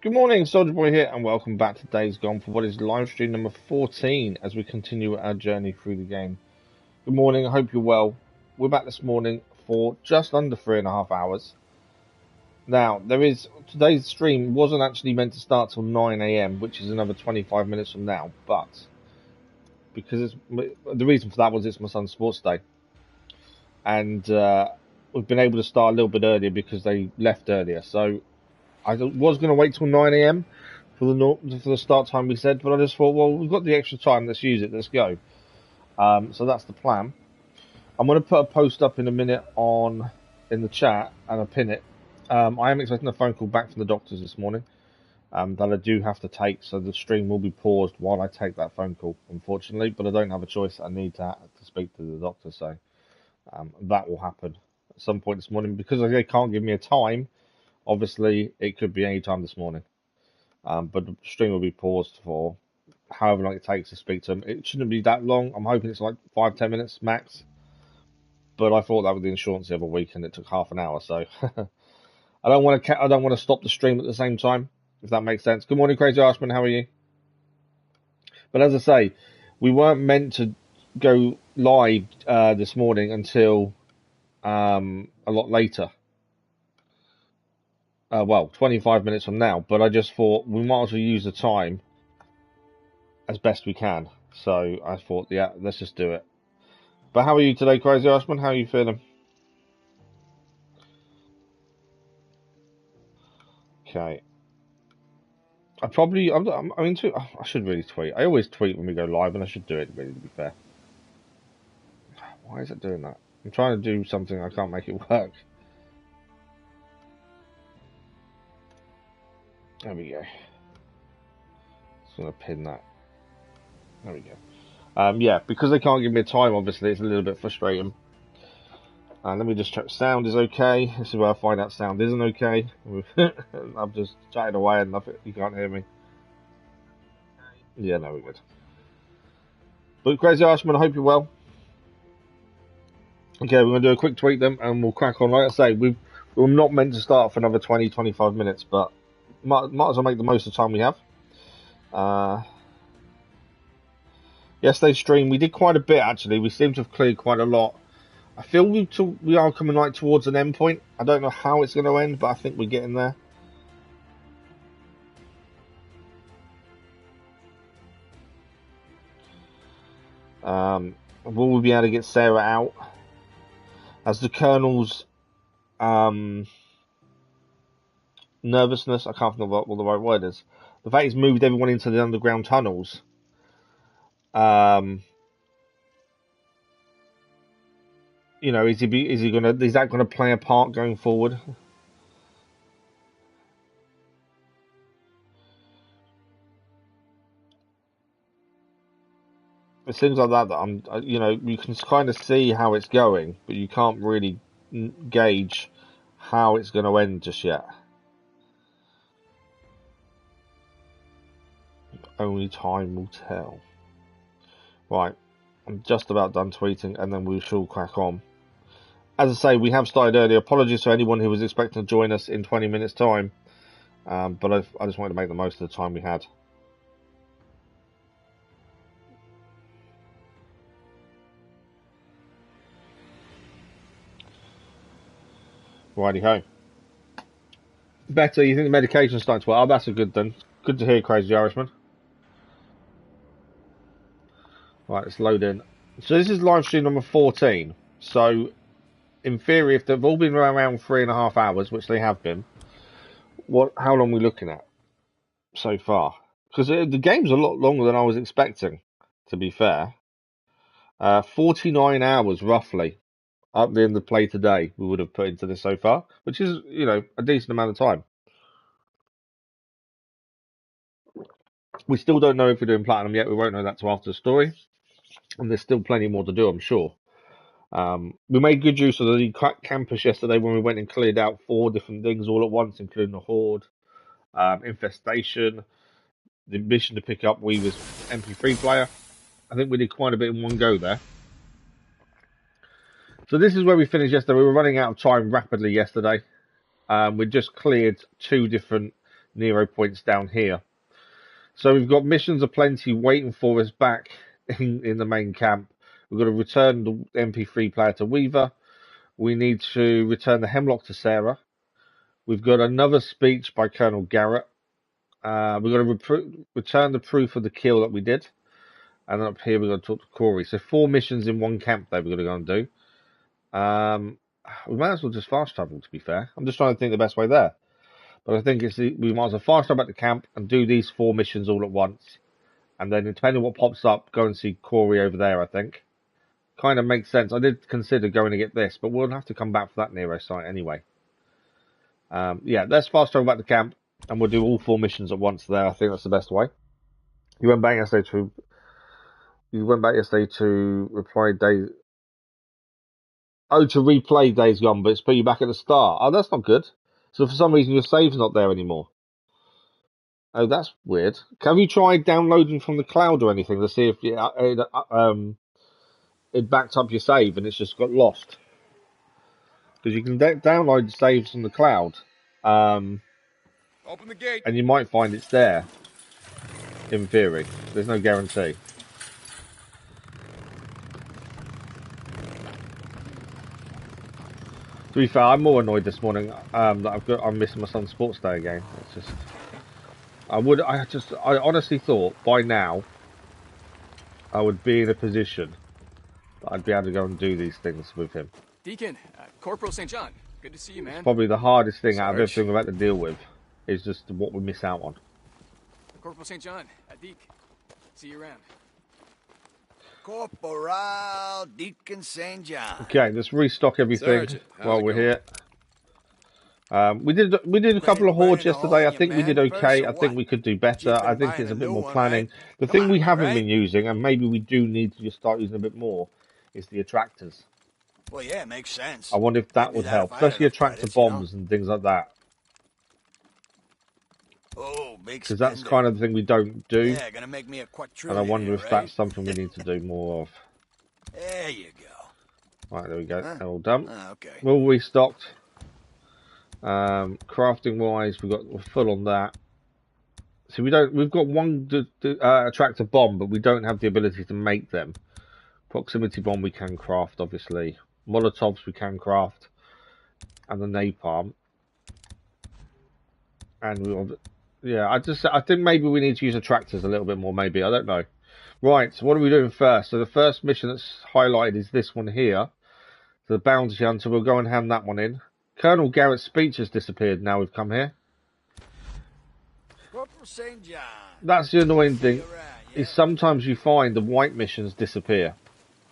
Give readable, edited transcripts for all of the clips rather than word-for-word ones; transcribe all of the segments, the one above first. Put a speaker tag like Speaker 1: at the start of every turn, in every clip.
Speaker 1: Good morning, Soldier Boy here, and welcome back to Days Gone for what is live stream number 14 as we continue our journey through the game. Good morning, I hope you're well. We're back this morning for just under 3.5 hours. Now, today's stream wasn't actually meant to start till 9 AM, which is another 25 minutes from now, but because the reason for that was it's my son's sports day. And we've been able to start a little bit earlier because they left earlier, so I was going to wait till 9 AM for the start time we said, but I just thought, well, we've got the extra time, let's use it, let's go. So that's the plan. I'm going to put a post up in a minute in the chat, and I'll pin it. I am expecting a phone call back from the doctors this morning that I do have to take, so the stream will be paused while I take that phone call, unfortunately, but I don't have a choice. I need to speak to the doctor, so that will happen at some point this morning. Because they can't give me a time, obviously, it could be any time this morning. But the stream will be paused for however long it takes to speak to them. It shouldn't be that long. I'm hoping it's like 5-10 minutes max. But I thought that with the insurance the other week, and it took half an hour. So I don't want to stop the stream at the same time, if that makes sense. Good morning, Crazy Irishman. How are you? But as I say, we weren't meant to go live this morning until a lot later. Well, 25 minutes from now, but I just thought we might as well use the time as best we can. So I thought, yeah, let's just do it. But how are you today, Crazy Irishman? How are you feeling? Okay. I should really tweet. I always tweet when we go live, and I should do it, really, to be fair. Why is it doing that? I'm trying to do something, I can't make it work. There we go. Just going to pin that. There we go. Yeah, because they can't give me a time, obviously, it's a little bit frustrating. Let me just check sound is okay. This is where I find out sound isn't okay. I'm just chatting away and nothing, you can't hear me. Yeah, no, we're good. But Crazy Irishman, I hope you're well. Okay, we're going to do a quick tweet then, and we'll crack on. Like I say, we're not meant to start for another 20-25 minutes, but might as well make the most of the time we have. Yesterday's stream, we did quite a bit, actually. We seem to have cleared quite a lot. I feel we are coming like towards an end point. I don't know how it's going to end, but I think we're getting there. Will we be able to get Sarah out? As the Colonel's nervousness, I can't think of what the right word is. The fact he's moved everyone into the underground tunnels. You know, is that gonna play a part going forward? It seems like that you know, you can kind of see how it's going, but you can't really gauge how it's going to end just yet. Only time will tell. Right, I'm just about done tweeting, and then we shall crack on. As I say, we have started early. Apologies to anyone who was expecting to join us in 20 minutes' time, but I just wanted to make the most of the time we had. Righty-ho. Better, you think the medication's starting to work? Oh, that's a good then. Good to hear, Crazy Irishman. Right, let's load in. So this is live stream number 14. So, in theory, if they've all been around 3.5 hours, which they have been, how long are we looking at so far? Because the game's a lot longer than I was expecting, to be fair. 49 hours, roughly, up the end of play today, we would have put into this so far, which is, you know, a decent amount of time. We still don't know if we're doing platinum yet. We won't know that till after the story. And there's still plenty more to do, I'm sure. We made good use of the campus yesterday when we went and cleared out 4 different things all at once, including the Horde, infestation, the mission to pick up Weaver's MP3 player. I think we did quite a bit in one go there. So this is where we finished yesterday. We were running out of time rapidly yesterday. We just cleared 2 different Nero points down here. So we've got missions aplenty waiting for us back in the main camp. We've got to return the MP3 player to Weaver. We need to return the Hemlock to Sarah. We've got another speech by Colonel Garrett. We've got to return the proof of the kill that we did. And up here we've got to talk to Corey. So 4 missions in one camp that we've got to go and do. We might as well just fast travel, to be fair. I'm just trying to think the best way there. But I think we might as well fast travel back to camp and do these 4 missions all at once. And then, depending on what pops up, go and see Corey over there, I think. Kind of makes sense. I did consider going to get this, but we'll have to come back for that Nero site anyway. Yeah, let's fast travel back to camp, and we'll do all 4 missions at once there. I think that's the best way. You went back yesterday to reply days. Oh, to replay Days Gone, but it's put you back at the start. Oh, that's not good. So for some reason your save's not there anymore. Oh, that's weird. Have you tried downloading from the cloud or anything to see if it backed up your save and it's just got lost? Because you can download saves from the cloud,
Speaker 2: Open the gate,
Speaker 1: and you might find it's there. In theory, there's no guarantee. To be fair, I'm more annoyed this morning that I'm missing my son's sports day again. It's just, I honestly thought by now I would be in a position that I'd be able to go and do these things with him.
Speaker 3: Deacon, Corporal St. John, good to see you, man.
Speaker 1: It's probably the hardest thing out of
Speaker 3: Sarge.
Speaker 1: everything we've had to deal with, is just what we miss out on.
Speaker 3: Corporal St. John, Deke, see you around.
Speaker 4: Corporal Deacon St. John.
Speaker 1: Okay, let's restock everything
Speaker 2: Sergeant,
Speaker 1: while we're here. We did a couple of hordes yesterday. I think we did okay. I think we could do better. I think it's a bit more planning. The thing we haven't been using, and maybe we do need to just start using a bit more, is the attractors.
Speaker 4: Well, yeah, it makes sense.
Speaker 1: I wonder if that would help, especially attractor bombs and things like that.
Speaker 4: Oh, big
Speaker 1: Because that's kind of the thing we don't do.
Speaker 4: Yeah, gonna make me a quadrillion.
Speaker 1: And I wonder if
Speaker 4: right?
Speaker 1: that's something we need to do more of.
Speaker 4: There you go.
Speaker 1: Right, there we go. All done.
Speaker 4: Okay.
Speaker 1: We're all restocked. Crafting wise, we're full on that. So we've got one attractor bomb, but we don't have the ability to make them. Proximity bomb we can craft, obviously. Molotovs we can craft. And the napalm. And I think maybe we need to use attractors a little bit more, maybe. I don't know. Right, so what are we doing first? So the first mission that's highlighted is this one here. The bounty hunter. We'll go and hand that one in. Colonel Garrett's speech has disappeared now we've come here.
Speaker 4: Corporal St. John.
Speaker 1: That's the annoying thing. Is sometimes you find the white missions disappear.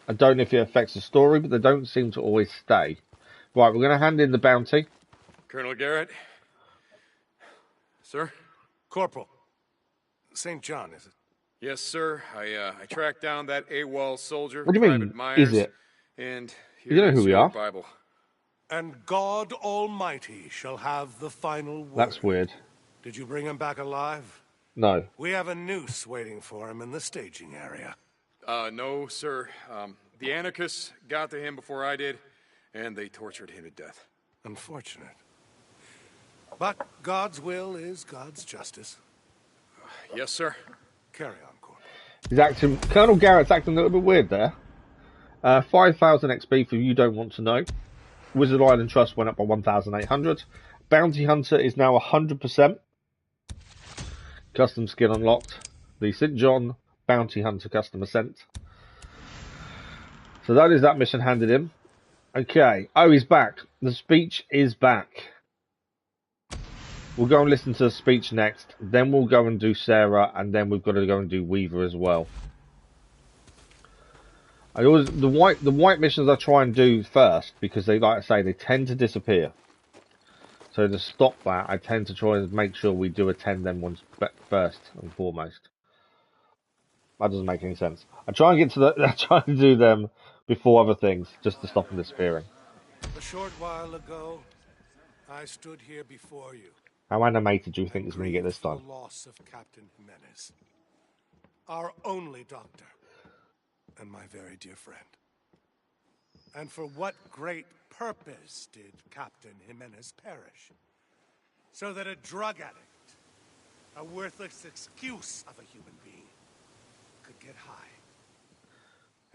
Speaker 1: I don't know if it affects the story, but they don't seem to always stay. Right, we're going to hand in the bounty.
Speaker 2: Colonel Garrett. Sir?
Speaker 5: Corporal. St. John, is it?
Speaker 2: Yes, sir. I tracked down that AWOL soldier.
Speaker 1: What do you mean,
Speaker 2: Private Myers,
Speaker 1: is it?
Speaker 2: And
Speaker 1: You know who we are?
Speaker 2: Bible.
Speaker 5: And God Almighty shall have the final word.
Speaker 1: That's weird.
Speaker 5: Did you bring him back alive?
Speaker 1: No.
Speaker 5: We have a noose waiting for him in the staging area.
Speaker 2: No, sir. The anarchists got to him before I did, and they tortured him to death.
Speaker 5: Unfortunate. But God's will is God's justice.
Speaker 2: Yes, sir.
Speaker 5: Carry on, Corporal.
Speaker 1: Colonel Garrett's acting a little bit weird there. 5,000 XP for You Don't Want to Know. Wizard Island Trust went up by 1,800. Bounty Hunter is now 100%. Custom skin unlocked. The St. John Bounty Hunter custom ascent. So that is that mission handed in. Okay. Oh, he's back. The speech is back. We'll go and listen to the speech next. Then we'll go and do Sarah, and then we've got to go and do Weaver as well. The white missions I try and do first because they, like I say, they tend to disappear. So to stop that, I tend to try and make sure we do attend them ones first and foremost. That doesn't make any sense. I try and do them before other things, just to stop them disappearing.
Speaker 5: A short while ago, I stood here before you.
Speaker 1: How animated do you think it's going to get this time?
Speaker 5: The loss of Captain Jimenez, our only doctor, and my very dear friend. And for what great purpose did Captain Jimenez perish? So that a drug addict A worthless excuse of a human being could get high.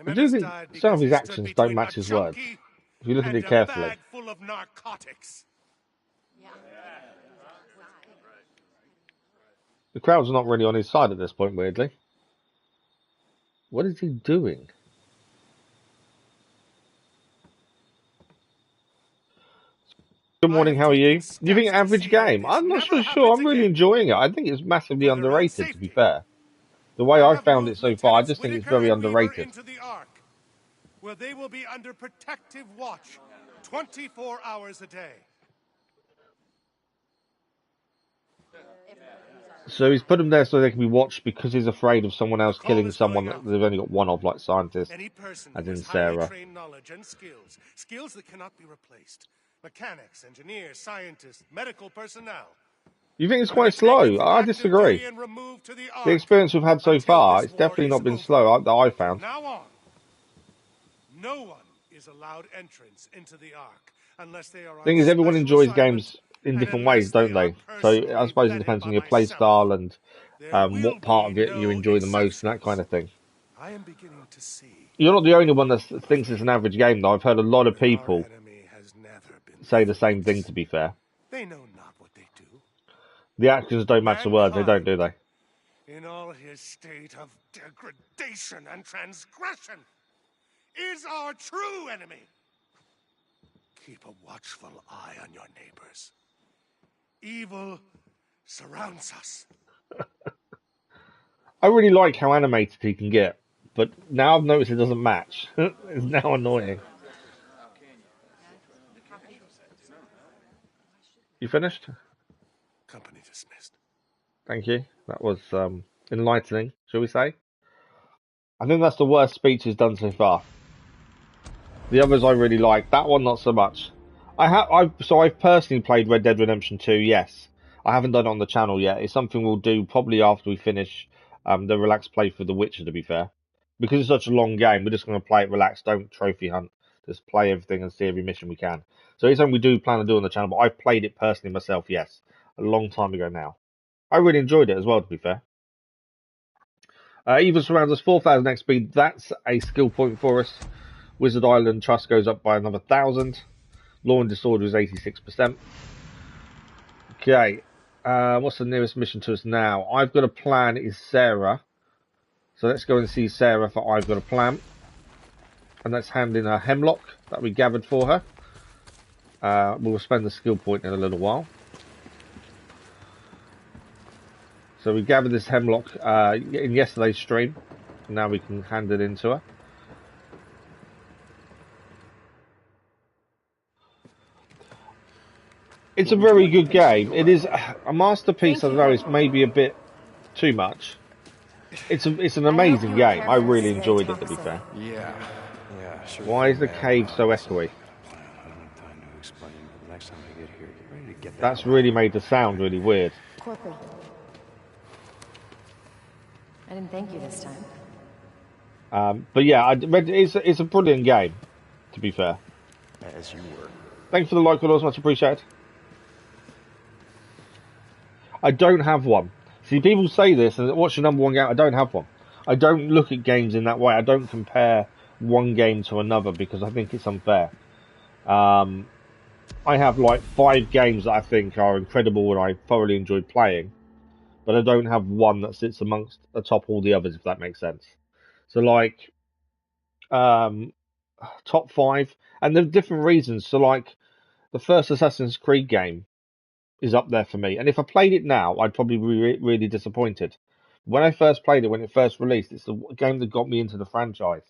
Speaker 1: I do
Speaker 5: Jimenez
Speaker 1: think
Speaker 5: died
Speaker 1: some of
Speaker 5: because
Speaker 1: his
Speaker 5: he stood
Speaker 1: actions don't
Speaker 5: between
Speaker 1: match
Speaker 5: a
Speaker 1: his words.
Speaker 5: junkie
Speaker 1: If you look at
Speaker 5: and
Speaker 1: it
Speaker 5: a
Speaker 1: carefully.
Speaker 5: bag full of narcotics.
Speaker 1: The crowd's not really on his side at this point, weirdly. What is he doing? Good morning, how are you? You think average game? I'm not so sure. I'm really enjoying it. I think it's massively underrated, to be fair. The way I've found it so far, I just think it's very underrated.
Speaker 5: Into the Ark, where they will be under protective watch 24 hours a day.
Speaker 1: So he's put them there so they can be watched because he's afraid of someone else killing someone that they've only got one of, like scientists,
Speaker 5: Any person
Speaker 1: as
Speaker 5: who
Speaker 1: in
Speaker 5: has highly
Speaker 1: Sarah.
Speaker 5: trained knowledge and skills that cannot be replaced. Mechanics, engineers, scientists, medical personnel.
Speaker 1: You think it's quite slow? I disagree. The experience we've had so far, it's definitely not been slow that I found.
Speaker 5: Now on, no one is allowed entrance into the Ark unless they are.
Speaker 1: The thing is, everyone enjoys games in different ways, don't they? So I suppose it depends on your play style and what part of it you enjoy the most and that kind of thing.
Speaker 5: I am beginning to see.
Speaker 1: You're not the only one that thinks it's an average game, though. I've heard a lot of people say the same thing, to be fair.
Speaker 5: They know not what they do.
Speaker 1: The actions don't match the words, they don't, do they?
Speaker 5: In all his state of degradation and transgression, is our true enemy. Keep a watchful eye on your neighbors. Evil surrounds us.
Speaker 1: I really like how animated he can get, but now I've noticed it doesn't match. It's now annoying. You finished?
Speaker 5: Company dismissed.
Speaker 1: Thank you. That was enlightening, shall we say? I think that's the worst speech he's done so far. The others I really like. That one not so much. I've personally played Red Dead Redemption 2, yes. I haven't done it on the channel yet. It's something we'll do probably after we finish the relaxed play for The Witcher, to be fair. Because it's such a long game, we're just going to play it relaxed, don't trophy hunt. Just play everything and see every mission we can. So it's something we do plan to do on the channel, but I've played it personally myself, yes. A long time ago now. I really enjoyed it as well, to be fair. Evil surrounds us, 4,000 XP. That's a skill point for us. Wizard Island Trust goes up by another 1,000. Law and Disorder is 86%. Okay. What's the nearest mission to us now? I've got a plan is Sarah. So let's go and see Sarah for I've got a plan. And let's hand in her hemlock that we gathered for her. We'll spend the skill point in a little while. So we gathered this hemlock in yesterday's stream. Now we can hand it in to her. It's a very good game. It is a masterpiece. I know it's maybe a bit too much. It's an amazing game. I really enjoyed it, to be fair.
Speaker 2: Yeah, sure.
Speaker 1: Why is the cave so echoey? That's really made the sound really weird.
Speaker 6: Corporal. I didn't thank you this time.
Speaker 1: But yeah, it's a brilliant game, to be fair.
Speaker 2: As you were.
Speaker 1: Thanks for the like, Lords, much appreciated. I don't have one. See, people say this, and what's your number one game? I don't have one. I don't look at games in that way. I don't compare one game to another because I think it's unfair. I have like 5 games that I think are incredible and I thoroughly enjoyed playing, but I don't have one that sits amongst atop all the others, if that makes sense. So like, top 5, and there are different reasons. So like, the first Assassin's Creed game is up there for me. And if I played it now, I'd probably be really disappointed. When I first played it, when it first released, it's the game that got me into the franchise.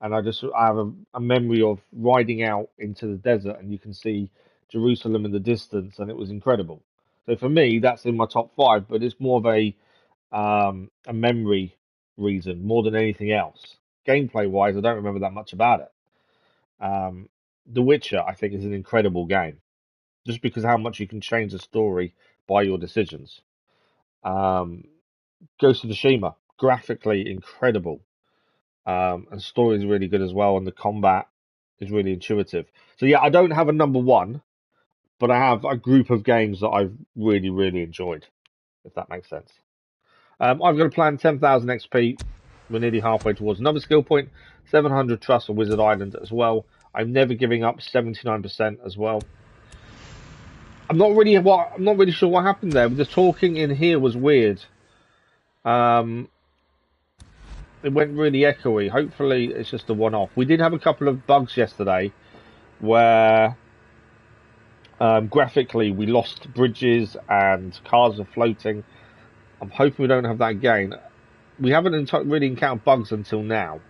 Speaker 1: And I have a memory of riding out into the desert and you can see Jerusalem in the distance, and it was incredible. So for me, that's in my top 5, but it's more of a memory reason more than anything else. Gameplay wise, I don't remember that much about it. The Witcher, I think, is an incredible game. Just because how much you can change the story by your decisions. Ghost of Tsushima, graphically incredible. And story is really good as well, and the combat is really intuitive. So yeah, I don't have a number one, but I have a group of games that I've really, really enjoyed. if that makes sense. I've got a plan 10,000 XP. We're nearly halfway towards another skill point. 700 trust on Wizard Island as well. I'm never giving up. 79% as well. I'm not really sure what happened there. The talking in here was weird. It went really echoey. Hopefully, it's just a one-off. We did have a couple of bugs yesterday where graphically we lost bridges and cars are floating. I'm hoping we don't have that again. We haven't really encountered bugs until now.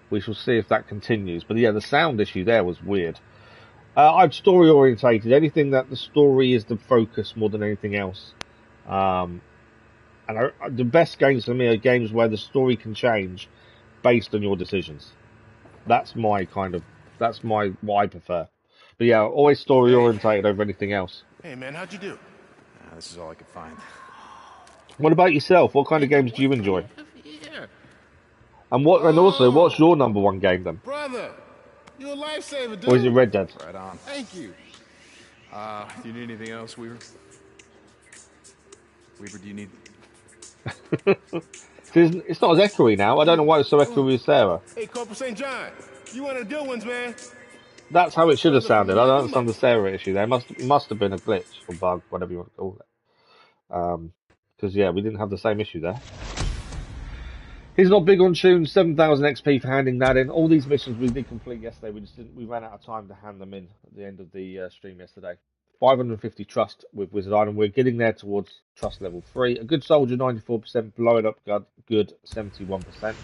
Speaker 1: We shall see if that continues. But yeah, the sound issue there was weird. I'm story orientated. Anything that the story is the focus more than anything else. And the best games for me are games where the story can change based on your decisions. That's what I prefer. But yeah, always story orientated over anything else.
Speaker 5: Hey man, how'd you do?
Speaker 2: This is all I could find.
Speaker 1: What about yourself? What kind of games do you enjoy? And also, what's your number one game then?
Speaker 5: Brother, you're a lifesaver, dude.
Speaker 1: Or is it Red Dead?
Speaker 2: Right on.
Speaker 5: Thank you.
Speaker 2: Do you need anything else, Weaver? Weaver, do you need...
Speaker 1: It's not as echoey now. I don't know why it's so echoey with Sarah.
Speaker 5: Hey, Corporal St. John, you one of the good ones, man.
Speaker 1: That's how it should have sounded. I don't understand the Sarah issue there. Must have been a glitch or bug, whatever you want to call it. Because yeah, we didn't have the same issue there. He's not big on tunes. 7,000 XP for handing that in. All these missions we did complete yesterday. We ran out of time to hand them in at the end of the stream yesterday. 550 trust with Wizard Island. We're getting there towards trust level 3. A good soldier, 94%. Blow it up, good, 71%.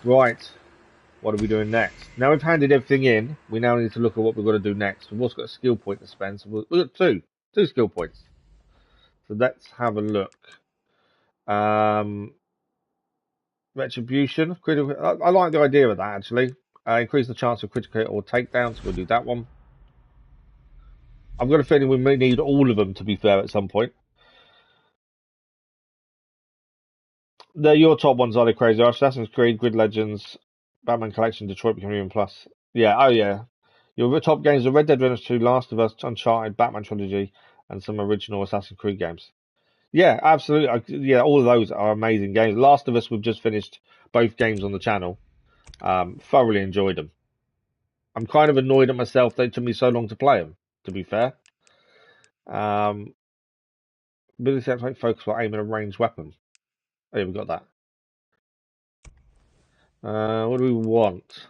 Speaker 1: Right. What are we doing next? Now we've handed everything in. We now need to look at what we've got to do next. We've also got a skill point to spend. So we've got two skill points. So let's have a look. Retribution. Critical. I like the idea of that, actually. Increase the chance of critical hit or takedown, so we'll do that one. I've got a feeling we may need all of them, to be fair, at some point. They're your top ones, are they, Crazy? Assassin's Creed, Grid Legends, Batman Collection, Detroit Become Human Plus. Yeah, oh yeah. Your top games are Red Dead Redemption 2, Last of Us, Uncharted, Batman Trilogy, and some original Assassin's Creed games. Yeah, absolutely. Yeah, all of those are amazing games. Last of Us, we've just finished both games on the channel. Thoroughly enjoyed them. I'm kind of annoyed at myself that it took me so long to play them, to be fair. Ability to focus while aiming a ranged weapon. Oh, yeah, we got that. What do we want?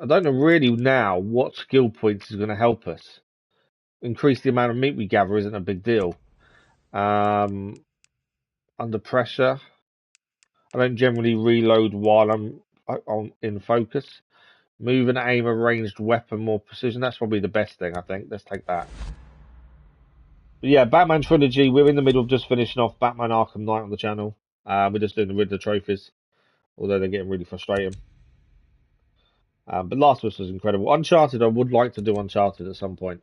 Speaker 1: I don't know really now what skill points is going to help us. Increase the amount of meat we gather isn't a big deal. Under pressure. I don't generally reload while I'm in focus. Move and aim a ranged weapon more precision. That's probably the best thing, I think. Let's take that. But yeah, Batman Trilogy. We're in the middle of just finishing off Batman Arkham Knight on the channel. We're just doing the Riddler trophies. Although they're getting really frustrating. But Last of Us was incredible. Uncharted, I would like to do Uncharted at some point.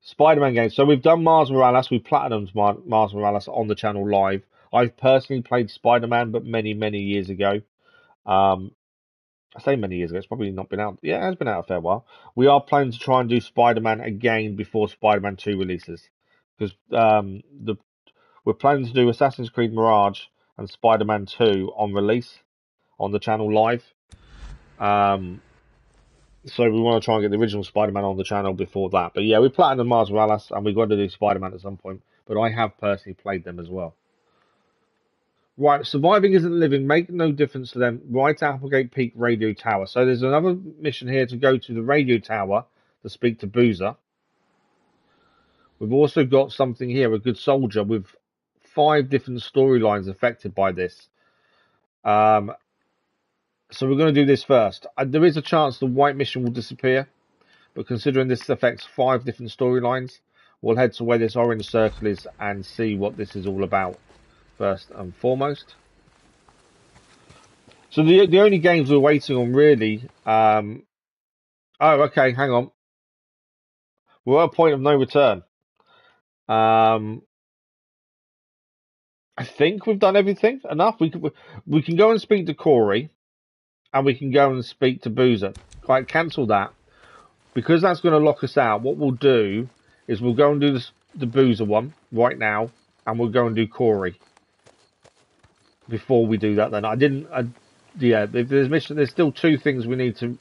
Speaker 1: Spider-Man games. So we've done Miles Morales. We've platinumed Miles Morales on the channel live. I've personally played Spider-Man, but many, many years ago. I say many years ago. It's probably not been out. Yeah, it has been out a fair while. We are planning to try and do Spider-Man again before Spider-Man 2 releases. Because we're planning to do Assassin's Creed Mirage and Spider-Man 2 on release on the channel live. So we want to try and get the original Spider-Man on the channel before that. But yeah, we platinumed Miles Morales and we've got to do Spider-Man at some point. But I have personally played them as well. Right, surviving isn't living. Make no difference to them. Right to Applegate Peak Radio Tower. So there's another mission here to go to the radio tower to speak to Boozer. We've also got something here, a good soldier, with 5 different storylines affected by this. So we're going to do this first. There is a chance the white mission will disappear, but considering this affects 5 different storylines, we'll head to where this orange circle is and see what this is all about first and foremost. So the only games we're waiting on really... oh, okay, hang on. We're at a point of no return. I think we've done everything enough. We can go and speak to Corey. And we can go and speak to Boozer. Right, cancel that. Because that's going to lock us out, what we'll do is we'll go and do the Boozer one right now, and we'll go and do Corey before we do that. Then yeah, if there's still 2 things we need to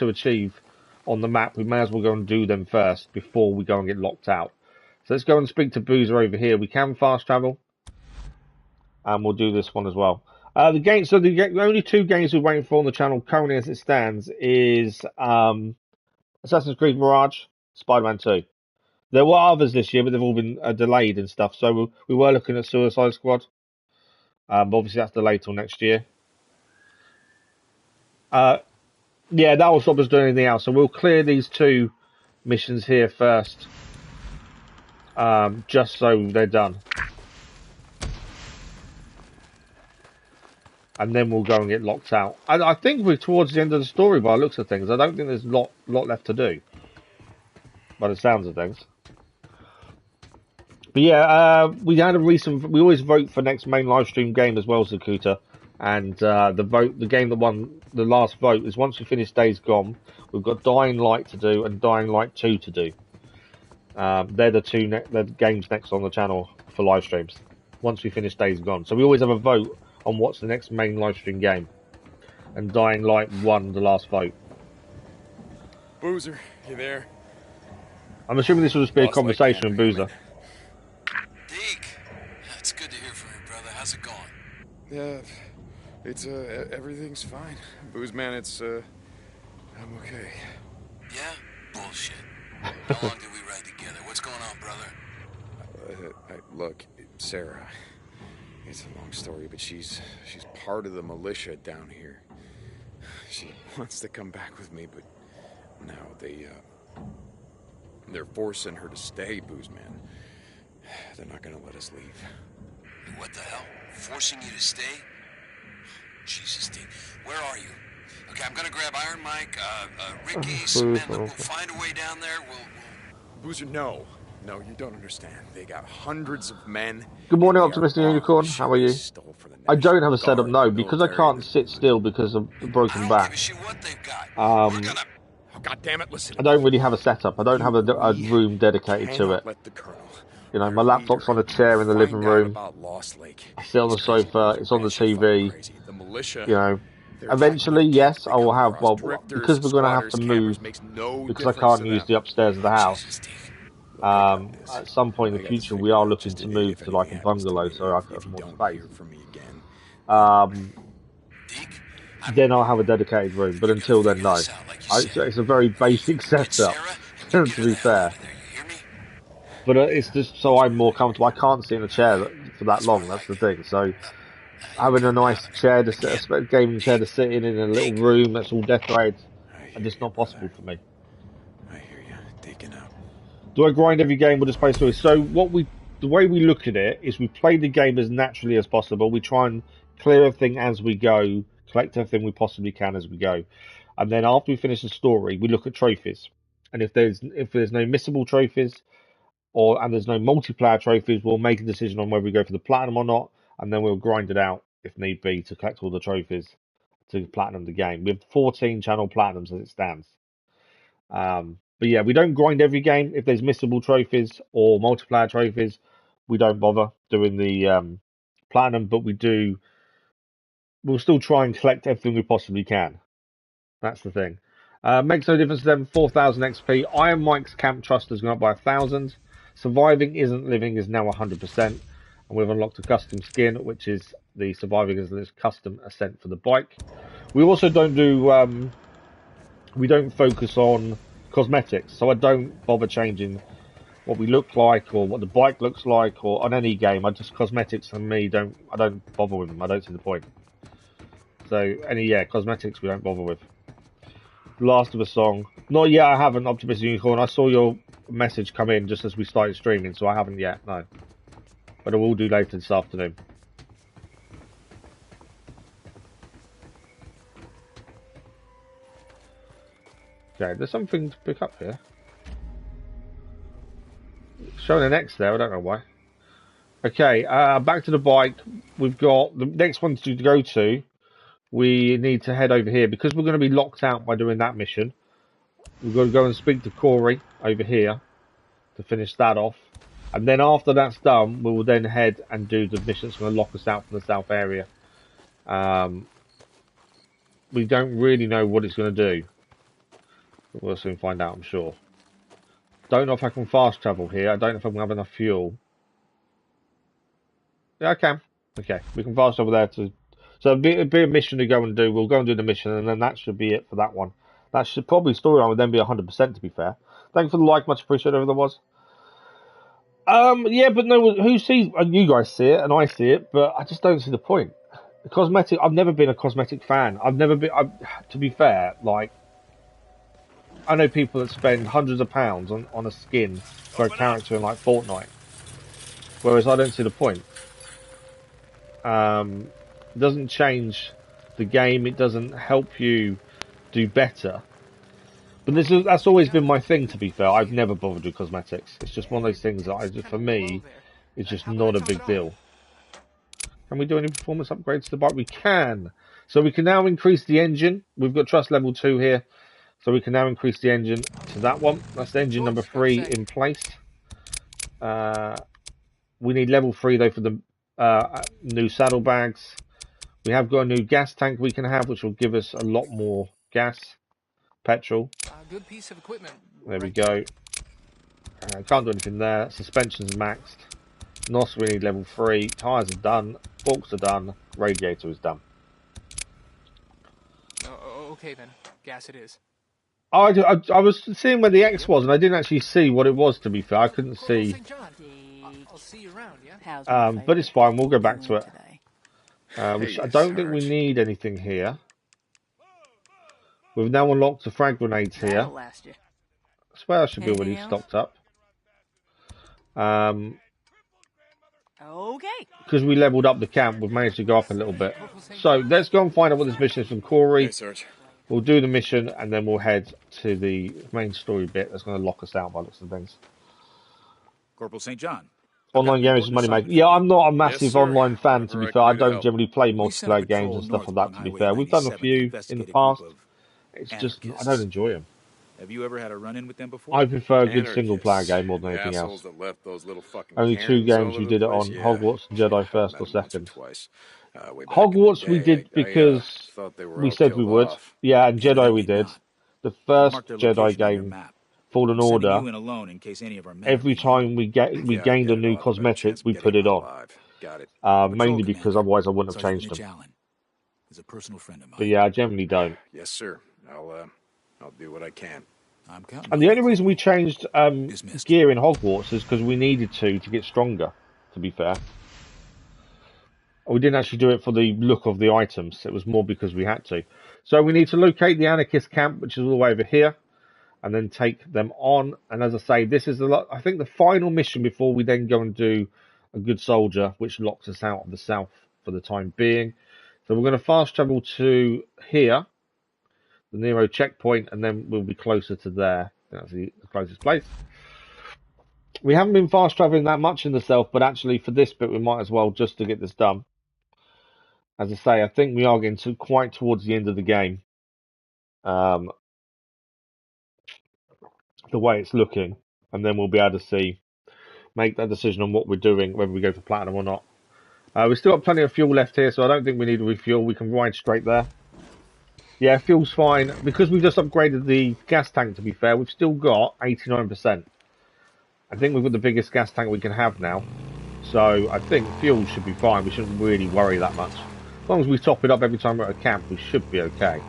Speaker 1: achieve on the map. We may as well go and do them first before we go and get locked out. So let's go and speak to Boozer over here. We can fast travel, and we'll do this one as well. The only 2 games we're waiting for on the channel currently as it stands is Assassin's Creed Mirage, Spider-Man 2. There were others this year, but they've all been delayed and stuff. So we were looking at Suicide Squad. But obviously that's delayed till next year. Yeah, that will stop us doing anything else. So we'll clear these 2 missions here first, just so they're done. And then we'll go and get locked out. I think we're towards the end of the story by the looks of things. I don't think there's a lot left to do, by the sounds of things. But yeah, we always vote for next main live stream game as well, Zakuta. And the game that won the last vote is once we finish Days Gone, we've got Dying Light to do and Dying Light 2 to do. They're the games next on the channel for live streams once we finish Days Gone. So we always have a vote on what's the next main live stream game. And Dying Light won the last vote.
Speaker 2: Boozer, you there?
Speaker 1: I'm assuming this will just be a conversation with Boozer.
Speaker 7: Deke, it's good to hear from you, brother. How's it going?
Speaker 2: Yeah, it's everything's fine. Booze man, I'm okay.
Speaker 7: Yeah? Bullshit. How long did we ride together? What's going on, brother?
Speaker 2: Look, Sarah, it's a long story, but she's part of the militia down here. She wants to come back with me, but now they're forcing her to stay, Booze man. They're not gonna let us leave.
Speaker 7: What the hell? Forcing you to stay? Jesus, Deke. Where are you? Okay, I'm gonna grab Iron Mike, Ricky, Samantha. We'll find a way down there. We'll...
Speaker 2: Boozer, no, you don't understand. They got hundreds of men.
Speaker 1: Good morning, Optimistic Unicorn. How are you? I don't have a setup, no, because I can't sit still because of the broken back.
Speaker 7: I don't give a shit what they've got. We're gonna...
Speaker 2: Oh, God damn it, listen.
Speaker 1: I don't really have a setup. I don't have a room dedicated to it. You know, my laptop's on a chair in the living room. I sit on the sofa. It's on the TV. You know, eventually, yes, I will have. Well, because we're going to have to move, because I can't use the upstairs of the house. At some point in the future, we are looking to move to like a bungalow, so I have more space. Then I'll have a dedicated room, but until then, no. It's a very basic setup, to be fair. But it's just so I'm more comfortable. I can't sit in a chair for that long, that's the thing. So having a nice chair to sit, a gaming chair to sit in a little room that's all decorated, it's just not possible for me.
Speaker 2: I hear you, taking out.
Speaker 1: Do I grind every game with a space story? So the way we look at it is we play the game as naturally as possible. We try and clear everything as we go, collect everything we possibly can as we go. And then after we finish the story, we look at trophies. And if there's no missable trophies, and there's no multiplayer trophies, we'll make a decision on whether we go for the platinum or not, and then we'll grind it out if need be to collect all the trophies to platinum the game. We have 14 channel platinums as it stands. But yeah, we don't grind every game. If there's missable trophies or multiplayer trophies, we don't bother doing the platinum, but we'll still try and collect everything we possibly can. That's the thing. Makes no difference to them. 4,000 XP. Iron Mike's Camp Trust has gone up by 1,000. Surviving Isn't Living is now 100%. And we've unlocked a custom skin, which is the Surviving Isn't Living custom ascent for the bike. We also don't do... we don't focus on cosmetics. So I don't bother changing what we look like or what the bike looks like or on any game. Cosmetics for me, I don't bother with them. I don't see the point. So cosmetics we don't bother with. Last of a song. Not yet, I haven't, Optimistic Unicorn. I saw your message come in just as we started streaming, so I haven't yet, no. But I will do later this afternoon. Okay, there's something to pick up here. It's showing an X there, I don't know why. Okay, back to the bike. We've got the next one to go to. We need to head over here because we're going to be locked out by doing that mission. We've got to go and speak to Corey over here to finish that off. And then after that's done, we will then head and do the mission that's going to lock us out from the south area. We don't really know what it's going to do. We'll soon find out, I'm sure. Don't know if I can fast travel here. I don't know if I'm going to have enough fuel. Yeah, I can. Okay, we can fast travel there to... So it'll be a mission to go and do. We'll go and do the mission, and then that should be it for that one. That should probably storyline would then be 100%, to be fair. Thank you for the like, much appreciated, whoever that was. Yeah, but no, who sees... You guys see it, and I see it, but I just don't see the point. The cosmetic... I've never been a cosmetic fan. I've never been... to be fair, like... I know people that spend hundreds of pounds on a skin for a character in, like, Fortnite. Whereas I don't see the point. It doesn't change the game. It doesn't help you do better. But that's always been my thing, to be fair. I've never bothered with cosmetics. It's just one of those things that, for me, is just not a big deal. Can we do any performance upgrades to the bike? We can. So we can now increase the engine. We've got trust level 2 here. So we can now increase the engine to that one. That's engine number 3 in place. We need level 3, though, for the new saddlebags. We have got a new gas tank we can have, which will give us a lot more gas. Petrol.
Speaker 3: Good piece of equipment.
Speaker 1: There we go. Can't do anything there. Suspension's maxed. NOS we need level 3. Tyres are done. Forks are done. Radiator is done.
Speaker 3: Okay then. Gas it is.
Speaker 1: I was seeing where the X was, and I didn't actually see what it was, to be fair. I couldn't see.
Speaker 3: I'll see you around, yeah?
Speaker 1: But it's fine. We'll go back to it. I don't think we need anything here. We've now unlocked the frag grenades here. I swear I should be already stocked up.
Speaker 6: Okay.
Speaker 1: Because we leveled up the camp, we've managed to go up a little bit. So let's go and find out what this mission is from Corey.
Speaker 2: Hey, Sarge.
Speaker 1: We'll do the mission, and then we'll head to the main story bit that's going to lock us out by looks of things.
Speaker 8: Corporal St. John.
Speaker 1: Online games is money making. Yeah, I'm not a massive online fan, to be fair. I don't
Speaker 2: help.
Speaker 1: generally play multiplayer games and stuff like that, to be fair. We've done a few in the past. It's just, I don't enjoy them.
Speaker 8: Have you ever had a run-in with them before?
Speaker 1: I prefer a good single-player game more than anything else.
Speaker 2: That left those little fucking
Speaker 1: Only 2 games we did it on,
Speaker 2: yeah.
Speaker 1: Hogwarts and Jedi first or second.
Speaker 2: Twice.
Speaker 1: Hogwarts we did because we said we would. Yeah, and Jedi we did. The first Jedi game, Fallen Order, every time we gained a new cosmetic, we put it on. Mainly because otherwise I wouldn't have changed them. But yeah, I generally don't.
Speaker 2: Yes, sir. I'll do what I can.
Speaker 1: And the only reason we changed gear in Hogwarts is because we needed to get stronger, to be fair. We didn't actually do it for the look of the items. It was more because we had to. So we need to locate the anarchist camp, which is all the way over here, and then take them on. And as I say, this is I think the final mission before we then go and do a good soldier, which locks us out of the south for the time being. So we're going to fast travel to here, the Nero checkpoint, and then we'll be closer to there. That's the closest place. We haven't been fast traveling that much in the south, but actually for this bit we might as well, just to get this done. As I say, I think we are getting quite towards the end of the game. The way it's looking, and then we'll be able to make that decision on what we're doing, whether we go for platinum or not. We've still got plenty of fuel left here, so I don't think we need to refuel. We can ride straight there. Yeah, fuel's fine. Because we've just upgraded the gas tank, to be fair, we've still got 89%. I think we've got the biggest gas tank we can have now. So I think fuel should be fine. We shouldn't really worry that much. As long as we top it up every time we're at a camp, we should be okay.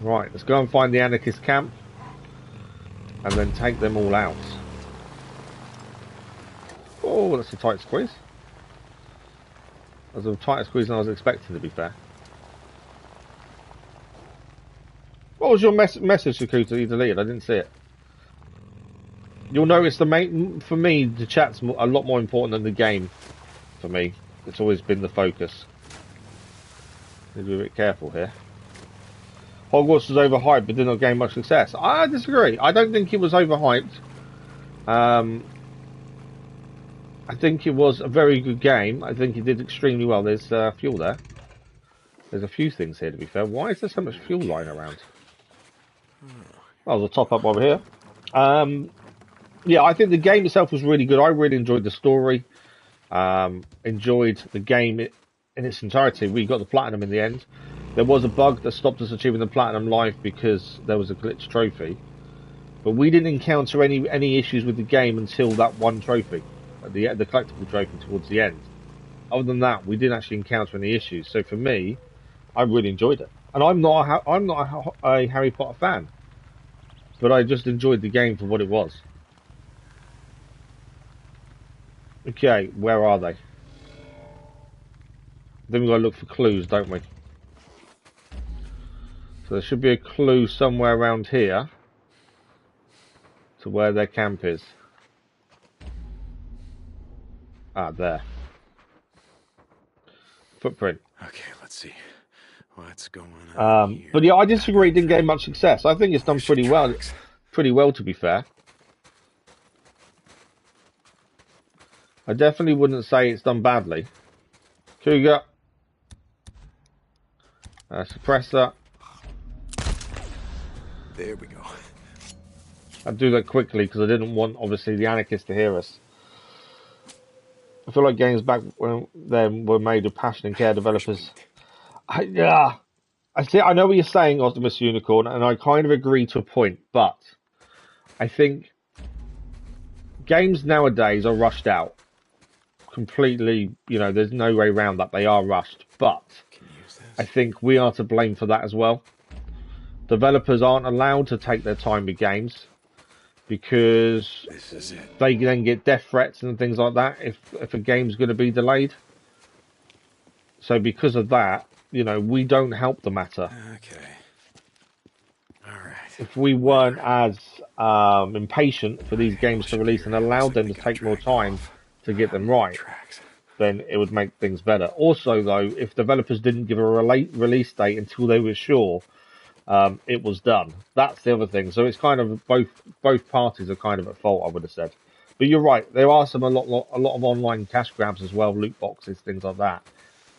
Speaker 1: Right, let's go and find the anarchist camp. And then take them all out. Oh, that's a tight squeeze. That was a tighter squeeze than I was expecting, to be fair. What was your message, Sakuta, you deleted? I didn't see it. You'll notice for me, the chat's a lot more important than the game. For me, it's always been the focus. Need to be a bit careful here. Hogwarts was overhyped, but did not gain much success. I disagree. I don't think it was overhyped. I think it was a very good game. I think it did extremely well. There's fuel there. There's a few things here, to be fair. Why is there so much fuel lying around? That was a top up over here. Yeah, I think the game itself was really good. I really enjoyed the story. Enjoyed the game in its entirety. We got the platinum in the end. There was a bug that stopped us achieving the platinum live because there was a glitch trophy. But we didn't encounter any issues with the game until that one trophy, the collectible trophy towards the end. Other than that, we didn't actually encounter any issues. So for me, I really enjoyed it. And I'm not a Harry Potter fan, but I just enjoyed the game for what it was. Okay, where are they? Then we've got to look for clues, don't we? So there should be a clue somewhere around here to where their camp is. Ah, there. Footprint.
Speaker 2: Okay, let's see what's going on here.
Speaker 1: But yeah, I disagree. It didn't gain much success. I think it's done pretty well. Pretty well, to be fair. I definitely wouldn't say it's done badly. Cougar. Suppressor.
Speaker 2: There we go.
Speaker 1: I'll do that quickly because I didn't want, obviously, the anarchists to hear us. I feel like games back when then were made with passion and care. Developers. Yeah. I know what you're saying, Optimus Unicorn, and I kind of agree to a point, but I think games nowadays are rushed out. Completely, you know, there's no way around that. They are rushed, but I think we are to blame for that as well. Developers aren't allowed to take their time with games because they then get death threats and things like that if a game's going to be delayed. So because of that, you know, we don't help the matter.
Speaker 2: Okay. All right.
Speaker 1: If we weren't as impatient for these games to release and allowed them to take more time to get them right, then it would make things better. Also, though, if developers didn't give a release date until they were sure it was done, that's the other thing. So it's kind of both parties are kind of at fault, I would have said. But you're right, there are a lot of online cash grabs as well, loot boxes, things like that.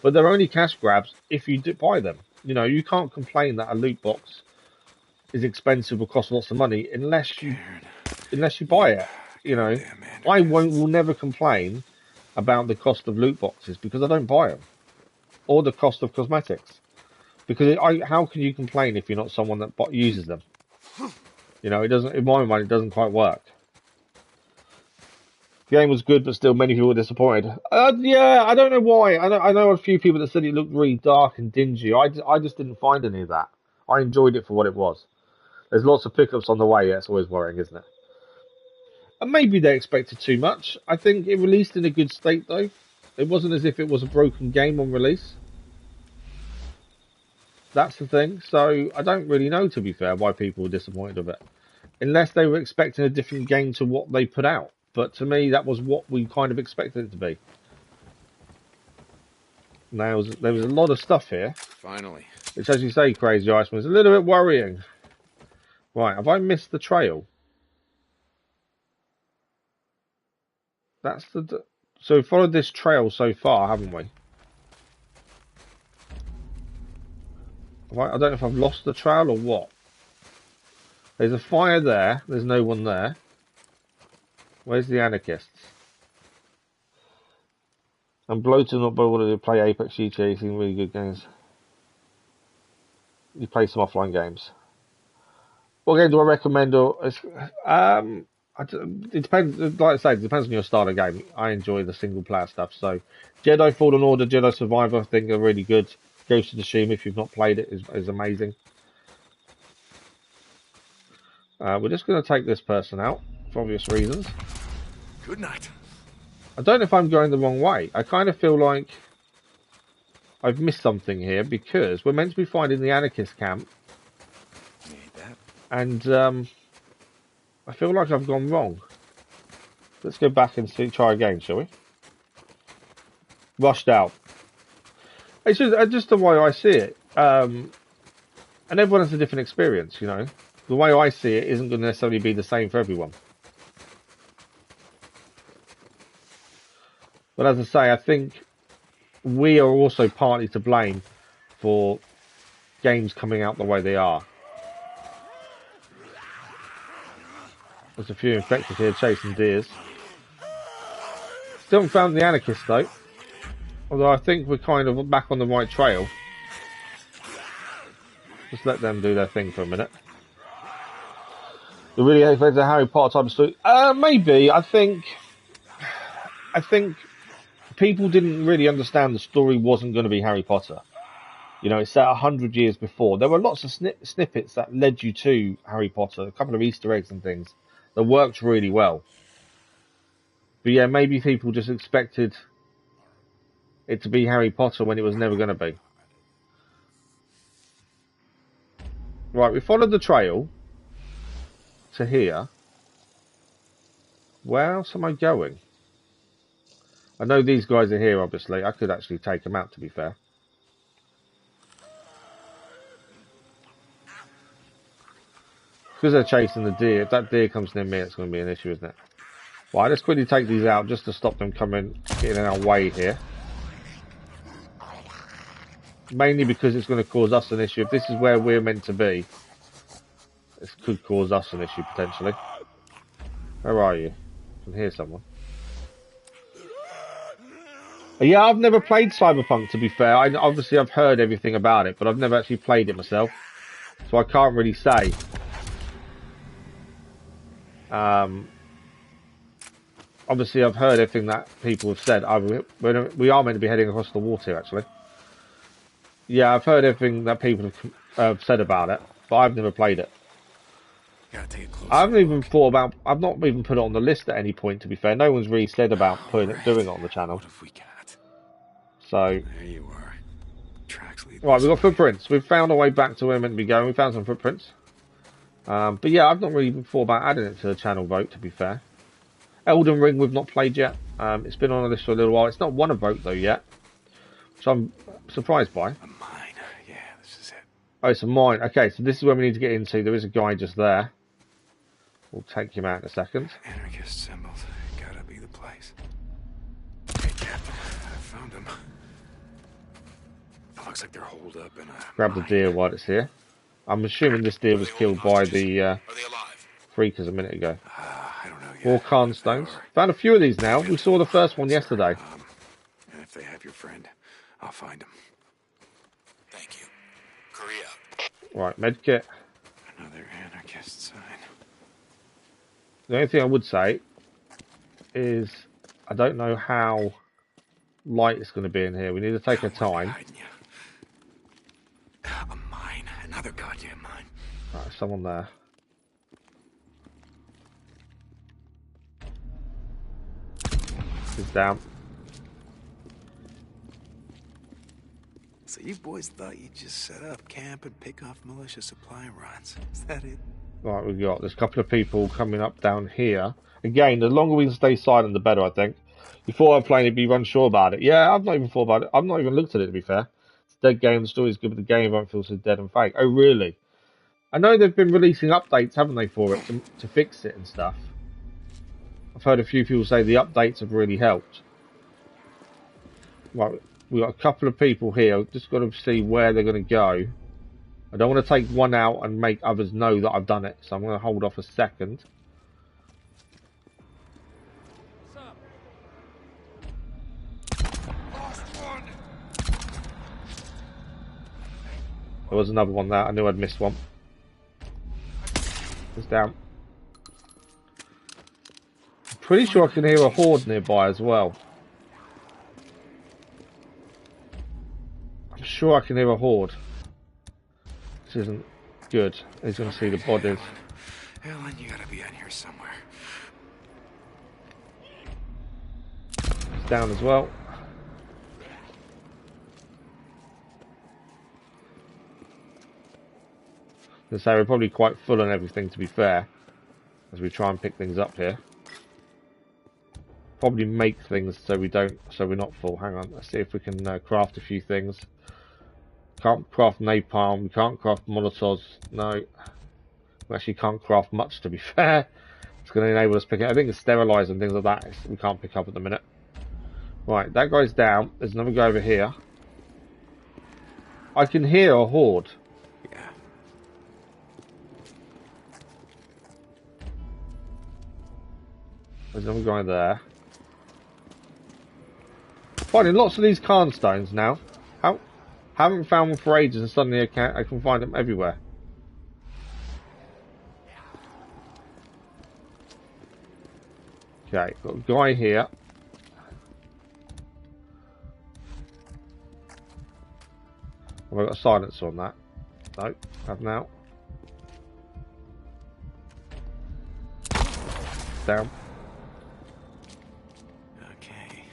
Speaker 1: But they're only cash grabs if you do buy them. You know, you can't complain that a loot box is expensive or costs lots of money unless you buy it. You know, I will never complain about the cost of loot boxes because I don't buy them, or the cost of cosmetics, because how can you complain if you're not someone that uses them? You know, it doesn't. In my mind, it doesn't quite work. The game was good, but still, many people were disappointed. Yeah, I don't know why. I know a few people that said it looked really dark and dingy. I just didn't find any of that. I enjoyed it for what it was. There's lots of pickups on the way. That's always worrying, isn't it? And maybe they expected too much. I think it released in a good state, though. It wasn't as if it was a broken game on release. That's the thing. So I don't really know, to be fair, why people were disappointed with it. Unless they were expecting a different game to what they put out. But to me, that was what we kind of expected it to be. Now, there was a lot of stuff here.
Speaker 2: Finally.
Speaker 1: Which, as you say, Crazy Iceman, is a little bit worrying. Right, have I missed the trail? So we've followed this trail so far, haven't we? I don't know if I've lost the trail or what. There's a fire there. There's no one there. Where's the anarchists? I'm bloated not able to play Apex GTA, seeing really good games. You play some offline games. What game do I recommend? It depends. Like I say, it depends on your style of game. I enjoy the single player stuff. So, Jedi Fallen Order, Jedi Survivor, I think are really good. Ghost of Tsushima, if you've not played it, is amazing. We're just going to take this person out for obvious reasons.
Speaker 5: Good night.
Speaker 1: I don't know if I'm going the wrong way. I kind of feel like I've missed something here because we're meant to be finding the anarchist camp. And I feel like I've gone wrong. Let's go back and try again, shall we? Rushed out. It's just the way I see it. And everyone has a different experience, you know. The way I see it isn't going to necessarily be the same for everyone. But as I say, I think we are also partly to blame for games coming out the way they are. There's a few infected here chasing deers. Still haven't found the anarchists though. Although I think we're kind of back on the right trail. Just let them do their thing for a minute. The really affected Harry Potter type of story. Maybe. I think people didn't really understand the story wasn't going to be Harry Potter. You know, it's set 100 years before. There were lots of snippets that led you to Harry Potter, a couple of Easter eggs and things that worked really well. But yeah, maybe people just expected it to be Harry Potter when it was never going to be. Right, we followed the trail to here. Where else am I going? I know these guys are here, obviously. I could actually take them out, to be fair. Because they're chasing the deer. If that deer comes near me, it's going to be an issue, isn't it? Right, let's quickly take these out just to stop them getting in our way here. Mainly because it's going to cause us an issue. If this is where we're meant to be, this could cause us an issue, potentially. Where are you? I can hear someone. Yeah, I've never played Cyberpunk, to be fair. Obviously, I've heard everything about it, but I've never actually played it myself. So I can't really say. Obviously, I've heard everything that people have said. We are meant to be heading across the water here, actually. Yeah, I've heard everything that people have said about it, but I've never played it. I haven't even thought about. I've not even put it on the list at any point. To be fair, no one's really said about doing it on the channel.
Speaker 2: What if we can't?
Speaker 7: There
Speaker 1: So
Speaker 7: you are. Tracks lead
Speaker 1: right, we've got footprints. We've found our way back to where we're meant to be going. We found some footprints. But yeah, I've not really even thought about adding it to the channel vote. To be fair, Elden Ring we've not played yet. It's been on the list for a little while. It's not won a vote though yet, which I'm surprised by.
Speaker 7: A mine. Yeah, this is it.
Speaker 1: Oh, it's a mine. Okay, so this is where we need to get into. There is a guy just there. We'll take him out in a second.
Speaker 7: Anarchist symbols. Gotta be the place. Hey, Captain. I found him. It looks like they're holed up in a
Speaker 1: Grab the deer while it's here. I'm assuming this deer was killed by the
Speaker 7: Are they alive?
Speaker 1: freakers a minute ago.
Speaker 7: I don't know yet.
Speaker 1: 4 Khan stones. Found a few of these now. We saw the first one yesterday.
Speaker 7: And if they have your friend, I'll find him.
Speaker 4: Thank you. Korea.
Speaker 1: Right, medkit.
Speaker 7: Another anarchist sign.
Speaker 1: The only thing I would say is I don't know how light it's going to be in here. We need to take our time.
Speaker 7: A mine. Another goddamn mine.
Speaker 1: Right, there's someone there. He's down.
Speaker 7: So you boys thought you'd just set up camp and pick off militia supply runs. Is that it?
Speaker 1: Right, there's a couple of people coming up down here. Again, the longer we can stay silent, the better, I think. Before I'm playing, it'd be unsure about it. Yeah, I've not even thought about it. I've not even looked at it, to be fair. It's a dead game, the story's good, but the game won't feel so dead and fake. Oh, really? I know they've been releasing updates, haven't they, for it, to fix it and stuff. I've heard a few people say the updates have really helped. Right, we've got a couple of people here. I've just got to see where they're going to go. I don't want to take one out and make others know that I've done it, so I'm going to hold off a second. There was another one there. I knew I'd missed one. It's down. I'm pretty sure I can hear a horde nearby as well. I'm sure I can hear a horde. This isn't good. He's going to see the bodies.
Speaker 7: Ellen, you gotta be in here somewhere.
Speaker 1: It's down as well. As I say, we're probably quite full on everything, to be fair, as we try and pick things up here. Probably make things so we're not full. Hang on, let's see if we can craft a few things. Can't craft napalm. We can't craft molotovs. No, we actually can't craft much, to be fair. It's going to enable us to pick it. I think it's sterilizer and things like that we can't pick up at the minute. Right, that guy's down. There's another guy over here. I can hear a horde.
Speaker 7: Yeah.
Speaker 1: There's another guy there. Finding lots of these Khan stones now. Haven't found one for ages, and suddenly I can find them everywhere. Okay, got a guy here. Have I got a silencer on that? No, have now. Down.
Speaker 7: Okay.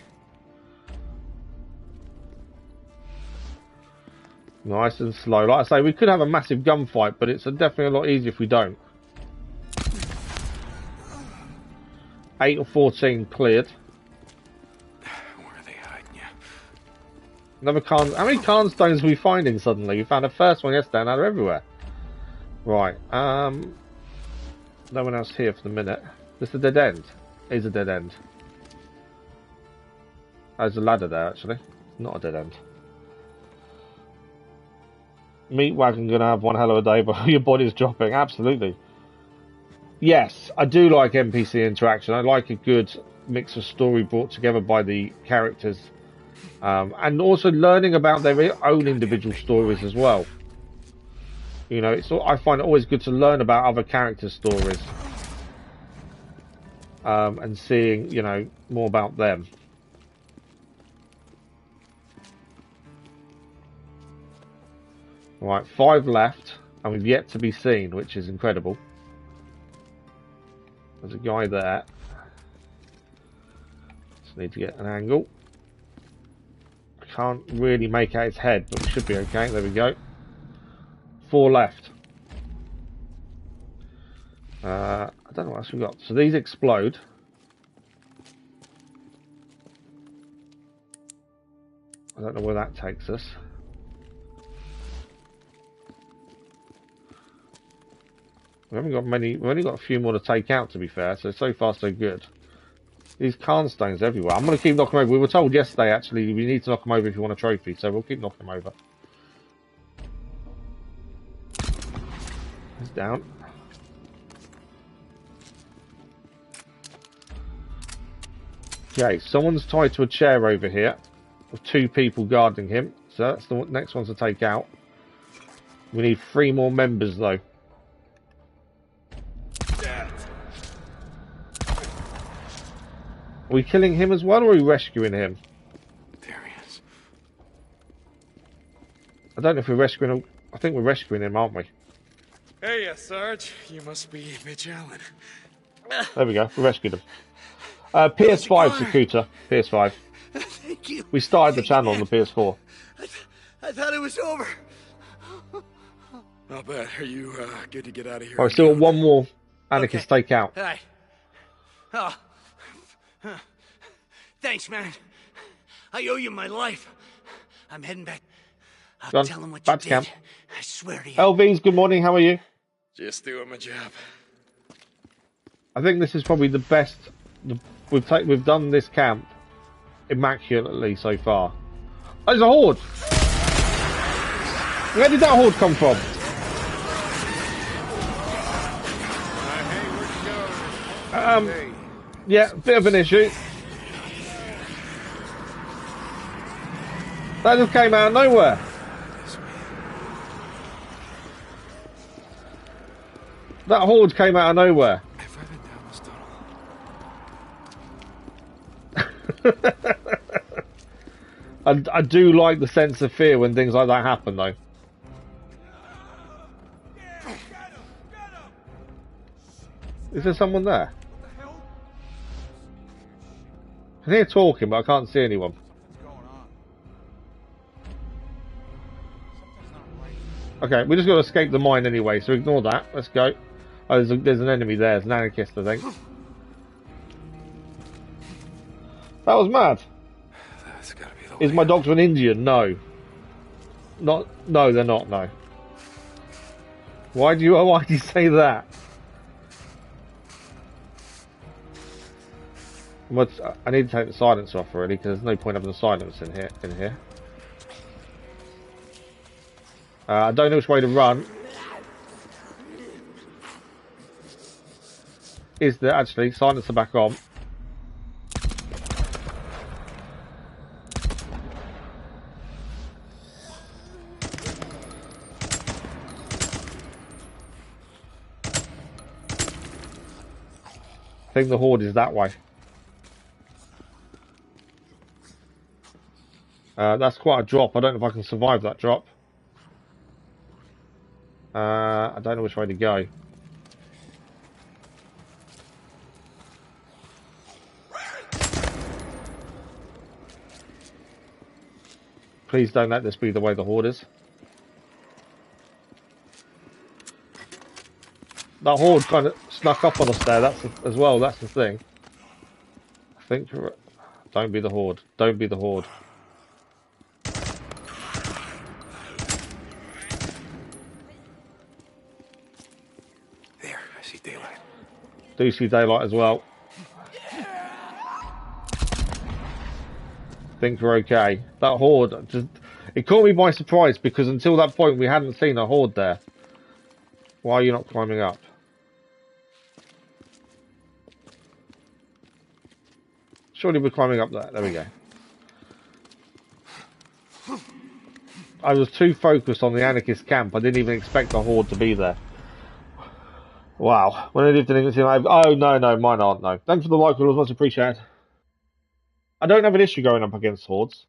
Speaker 1: Nice and slow. Like I say, we could have a massive gunfight, but it's definitely a lot easier if we don't. 8 or 14 cleared.
Speaker 7: Where are they hiding you?
Speaker 1: Another Khan. How many Khan stones are we finding suddenly? We found the first one yesterday, and now they're everywhere. Right. No one else here for the minute. This is a dead end. It is a dead end. There's a ladder there, actually. Not a dead end. Meat wagon gonna have one hell of a day, but your body's dropping. Absolutely. Yes, I do like NPC interaction. I like a good mix of story brought together by the characters, and also learning about their own individual stories as well. You know, I find it always good to learn about other characters' stories, and seeing, you know, more about them. Right, 5 left, and we've yet to be seen, which is incredible. There's a guy there. Just need to get an angle. I can't really make out his head, but we should be okay. There we go. 4 left. I don't know what else we've got. So these explode. I don't know where that takes us. We haven't got many. We've only got a few more to take out, to be fair. So far so good. These Khan stones everywhere. I'm going to keep knocking them over. We were told yesterday, actually, we need to knock them over if you want a trophy. So we'll keep knocking them over. He's down. Okay, someone's tied to a chair over here, with 2 people guarding him. So that's the next one to take out. We need 3 more members, though. Are we killing him as well, or are we rescuing him?
Speaker 7: There he is.
Speaker 1: I don't know if we're rescuing him. I think we're rescuing him, aren't we?
Speaker 2: Hey, Sarge. You must be Mitch Allen.
Speaker 1: There we go. We rescued him. PS5, Sakuta. PS5.
Speaker 7: Thank you.
Speaker 1: We started the channel on the PS4.
Speaker 7: I thought it was over.
Speaker 2: I'll bet. Are you good to get out of here?
Speaker 1: Oh, still one more anarchist take out.
Speaker 7: All right. Oh. Thanks, man. I owe you my life. I'm heading back. I'll tell him what you did.
Speaker 1: Camp.
Speaker 7: I swear to you.
Speaker 1: LVs, good morning. How are you?
Speaker 2: Just doing my job.
Speaker 1: I think this is probably the best. We've done this camp immaculately so far. Oh, there's a horde. Where did that horde come from? Yeah, bit of an issue. That just came out of nowhere. That horde came out of nowhere. I do like the sense of fear when things like that happen, though. Is there someone there? I can hear talking, but I can't see anyone. Okay, we just got to escape the mine anyway, so ignore that. Let's go. Oh, there's an enemy there. There's an anarchist, I think. That was mad.
Speaker 2: That's gotta be the
Speaker 1: Is my dog's an Indian? No. No, they're not. No. Why do you say that? I need to take the silencer off already, because there's no point having the silencer in here. I don't know which way to run. Is there actually silencer back on? I think the Horde is that way. That's quite a drop. I don't know if I can survive that drop. I don't know which way to go. Please don't let this be the way the Horde is. That Horde kind of snuck up on us there, as well, that's the thing. I think... Don't be the Horde. Don't be the Horde.
Speaker 2: There, I see daylight.
Speaker 1: Do see daylight as well. Think we're okay. That Horde, it caught me by surprise because until that point we hadn't seen a Horde there. Why are you not climbing up? Surely we're climbing up there. There we go. I was too focused on the anarchist camp. I didn't even expect the Horde to be there. Wow. When I lived in England, oh no, mine aren't. No. Thanks for the like, it was much appreciated. I don't have an issue going up against Hordes,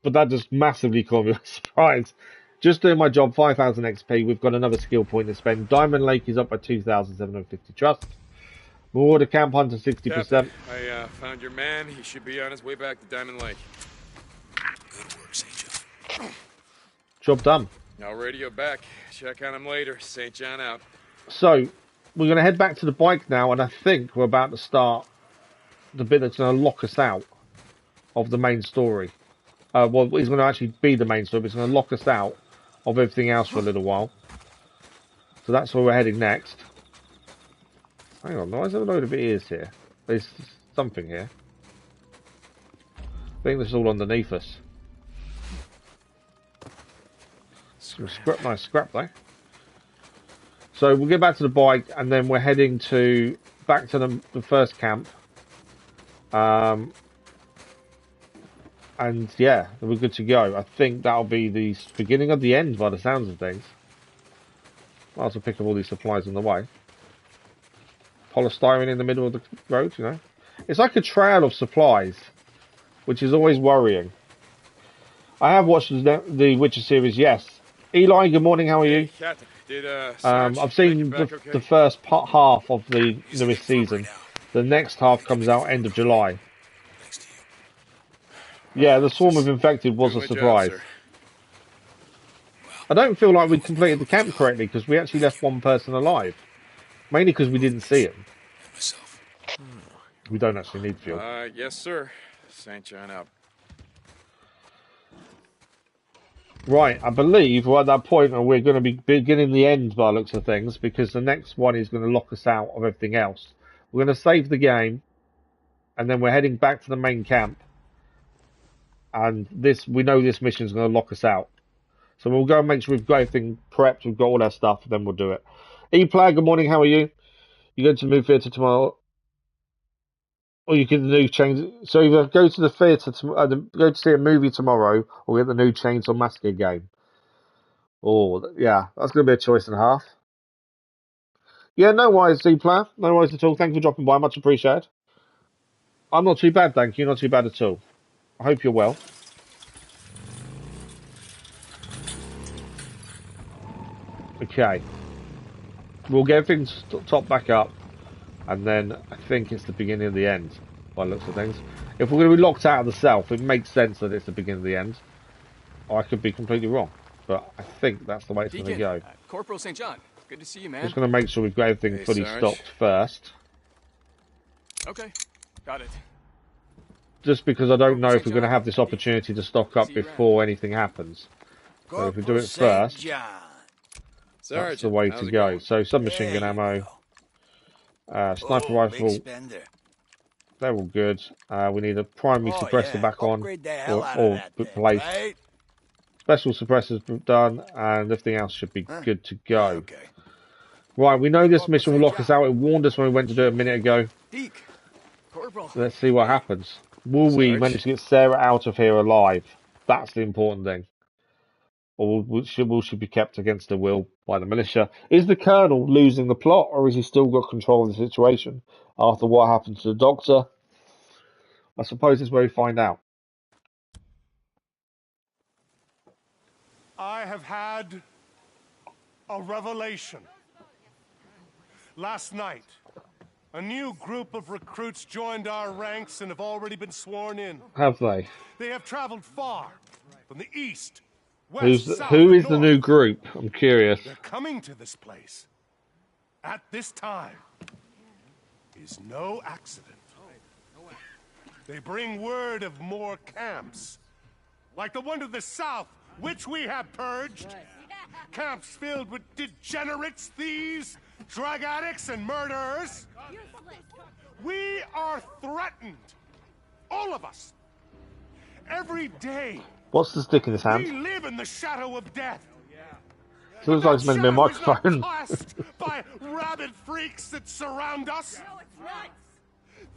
Speaker 1: but that just massively caught me by surprise. Just doing my job, 5,000 XP. We've got another skill point to spend. Diamond Lake is up by 2,750 trust. Marauder Camp Hunter 60%.
Speaker 2: Captain, I found your man. He should be on his way back to Diamond Lake.
Speaker 7: Good work, St. John.
Speaker 1: Job done.
Speaker 2: I'll radio back. Check on him later. St. John out.
Speaker 1: So, we're going to head back to the bike now, and I think we're about to start the bit that's going to lock us out of the main story. Well, it's going to actually be the main story, but it's going to lock us out of everything else for a little while. So that's where we're heading next. Hang on, why is there a load of ears here? There's something here. I think this is all underneath us. Nice scrap though. So we'll get back to the bike, and then we're heading back to the first camp. And yeah, we're good to go. I think that'll be the beginning of the end by the sounds of things. Might as well pick up all these supplies on the way. Polystyrene in the middle of the road, you know. It's like a trail of supplies, which is always worrying. I have watched the Witcher series, yes. Eli, good morning, how are you?
Speaker 2: Captain, did
Speaker 1: I've seen the first half of the newest season. The next half comes out end of July. Yeah, the swarm of infected was a surprise. I don't feel like we completed the camp correctly because we actually left one person alive. Mainly because we didn't see him. We don't actually need fuel.
Speaker 2: Yes, sir. St. John out.
Speaker 1: Right, I believe we're at that point where we're going to be beginning the end by the looks of things, because the next one is going to lock us out of everything else. We're going to save the game, and then we're heading back to the main camp. And we know this mission is going to lock us out. So we'll go and make sure we've got everything prepped, we've got all our stuff, and then we'll do it. E-Player, good morning, how are you? You're going to the movie theatre tomorrow? Or you get the new change. So either go to the theatre, go to see a movie tomorrow, or get the new Chainsaw Massacre game. Oh, yeah, that's going to be a choice and a half. Yeah, no worries, E-Player. No worries at all. Thank you for dropping by, much appreciated. I'm not too bad, thank you. Not too bad at all. I hope you're well. Okay. We'll get things topped back up, and then I think it's the beginning of the end, by the looks of things. If we're going to be locked out of the south, it makes sense that it's the beginning of the end. Or I could be completely wrong, but I think that's the way it's going to go.
Speaker 3: Corporal St. John, good to see you, man.
Speaker 1: Just going to make sure we've got everything fully stocked first.
Speaker 3: Okay, got it.
Speaker 1: Just because I don't know if we're going to have this opportunity to stock up before anything happens. So if we do it first, that's the way to go. So submachine gun ammo, sniper rifle, they're all good. We need a primary suppressor back on, or replaced. Special suppressors done, and everything else should be good to go. Right, we know this mission will lock us out. It warned us when we went to do it a minute ago. So let's see what happens. Will we manage to get Sarah out of here alive? That's the important thing. Or will she be kept against her will by the militia? Is the colonel losing the plot, or has he still got control of the situation after what happened to the doctor? I suppose it's where we find out.
Speaker 5: I have had a revelation. Last night, a new group of recruits joined our ranks and have already been sworn in.
Speaker 1: Have they?
Speaker 5: They have traveled far from the east, west,
Speaker 1: Who
Speaker 5: south,
Speaker 1: is the new group? I'm curious.
Speaker 5: They're coming to this place at this time is no accident. They bring word of more camps, like the one to the south, which we have purged. Camps filled with degenerates, thieves, drug addicts, and murderers. We are threatened, all of us, every day.
Speaker 1: What's the stick in his hand?
Speaker 5: We live in the shadow of death.
Speaker 1: Looks like it's meant to be a microphone.
Speaker 5: Cast by rabid freaks that surround us.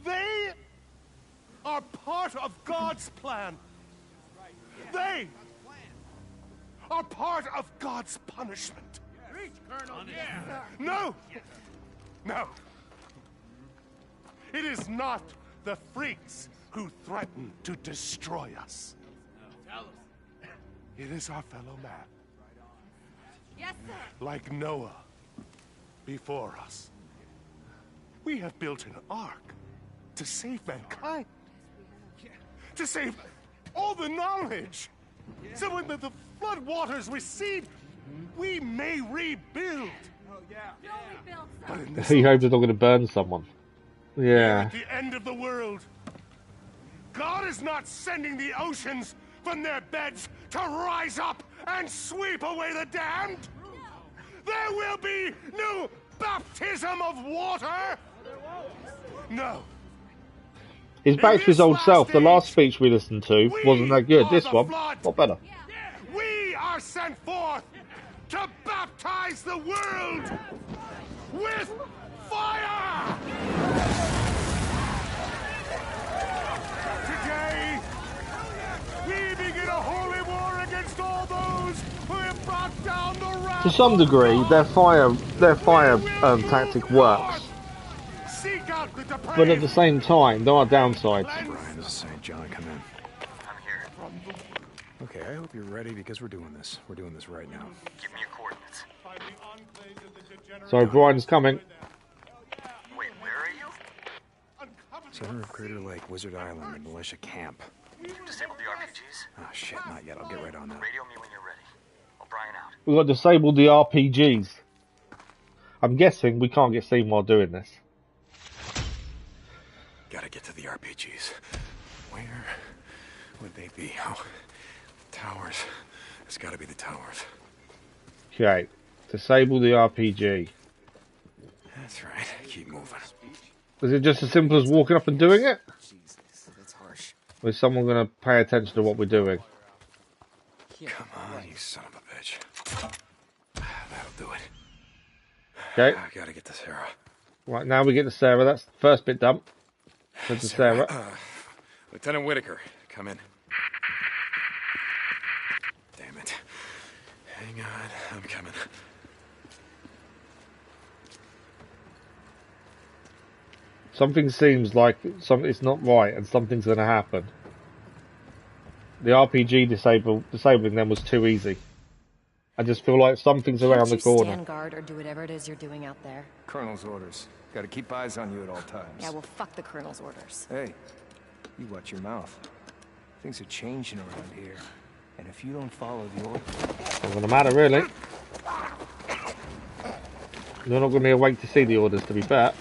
Speaker 5: They are part of God's plan. They are part of God's punishment. No! No! It is not the freaks who threaten to destroy us. It is our fellow man.
Speaker 6: Yes, sir.
Speaker 5: Like Noah before us. We have built an ark to save mankind. To save all the knowledge. So when the flood waters recede, we may rebuild. But in this
Speaker 1: He hopes it's not going to burn someone. Yeah.
Speaker 5: at the end of the world, God is not sending the oceans from their beds to rise up and sweep away the damned. There will be no baptism of water. No.
Speaker 1: He's back to his old self. The last speech we listened to wasn't that good. This one, not better.
Speaker 5: We are sent forth to baptize the world with fire! Today, we begin a holy war against all those who have brought down the wrath.
Speaker 1: To some degree, their fire tactic works.
Speaker 5: Seek out the depraved.
Speaker 1: But at the same time, there are downsides.
Speaker 2: Brian, this is St. John. Come in.
Speaker 4: I'm here.
Speaker 2: Okay, I hope you're ready because we're doing this. We're doing this right now.
Speaker 4: Give me your coordinates.
Speaker 1: So Brian's coming.
Speaker 4: Wait, where are you?
Speaker 2: Center of Crater Lake, Wizard Island, the militia camp.
Speaker 4: Disable the RPGs.
Speaker 2: Oh shit, not yet. I'll get right on that.
Speaker 4: Radio me when you're ready. O'Brien out.
Speaker 1: We've got to disable the RPGs. I'm guessing we can't get seen while doing this.
Speaker 2: Gotta get to the RPGs. Where would they be? Oh, towers. It's gotta be the towers.
Speaker 1: Okay. Disable the RPG.
Speaker 2: That's right. Keep moving.
Speaker 1: Is it just as simple as walking up and doing it?
Speaker 3: Jesus, that's harsh.
Speaker 1: Or is someone going to pay attention to what we're doing?
Speaker 2: Come on, you son of a bitch. That'll do it.
Speaker 1: Okay.
Speaker 2: I gotta get to Sarah.
Speaker 1: Right, now we get to Sarah. That's the first bit done. So to Sarah.
Speaker 2: Lieutenant Whitaker, come in. Damn it. Hang on, I'm coming.
Speaker 1: Something seems like it's not right and something's going to happen. The RPG disabling them was too easy. I just feel like something's around the corner.
Speaker 6: Stand guard or do whatever it is you're doing out there.
Speaker 9: Colonel's orders. Gotta keep eyes on you at all times.
Speaker 6: Yeah, well, fuck the Colonel's orders.
Speaker 9: Hey, you watch your mouth. Things are changing around here. And if you don't follow the orders...
Speaker 1: Not going to matter, really. You're not going to be awake to see the orders, to be fair.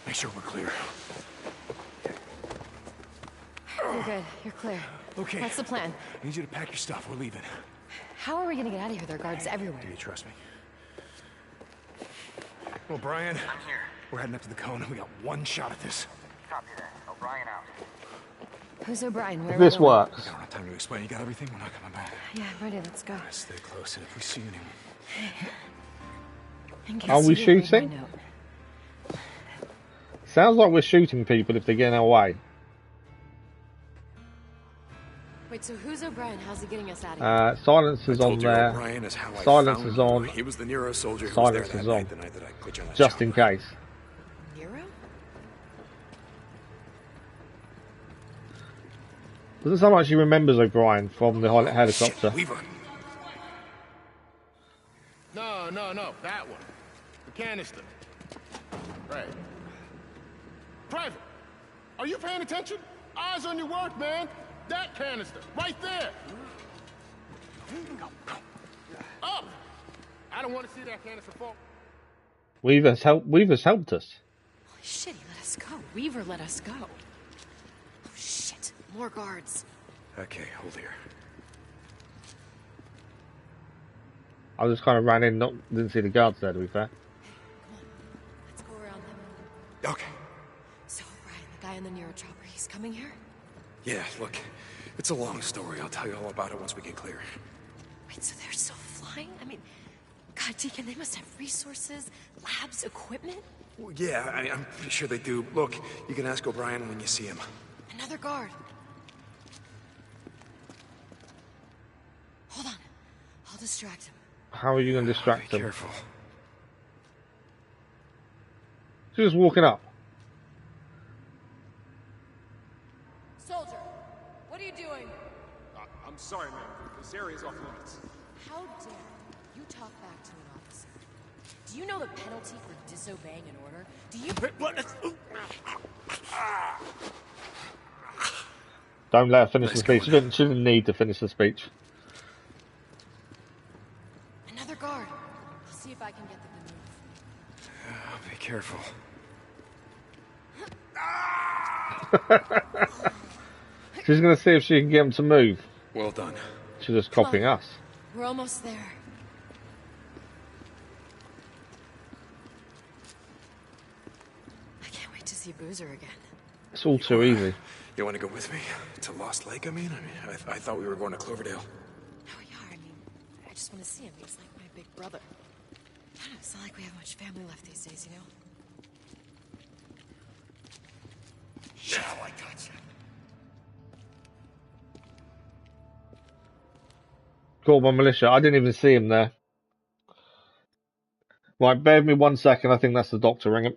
Speaker 2: Make sure we're clear.
Speaker 6: You're good. You're clear.
Speaker 9: Okay.
Speaker 6: What's the plan?
Speaker 9: I need you to pack your stuff. We're leaving.
Speaker 6: How are we gonna get out of here? There are guards everywhere.
Speaker 9: Do you trust me? Well, Brian,
Speaker 4: I'm here.
Speaker 9: we're heading up to the cone and we got one shot at this.
Speaker 4: Copy that. O'Brien out.
Speaker 6: Who's O'Brien? Where
Speaker 1: If
Speaker 6: are we
Speaker 1: this
Speaker 6: going?
Speaker 1: works.
Speaker 9: I don't have time to explain. You got everything? We're not coming back.
Speaker 6: Yeah, I'm ready. Let's go.
Speaker 9: Stay close, and if we see anyone...
Speaker 6: In case
Speaker 1: Are we
Speaker 6: you didn't read my
Speaker 1: shooting?
Speaker 6: note.
Speaker 1: Sounds like we're shooting people if they get in our way.
Speaker 6: Wait, so who's O'Brien? How's he getting us out of here?
Speaker 1: Silence is
Speaker 2: I
Speaker 1: on
Speaker 2: told you
Speaker 1: there.
Speaker 2: O'Brien is how I
Speaker 1: Silence
Speaker 2: found
Speaker 1: is
Speaker 2: you.
Speaker 1: on.
Speaker 2: He was the Nero soldier who was there
Speaker 1: Silence
Speaker 2: that
Speaker 1: is
Speaker 2: night,
Speaker 1: on.
Speaker 2: the night that I put you on that
Speaker 1: Just in
Speaker 2: chopper.
Speaker 1: case.
Speaker 6: Nero?
Speaker 1: Doesn't sound like she remembers O'Brien from the helicopter.
Speaker 2: Shit, Weaver.
Speaker 5: No, that one. The canister. Right. Private, are you paying attention? Eyes on your work, man. That canister, right there. Go. Up! I don't want to see that canister fall.
Speaker 1: Weaver's helped us.
Speaker 6: Holy shit, he let us go. Weaver let us go. Oh shit, more guards.
Speaker 2: Okay, hold here.
Speaker 1: I just kind of ran in, didn't see the guards there, to be fair.
Speaker 6: Come on, let's go around them.
Speaker 2: Okay.
Speaker 6: So, O'Brien, the guy in the Nero chopper, he's coming here?
Speaker 2: Yeah, look, it's a long story. I'll tell you all about it once we get clear.
Speaker 6: Wait, so they're still flying? I mean, God, Deacon, they must have resources, labs, equipment?
Speaker 2: Well, yeah, I'm pretty sure they do. Look, you can ask O'Brien when you see him.
Speaker 6: Another guard. Hold on. I'll distract him.
Speaker 1: How are you going to distract
Speaker 2: Be
Speaker 1: them?
Speaker 2: careful.
Speaker 1: She's just walking up.
Speaker 6: Soldier, what are you doing?
Speaker 5: I'm sorry, man. This area's off limits.
Speaker 6: How dare you talk back to an officer? Do you know the penalty for disobeying an order? Do you...
Speaker 1: Don't let her finish the speech. She didn't need to finish the speech.
Speaker 6: Another guard. I'll see if I can get them to move.
Speaker 2: Be careful.
Speaker 1: She's going to see if she can get them to move.
Speaker 2: Well done.
Speaker 1: She's just copying us.
Speaker 6: We're almost there. I can't wait to see Boozer again.
Speaker 1: It's all too easy.
Speaker 2: You want to go with me? To Lost Lake, I mean? I thought we were going to Cloverdale.
Speaker 6: Oh, yeah, I mean, I just want to see him. He's like my big brother. I don't know, it's not like we have much family left these days, you know?
Speaker 5: Now I got you.
Speaker 1: Caught by Militia. I didn't even see him there. Right, bear with me 1 second. I think that's the doctor ringing.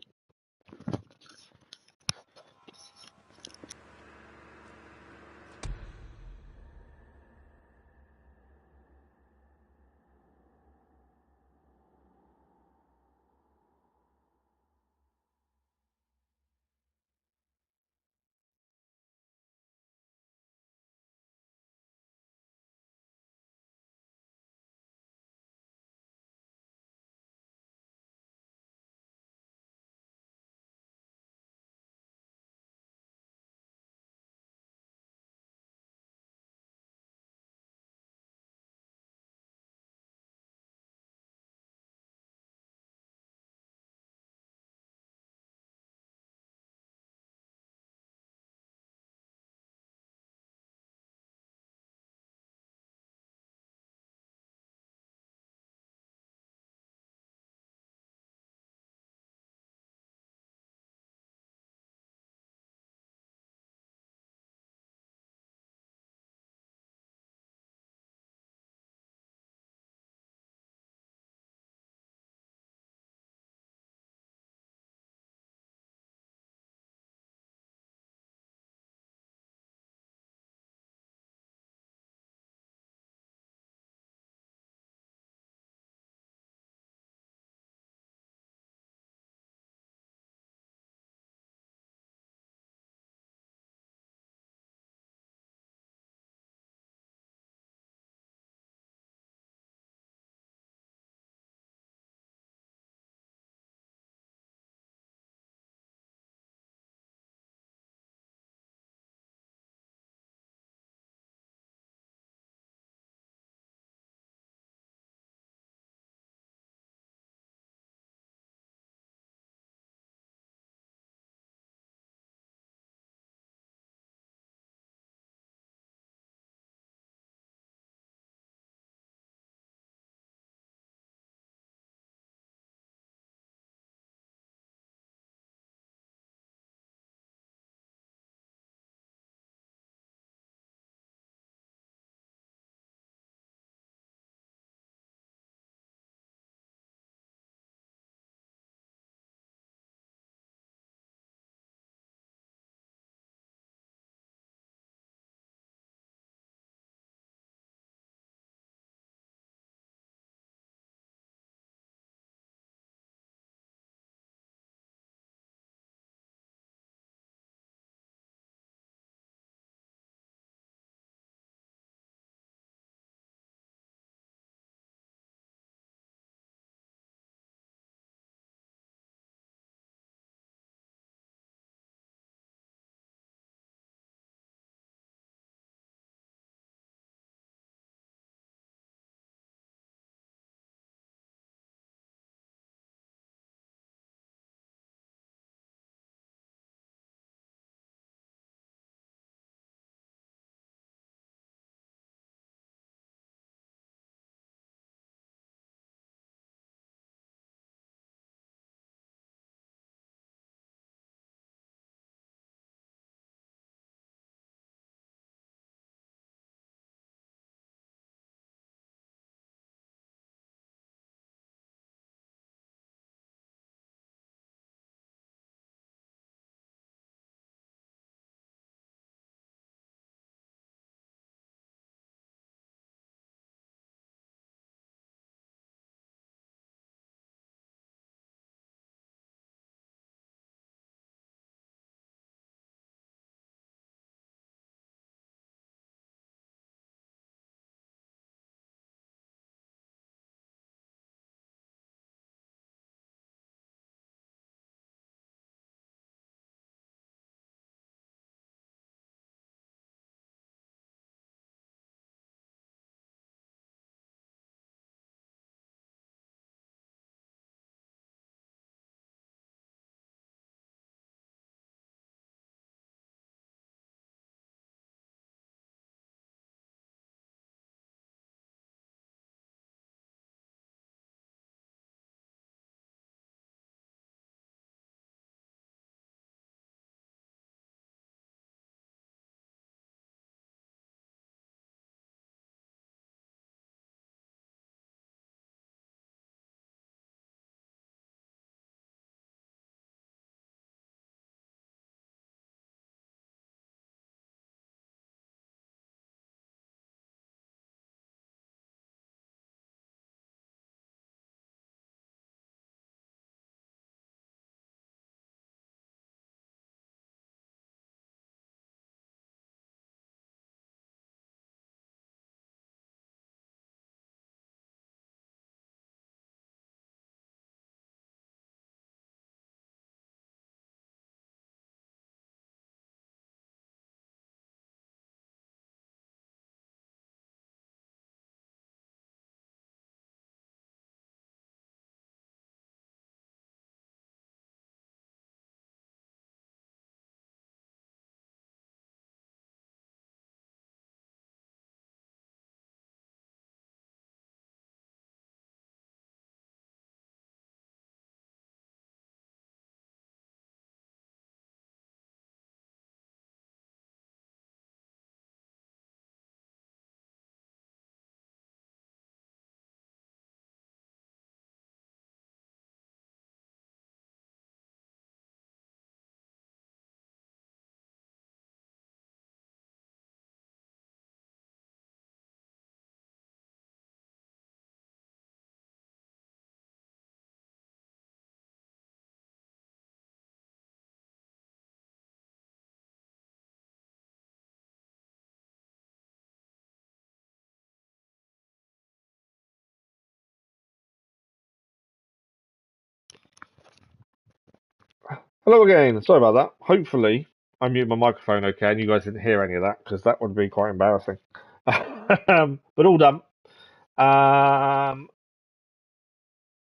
Speaker 1: Hello again. Sorry about that. Hopefully, I muted my microphone okay, and you guys didn't hear any of that because that would be quite embarrassing. But all done.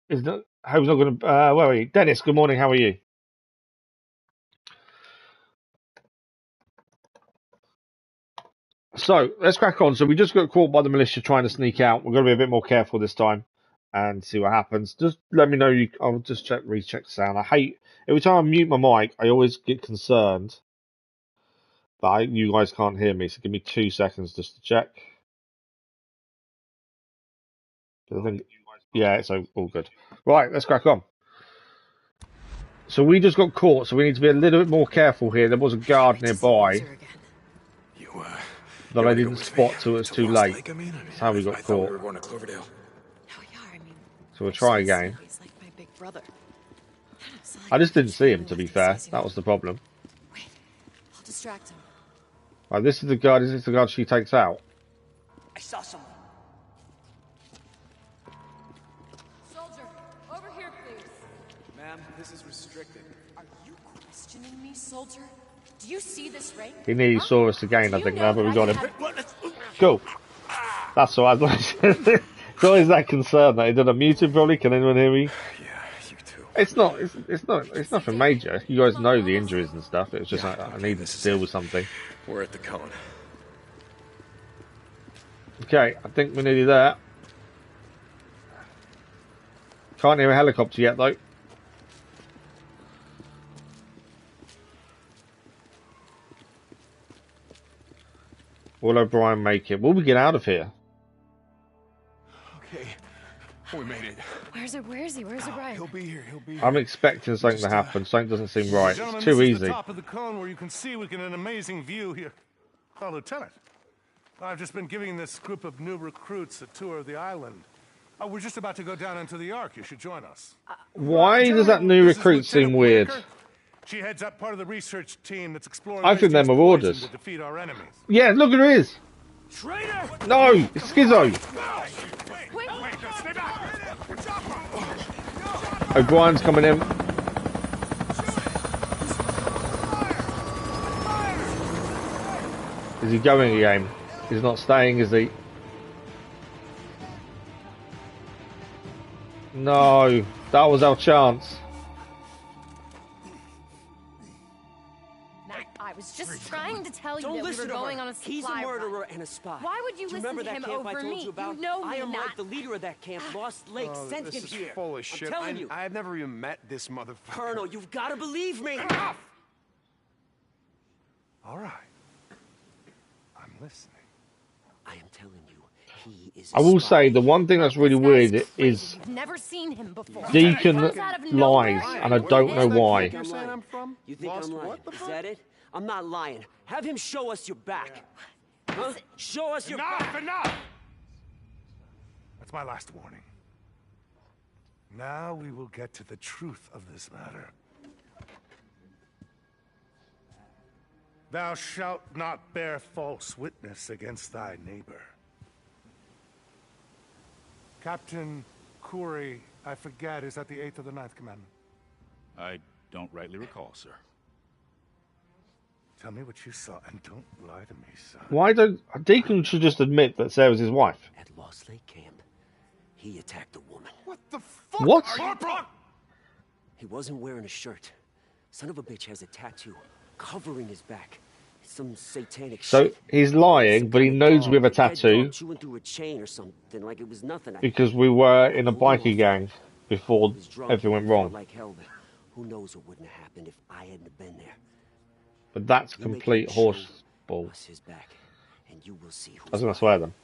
Speaker 1: Is not. Hope's not going to. Where are you, Dennis? Good morning. How are you? So let's crack on. So we just got caught by the militia trying to sneak out. We're going to be a bit more careful this time and see what happens. Just let me know. I'll just recheck the sound. I hate every time I mute my mic. I always get concerned that you guys can't hear me. So give me 2 seconds just to check. I think, yeah, it's all good. Right, let's crack on. So we just got caught. So we need to be a little bit more careful here. There was a guard nearby that I didn't spot till it was too late. That's how we got caught. So we'll try again. I just didn't see him, to be fair. That was the problem.
Speaker 6: Wait, I'll distract him.
Speaker 1: Right, this is the guard. Is this the guard she takes out?
Speaker 10: I saw someone.
Speaker 6: Soldier, over here, please.
Speaker 10: Ma'am, this is restricted.
Speaker 6: Are you questioning me, soldier? Do you see this ring?
Speaker 1: He nearly saw us again, I think, now, but we got him. Cool. That's all right. It's always that concern that he did a muted, probably. Can anyone hear me?
Speaker 2: Yeah, you too.
Speaker 1: It's nothing major. You guys know the injuries and stuff. It's just I needed to deal with something.
Speaker 2: We're at the cone.
Speaker 1: Okay, I think we're nearly there. Can't hear a helicopter yet, though. Will O'Brien make it? Will we get out of here?
Speaker 10: Okay, we made it.
Speaker 6: Where is he? Where's O'Brien?
Speaker 10: He'll be here. He'll be here.
Speaker 1: I'm expecting something to happen. Something doesn't seem right.
Speaker 5: Gentlemen,
Speaker 1: It's too
Speaker 5: this is
Speaker 1: easy.
Speaker 5: the top of the cone where you can see we get an amazing view here. Oh, Lieutenant, I've just been giving this group of new recruits a tour of the island. Oh, we're just about to go down into the Ark. You should join us.
Speaker 1: Why does that new recruit seem weird?
Speaker 5: She heads up part of the research team that's exploring.
Speaker 1: I think they're Marauders.
Speaker 5: To defeat our enemies.
Speaker 1: Yeah, look, it is.
Speaker 5: Traitor!
Speaker 1: No, it's Schizo.
Speaker 5: Wait, stay back!
Speaker 1: O'Brien's coming in. Is he going again? He's not staying, is he? No, that was our chance.
Speaker 6: I was just trying to tell you that we were going on a supply
Speaker 10: He's a murderer
Speaker 6: run.
Speaker 10: and a spy.
Speaker 6: Why would you listen
Speaker 10: remember
Speaker 6: to
Speaker 10: that
Speaker 6: him
Speaker 10: camp I
Speaker 6: over
Speaker 10: told
Speaker 6: me?
Speaker 10: you about?
Speaker 6: You know
Speaker 10: I
Speaker 6: me
Speaker 10: am
Speaker 6: not.
Speaker 10: like the leader of that camp, Lost Lake. Send him
Speaker 11: This is
Speaker 10: here.
Speaker 11: full of shit.
Speaker 10: I'm telling you.
Speaker 11: I've never even met this motherfucker.
Speaker 10: Colonel, you've got to believe me.
Speaker 5: Enough! All right. I'm listening.
Speaker 10: I am telling you, he is.
Speaker 1: I will say the one thing that's really weird is
Speaker 6: You've never seen him before.
Speaker 1: Deacon
Speaker 6: He comes out of nowhere.
Speaker 1: lies, and I don't know why.
Speaker 10: You think I'm lying? You think I'm lying? Is that it? I'm not lying. Have him show us your back. Huh? Show us your back.
Speaker 5: Enough! That's my last warning. Now we will get to the truth of this matter. Thou shalt not bear false witness against thy neighbor. Captain Kuri, I forget, is that the 8th or the 9th commandment?
Speaker 8: I don't rightly recall, sir.
Speaker 5: Tell me what you saw, and don't lie to me, son.
Speaker 1: Why don't Deacon should just admit that Sarah's his wife?
Speaker 10: At Lost Lake Camp, he attacked a woman.
Speaker 5: What the fuck?
Speaker 1: What?
Speaker 10: He wasn't wearing a shirt. Son of a bitch has a tattoo covering his back. Some satanic
Speaker 1: So
Speaker 10: shit.
Speaker 1: he's lying, but he knows we have a tattoo
Speaker 10: Chewing through a chain or something like it was nothing.
Speaker 1: because we were in a bikie gang before
Speaker 10: Was drunk,
Speaker 1: everything went wrong.
Speaker 10: Like hell, but who knows what wouldn't have happened if I hadn't been there.
Speaker 1: But that's
Speaker 10: You make
Speaker 1: complete
Speaker 10: him
Speaker 1: horse
Speaker 10: show
Speaker 1: ball.
Speaker 10: us his back, and you will see
Speaker 1: I
Speaker 10: who's
Speaker 1: was going
Speaker 10: right.
Speaker 1: to swear then.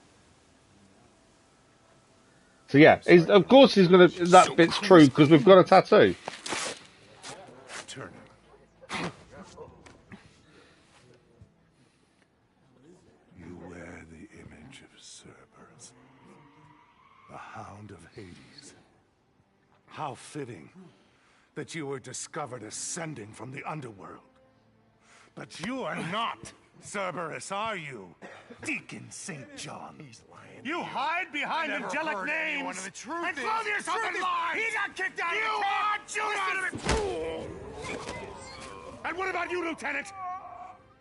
Speaker 1: So yeah, of course he's going to. That bit's true because we've got a tattoo.
Speaker 5: Turn. You wear the image of Cerberus, the Hound of Hades. How fitting that you were discovered ascending from the underworld. But you are not Cerberus, are you? Deacon St. John. He's lying. You hide behind angelic names and clothe yourself in lies. He got kicked out of the camp. You are Judas! And what about you, Lieutenant?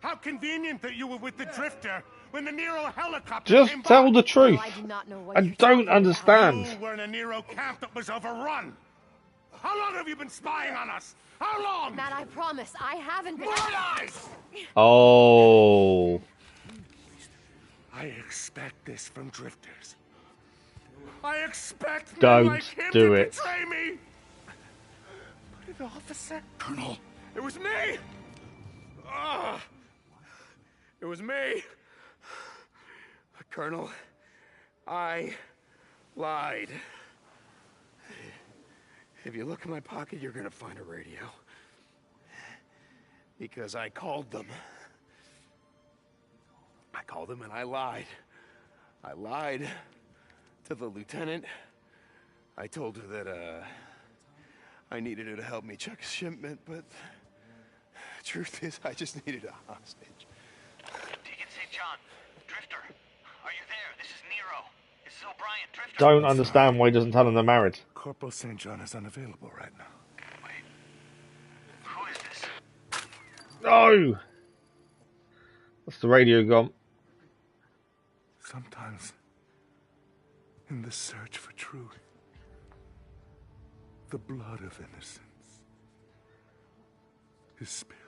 Speaker 5: How convenient that you were with the Drifter when the Nero helicopter
Speaker 1: Just
Speaker 5: came
Speaker 1: tell
Speaker 5: by.
Speaker 1: the truth.
Speaker 6: I do not know what
Speaker 1: I
Speaker 6: you're
Speaker 1: don't
Speaker 6: talking
Speaker 1: understand.
Speaker 5: You were in a Nero camp that was overrun. How long have you been spying on us? How long?
Speaker 6: Matt, I promise, I haven't been.
Speaker 5: More lies!
Speaker 1: Oh.
Speaker 5: I expect this from Drifters. I expect men
Speaker 1: Don't
Speaker 5: like him
Speaker 1: do
Speaker 5: to
Speaker 1: it.
Speaker 5: betray me. But an officer?
Speaker 2: Colonel.
Speaker 5: It was me! Ah, it was me. Colonel, I lied. If you look in my pocket, you're gonna find a radio. Because I called them. I called them and I lied. I lied to the lieutenant. I told her that, I needed her to help me check a shipment, but the truth is, I just needed a hostage.
Speaker 4: Deacon St. John, Drifter, are you there? This is Nero. This is O'Brien, Drifter.
Speaker 1: Don't understand why he doesn't tell them they're married.
Speaker 5: Corporal St. John is unavailable right now.
Speaker 4: Wait. Who is this?
Speaker 1: No! That's the radio gone.
Speaker 5: Sometimes, in the search for truth, the blood of innocence is spilled.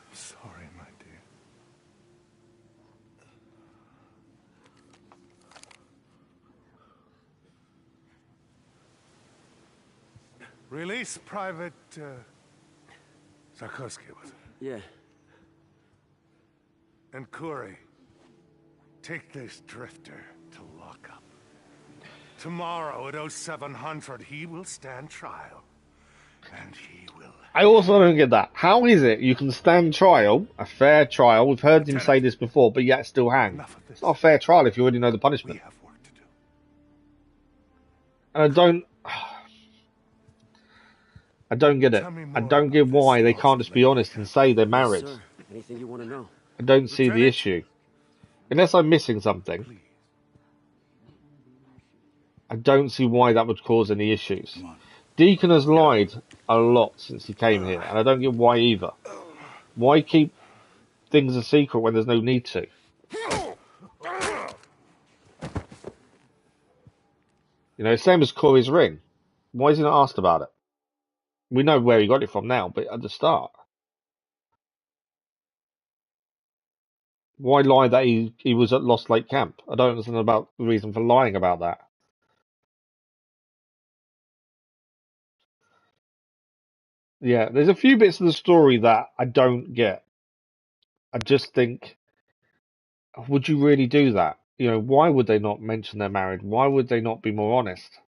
Speaker 5: I'm sorry, my dear. Release Private Sarkovsky, was it?
Speaker 10: Yeah.
Speaker 5: And Corey, take this Drifter to lock up. Tomorrow at 0700, he will stand trial. And he will...
Speaker 1: I also don't get that. How is it you can stand trial, a fair trial, we've heard him say this before, but yet still hang? It's not a fair trial if you already know the punishment.
Speaker 5: We have work to do.
Speaker 1: And I don't get it. I don't get why they can't just be honest and say they're married.
Speaker 10: Yes, sir. Anything you want to know?
Speaker 1: I don't see the issue. Unless I'm missing something. I don't see why that would cause any issues. Deacon has lied a lot since he came here, and I don't get why either. Why keep things a secret when there's no need to? You know, same as Corey's ring. Why is he not asked about it? We know where he got it from now, but at the start. Why lie that he was at Lost Lake Camp? I don't understand about the reason for lying about that. Yeah, there's a few bits of the story that I don't get. I just think, would you really do that? You know, why would they not mention they're married? Why would they not be more honest?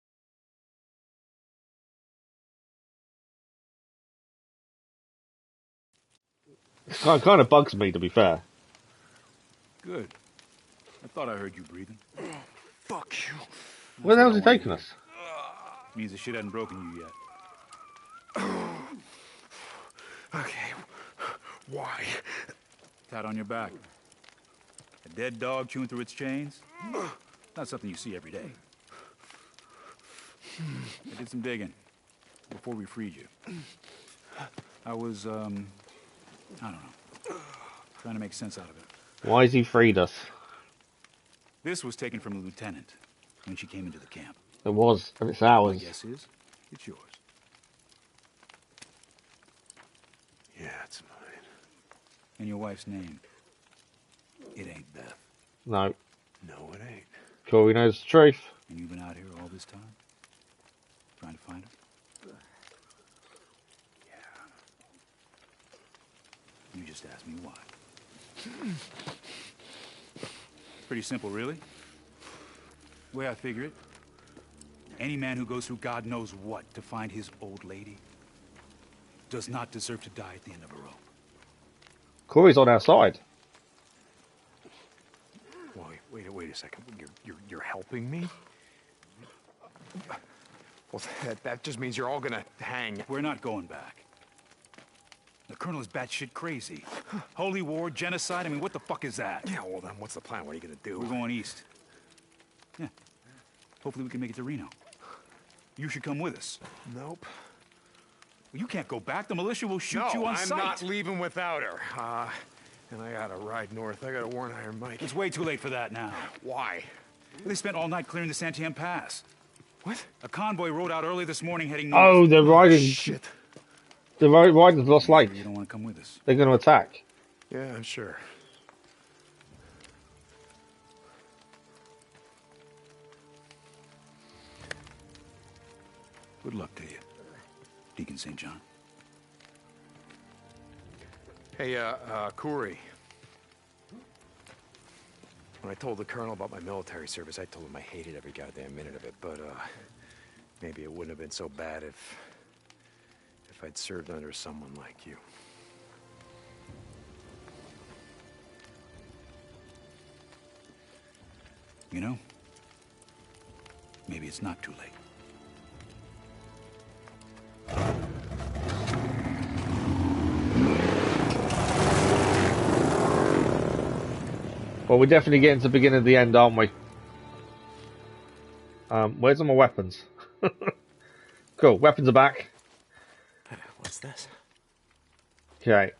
Speaker 1: It kind of bugs me, to be fair.
Speaker 8: Good. I thought I heard you breathing.
Speaker 2: Fuck you.
Speaker 1: Where the hell's he taking us?
Speaker 8: Means the shit hadn't broken you yet.
Speaker 2: Okay. Why?
Speaker 8: Tat on your back. A dead dog chewing through its chains? Not something you see every day. I did some digging before we freed you. I was, I don't know, trying to make sense out of it.
Speaker 1: Why has he freed us?
Speaker 8: This was taken from a lieutenant when she came into the camp.
Speaker 1: It was, and it's
Speaker 8: My
Speaker 1: ours.
Speaker 8: guess is, it's yours.
Speaker 2: Yeah, it's mine.
Speaker 8: And your wife's name. It ain't Beth.
Speaker 1: No.
Speaker 2: No, it ain't.
Speaker 1: Corey knows the truth.
Speaker 8: And you've been out here all this time? Trying to find her? You just asked me why. Pretty simple, really. The way I figure it, any man who goes through God knows what to find his old lady does not deserve to die at the end of a rope.
Speaker 1: Corey's on our side.
Speaker 2: Wait a second. You're helping me? Well, that just means you're all gonna hang.
Speaker 8: We're not going back. The Colonel is batshit crazy. Holy war, genocide, I mean, what the fuck is that?
Speaker 2: Yeah, well then, what's the plan? What are you gonna do?
Speaker 8: We're going east. Yeah. Hopefully we can make it to Reno. You should come with us.
Speaker 2: Nope.
Speaker 8: Well, you can't go back. The militia will shoot
Speaker 2: No,
Speaker 8: you on
Speaker 2: I'm
Speaker 8: sight.
Speaker 2: not leaving without her. And I gotta ride north. I gotta warn Iron Mike.
Speaker 8: It's way too late for that now.
Speaker 2: Why?
Speaker 8: They spent all night clearing the Santiam Pass.
Speaker 2: What?
Speaker 8: A convoy rode out early this morning heading north.
Speaker 1: Oh, they're riding.
Speaker 2: Shit.
Speaker 1: They're riding to Lost Lake.
Speaker 8: You don't want to come with us.
Speaker 1: They're going to attack.
Speaker 2: Yeah, I'm sure.
Speaker 8: Good luck to you, Deacon St. John.
Speaker 2: Hey, Corey. When I told the colonel about my military service, I told him I hated every goddamn minute of it, but, maybe it wouldn't have been so bad if I'd served under someone like you.
Speaker 8: You know, maybe it's not too late.
Speaker 1: Well, we're definitely getting to the beginning of the end, aren't we? Where's all my weapons? Cool, weapons are back.
Speaker 10: What's this?
Speaker 1: Okay.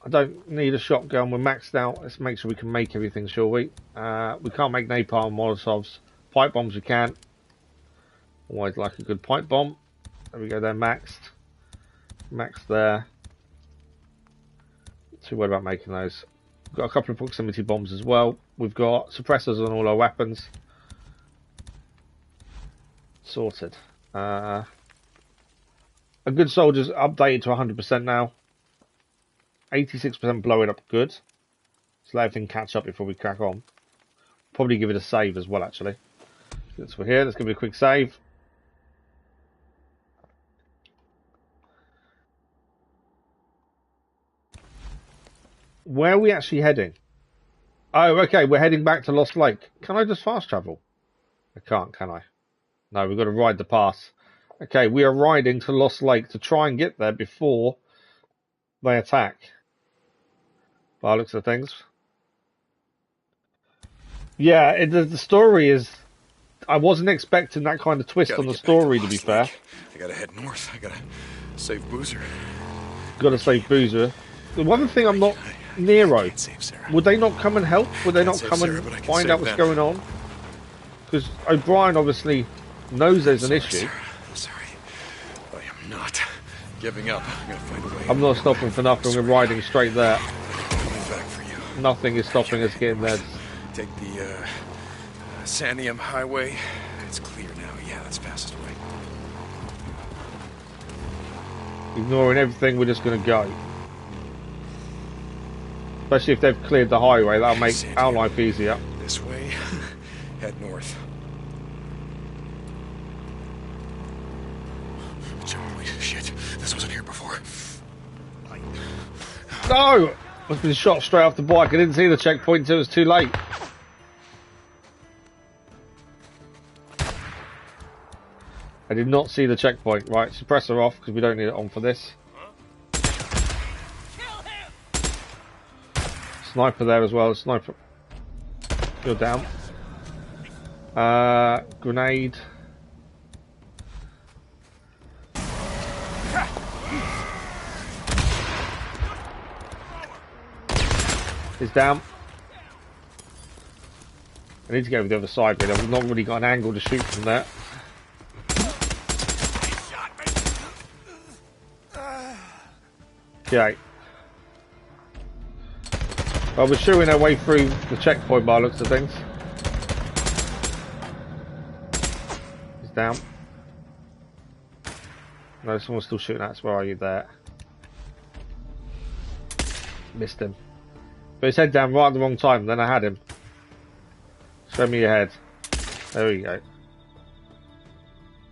Speaker 1: I don't need a shotgun. We're maxed out. Let's make sure we can make everything, shall we? We can't make napalm, molotovs. Pipe bombs we can. Always like a good pipe bomb. There we go, they're maxed. Maxed there. Too worried about making those. We've got a couple of proximity bombs as well. We've got suppressors on all our weapons. Sorted. A good soldier's updated to 100% now. 86% blowing up good. So let everything catch up before we crack on. Probably give it a save as well, actually. Since we're here, let's give it a quick save. Where are we actually heading? Oh, okay, we're heading back to Lost Lake. Can I just fast travel? I can't, can I? No, we've got to ride the pass. Okay, we are riding to Lost Lake to try and get there before they attack. By the looks of things. Yeah, the story is... I wasn't expecting that kind of twist on the story, to be fair.
Speaker 2: I gotta head north. I gotta save Boozer.
Speaker 1: Gotta save Boozer. The one thing I'm not... Nero. Would they not come and help? Would they not come and find out what's going on? Because O'Brien obviously knows there's an issue.
Speaker 2: I'm sorry. I am not giving up. I'm gonna find a way.
Speaker 1: I'm not stopping for nothing. We're riding straight there.
Speaker 2: Coming back for you.
Speaker 1: Nothing is stopping us getting there.
Speaker 2: Take the Santiam Highway. It's clear now. Yeah, that's fastest way.
Speaker 1: Ignoring everything, we're just going to go. Especially if they've cleared the highway, that'll make our life easier.
Speaker 2: This way. Head north. Holy shit. This wasn't here before.
Speaker 1: No! I've been shot straight off the bike. I didn't see the checkpoint until it was too late. I did not see the checkpoint. Right, suppressor off because we don't need it on for this. Sniper there as well. Sniper. You're down. Grenade. He's down. I need to go over the other side, but I've not really got an angle to shoot from there. Okay. Well, we're shooting our way through the checkpoint by the looks of things. He's down. No, someone's still shooting at us. Where are you there? Missed him. But his head down right at the wrong time, then I had him. Show me your head. There we go. Is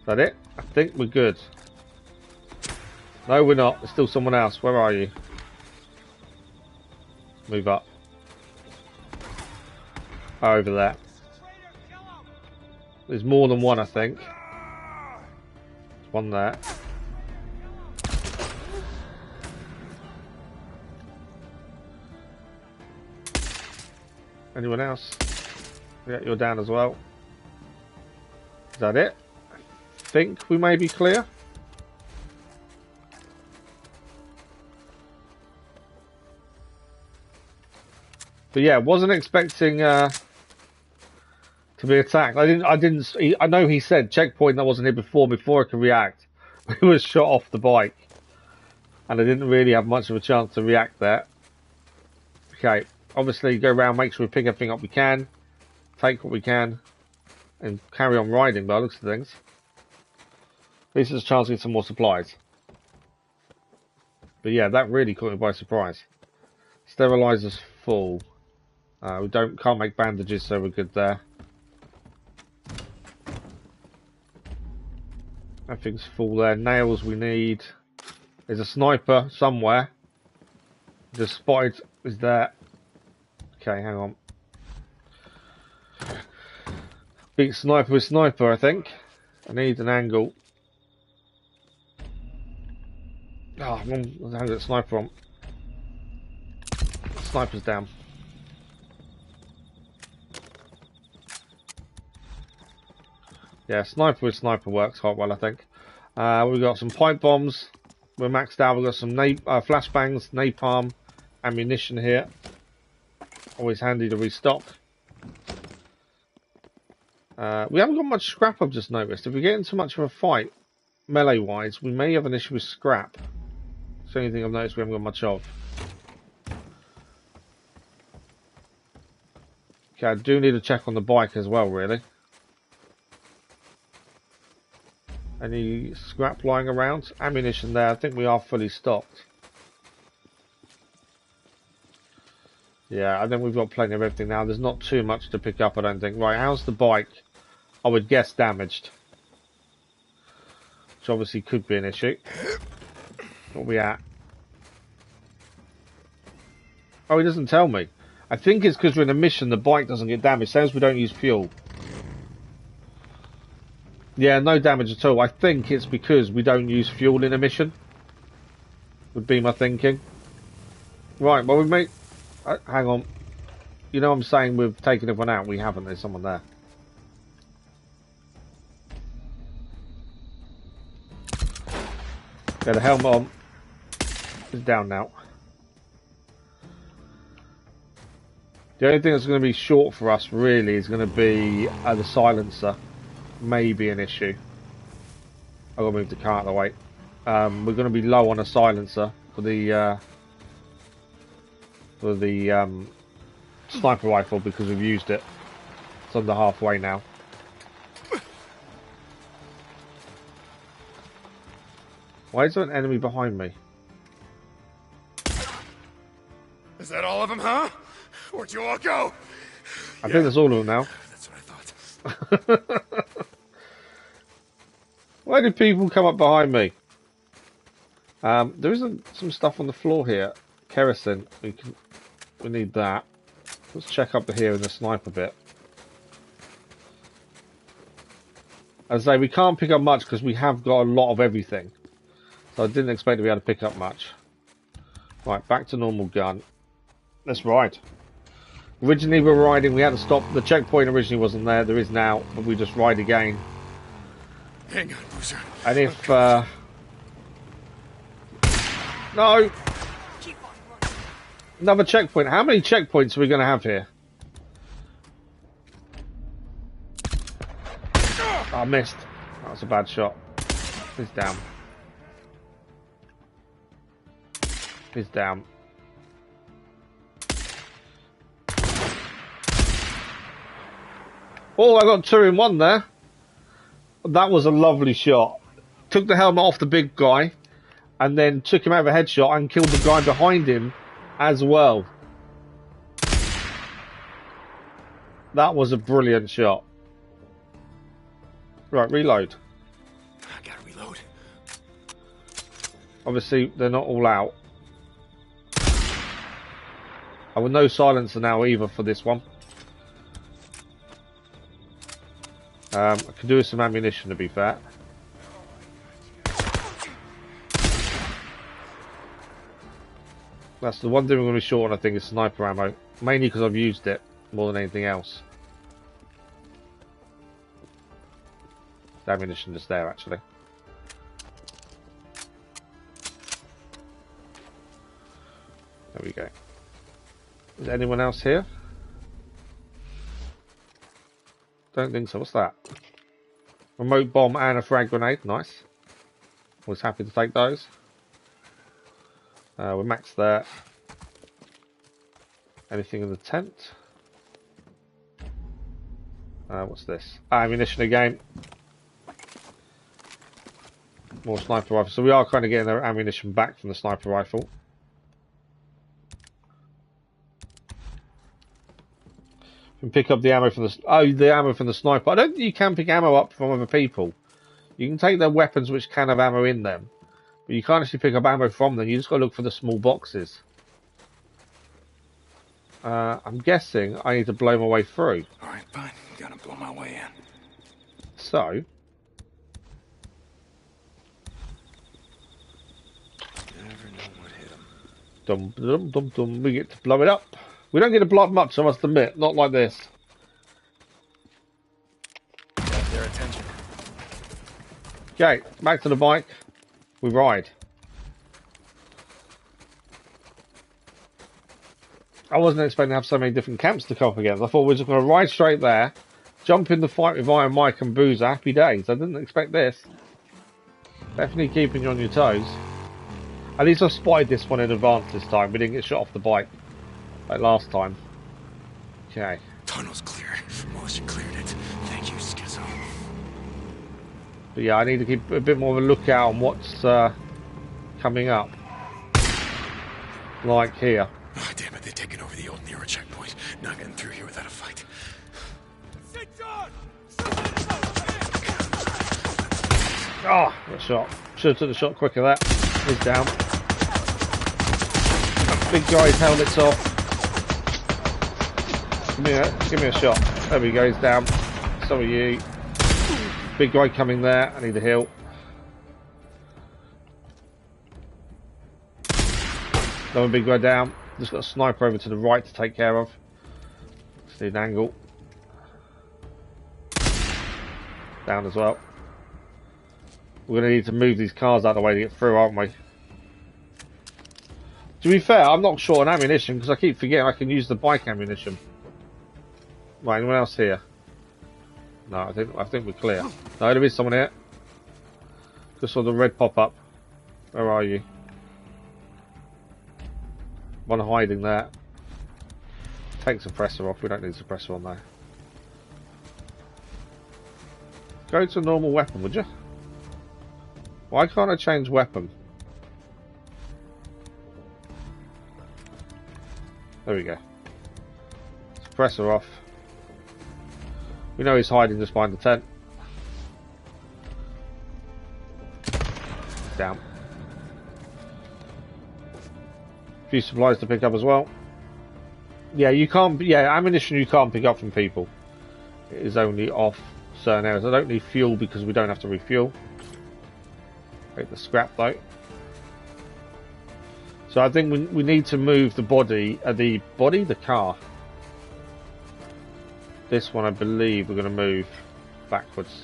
Speaker 1: that it? I think we're good. No, we're not. There's still someone else. Where are you? Move up. Oh, over there. There's more than one, I think. There's one there. Anyone else? Yeah, you're down as well. Is that it? I think we may be clear. But yeah, wasn't expecting to be attacked. I know he said checkpoint that wasn't here before I could react. He was shot off the bike. And I didn't really have much of a chance to react there. Okay, obviously go around, make sure we pick everything up we can. Take what we can. And carry on riding by the looks of things. At least there's a chance to get some more supplies. But yeah, that really caught me by surprise. Sterilizer's full. We can't make bandages, so we're good there. Everything's full there. Nails we need. There's a sniper somewhere. Just spotted. Is there? Okay, hang on. Beat sniper with sniper, I think. I need an angle. Oh, I haven't got a sniper on. Sniper's down. Yeah, sniper with sniper works quite well, I think. We've got some pipe bombs. We're maxed out. We've got some flashbangs, napalm, ammunition here. Always handy to restock. We haven't got much scrap, I've just noticed. If we get into much of a fight, melee-wise, we may have an issue with scrap. It's the only thing I've noticed we haven't got much of. Okay, I do need to check on the bike as well, really. Any scrap lying around? Ammunition there. I think we are fully stocked. Yeah, I think we've got plenty of everything now. There's not too much to pick up, I don't think. Right, how's the bike? I would guess damaged. Which obviously could be an issue. What are we at? Oh, he doesn't tell me. I think it's because we're in a mission, the bike doesn't get damaged. Says we don't use fuel. Yeah, no damage at all. I think it's because we don't use fuel in a mission. Would be my thinking. Right, well, we may... hang on. You know what I'm saying we've taken everyone out? We haven't. There's someone there. Okay, the helmet on. It's down now. The only thing that's going to be short for us, really, is going to be the silencer. Maybe an issue. I've got to move the car out of the way. We're going to be low on a silencer for the sniper rifle because we've used it. It's under halfway now. Why is there an enemy behind me?
Speaker 5: Is that all of them, huh? Where'd you all go?
Speaker 1: I think that's all of them now.
Speaker 5: That's what I thought.
Speaker 1: Why did people come up behind me? There isn't some stuff on the floor here. Kerosene. We need that. Let's check up here in the sniper bit. As I say, we can't pick up much because we have got a lot of everything. So I didn't expect to be able to pick up much. Right, back to normal gun. Let's ride. Originally we were riding, we had to stop. The checkpoint originally wasn't there. There is now, but we just ride again.
Speaker 5: Hang on, loser.
Speaker 1: And if... no! Another checkpoint. How many checkpoints are we going to have here? Oh, I missed. That was a bad shot. He's down. He's down. Oh, I got 2 in 1 there. That was a lovely shot. Took the helmet off the big guy and then took him out of a headshot and killed the guy behind him as well. That was a brilliant shot. Right, reload.
Speaker 5: I gotta reload.
Speaker 1: Obviously, they're not all out. I will no silencer now either for this one. I could do with some ammunition, to be fair. That's the one thing we're going to be short on, I think, is sniper ammo. Mainly because I've used it more than anything else. ammunition just there, actually. There we go. Is there anyone else here? Don't think so. What's that? Remote bomb and a frag grenade. Nice. Was happy to take those. We're maxed there. Anything in the tent? What's this? Ammunition again. More sniper rifle. So we are kind of getting our ammunition back from the sniper rifle. You can pick up the ammo from the ammo from the sniper. I don't think you can pick ammo up from other people. You can take their weapons which can have ammo in them, but you can't actually pick up ammo from them. You just got to look for the small boxes. I'm guessing I need to blow my way through.
Speaker 8: All right, fine. Gotta blow my way in.
Speaker 1: So,
Speaker 2: Never know what hit him.
Speaker 1: dum dum dum dum. We get to blow it up. We don't get to blow up much, I must admit. Not like this.
Speaker 9: Got their attention.
Speaker 1: Okay, back to the bike. We ride. I wasn't expecting to have so many different camps to come up against. I thought we were just going to ride straight there, jump in the fight with Iron Mike and Boozer. Happy days. I didn't expect this. Definitely keeping you on your toes. At least I spotted this one in advance this time. We didn't get shot off the bike like last time. Okay.
Speaker 8: Tunnel's clear. Militia cleared it. Thank you, Schizo.
Speaker 1: But yeah, I need to keep a bit more of a lookout on what's coming up. Like here.
Speaker 8: Oh, damn it, they're taking over the old Nero checkpoint. Not getting through here without a fight.
Speaker 1: Oh, got shot. Should have took the shot quicker there. He's down. Big guy's helmet's off. Give me a shot. There we go, he's down. So are you. Big guy coming there. I need a heal. Another big guy down. Just got a sniper over to the right to take care of. Just need an angle. Down as well. We're going to need to move these cars out of the way to get through, aren't we? To be fair, I'm not short on ammunition because I keep forgetting I can use the bike ammunition. Right, anyone else here? No, I think we're clear. No, there is someone here. Just saw the red pop up. Where are you? One hiding there. Take suppressor off. We don't need suppressor on there. Go to a normal weapon, would you? Why can't I change weapon? There we go. Suppressor off. We know he's hiding just behind the tent. Down. A few supplies to pick up as well. Yeah, you can't. Yeah, ammunition you can't pick up from people. It is only off certain areas. I don't need fuel because we don't have to refuel. Take the scrap though. So I think we need to move the body, the car. This one I believe we're going to move backwards.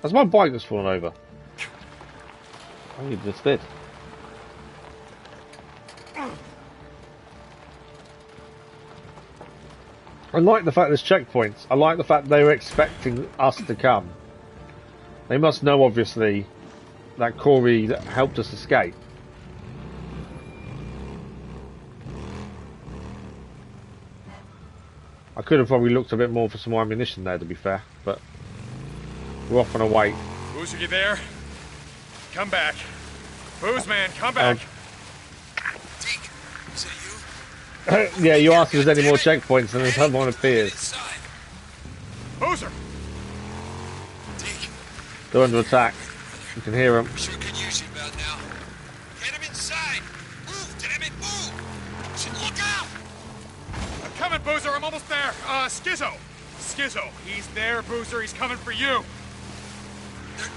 Speaker 1: Has my bike just fallen over? Oh, you just did. I like the fact there's checkpoints. I like the fact they were expecting us to come. They must know, obviously, that Corey that helped us escape. I could have probably looked a bit more for some more ammunition there, to be fair, but we're off on a wait.
Speaker 11: Booze, are you there? Come back. Booze, man, come back.
Speaker 7: Deke, is it you?
Speaker 1: Yeah, you asked if there's any more checkpoints and then someone appears.
Speaker 11: Boozer!
Speaker 7: Deke.
Speaker 1: They're under attack. You can hear them.
Speaker 7: Sure could use you about now. Get him inside. Move, damn it, move! Shit, look out!
Speaker 11: I'm coming, Boozer, I'm almost there. Schizo. Schizo, he's there, Boozer, he's coming for you.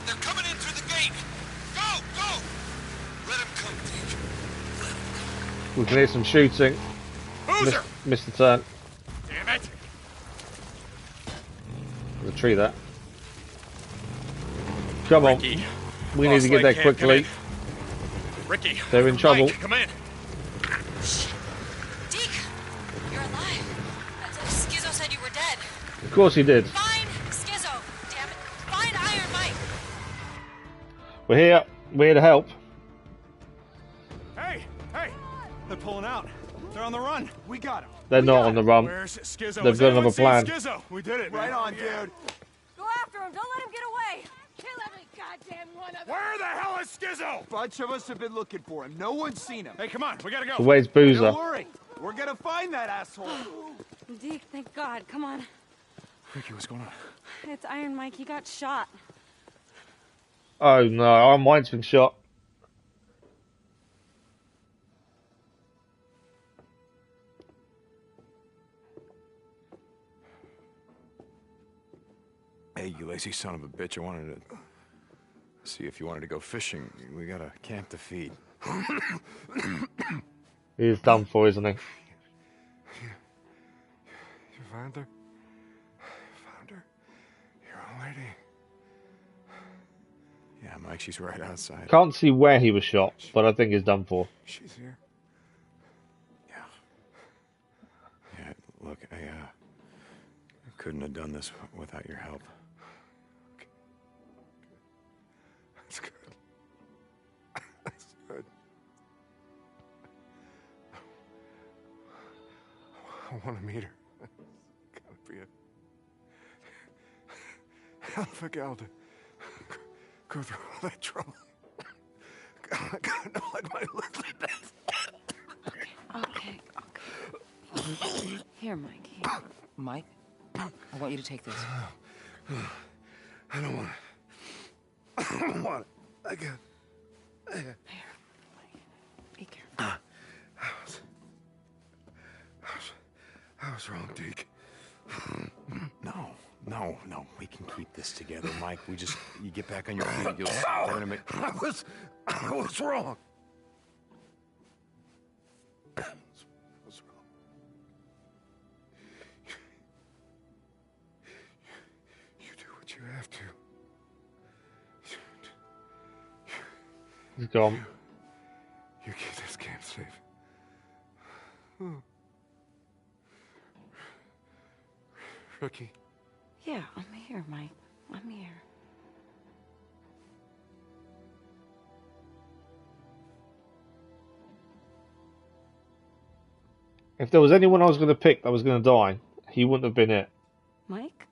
Speaker 7: They're coming in through the gate. Go, go! Let him come, Deke. Let him come.
Speaker 1: We can hear some shooting.
Speaker 11: Boozer!
Speaker 1: Missed the turn.
Speaker 11: Damn it!
Speaker 1: There's a tree there. Come on.
Speaker 11: Ricky.
Speaker 1: We need to get there quickly.
Speaker 11: Ricky.
Speaker 1: They're in trouble.
Speaker 11: Mike, come in.
Speaker 6: Deke, you're alive. Schizo said you were dead.
Speaker 1: Of course he did.
Speaker 6: Find Schizo. Damn it. Find Iron Mike.
Speaker 1: We're here. We're here to help.
Speaker 11: Hey.
Speaker 12: They're pulling out. They're on the run. We got him.
Speaker 1: They're not on the run.
Speaker 11: Where's Schizo?
Speaker 1: They've got another plan.
Speaker 11: Schizo. We did it, man.
Speaker 12: Right on, dude.
Speaker 6: Go after him. Don't let him get away. Kill every goddamn one of them.
Speaker 11: Where the hell is Schizo?
Speaker 12: Bunch of us have been looking for him. No one's seen him.
Speaker 11: Hey, come on. We gotta go.
Speaker 1: So where's Boozer?
Speaker 12: Don't worry. We're gonna find that asshole.
Speaker 6: Deke, thank God. Come on.
Speaker 11: Ricky, what's going on?
Speaker 6: It's Iron Mike. He got shot.
Speaker 1: Oh no, our mine's been shot.
Speaker 2: Hey, you lazy son of a bitch. I wanted to see if you wanted to go fishing. We got a camp to feed.
Speaker 1: He's done for, isn't he?
Speaker 2: You found her? Found her? Your old lady? Yeah, Mike, she's right outside.
Speaker 1: Can't see where he was shot, but I think he's done for.
Speaker 2: She's here. Yeah. Yeah, look, I couldn't have done this without your help. That's good. That's good. I want to meet her. Gotta be a hell of a gal to go through all that trouble. I gotta know like my Elizabeth.
Speaker 6: Okay. Here, Mike. Here. Mike, I want you to take this.
Speaker 2: I don't want it. I don't want it. I got it.
Speaker 6: Here. Be careful.
Speaker 2: I was wrong, Deke. No. We can keep this together, Mike. You get back on your feet. We're gonna make. I was wrong. I was wrong. You do what you have to.
Speaker 1: He's gone.
Speaker 2: You keep this camp safe. Rookie.
Speaker 6: Yeah, I'm here, Mike. I'm here.
Speaker 1: If there was anyone I was going to pick that was going to die, he wouldn't have been it.
Speaker 6: Mike?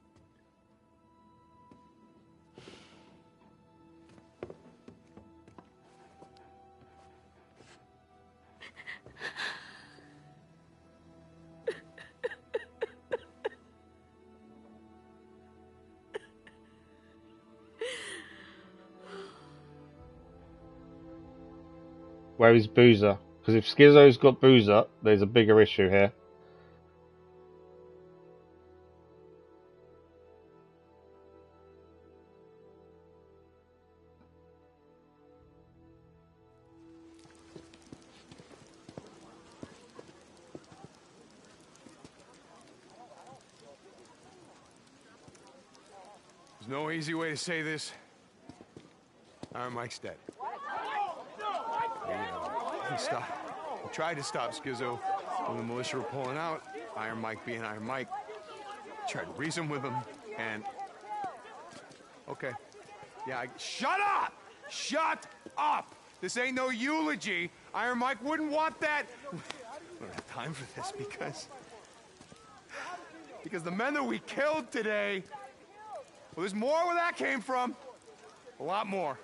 Speaker 1: Where is Boozer? Because if Schizo's got Boozer, there's a bigger issue here.
Speaker 2: There's no easy way to say this. Iron Mike's dead. He tried to stop Schizo when the militia were pulling out. Iron Mike being Iron Mike. Tried to reason with him, and... Okay. Yeah, shut up! Shut up! This ain't no eulogy. Iron Mike wouldn't want that. We don't have time for this because the men that we killed today... Well, there's more where that came from. A lot more.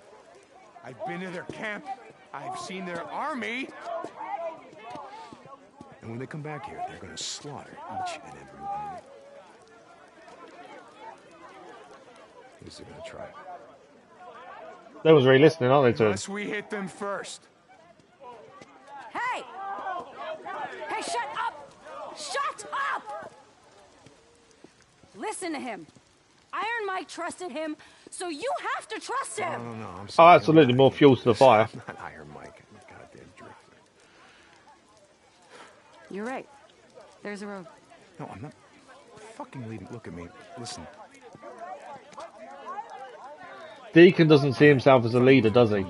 Speaker 2: I've been to their camp. I've seen their army. And when they come back here, they're going to slaughter each and every one of you. At least they're going to try.
Speaker 1: They was really listening, aren't they, to him?
Speaker 2: Unless we hit them first.
Speaker 6: Hey! Hey, shut up! Shut up! Listen to him. Iron Mike trusted him, so you have to trust him.
Speaker 2: No, I'm
Speaker 1: Oh,
Speaker 2: sorry.
Speaker 1: absolutely. More fuel to the fire.
Speaker 2: I'm not Iron Mike. I'm a goddamn drifter.
Speaker 6: You're right. There's a road.
Speaker 2: No, I'm not fucking leaving. Look at me. Listen.
Speaker 1: Deacon doesn't see himself as a leader, does he?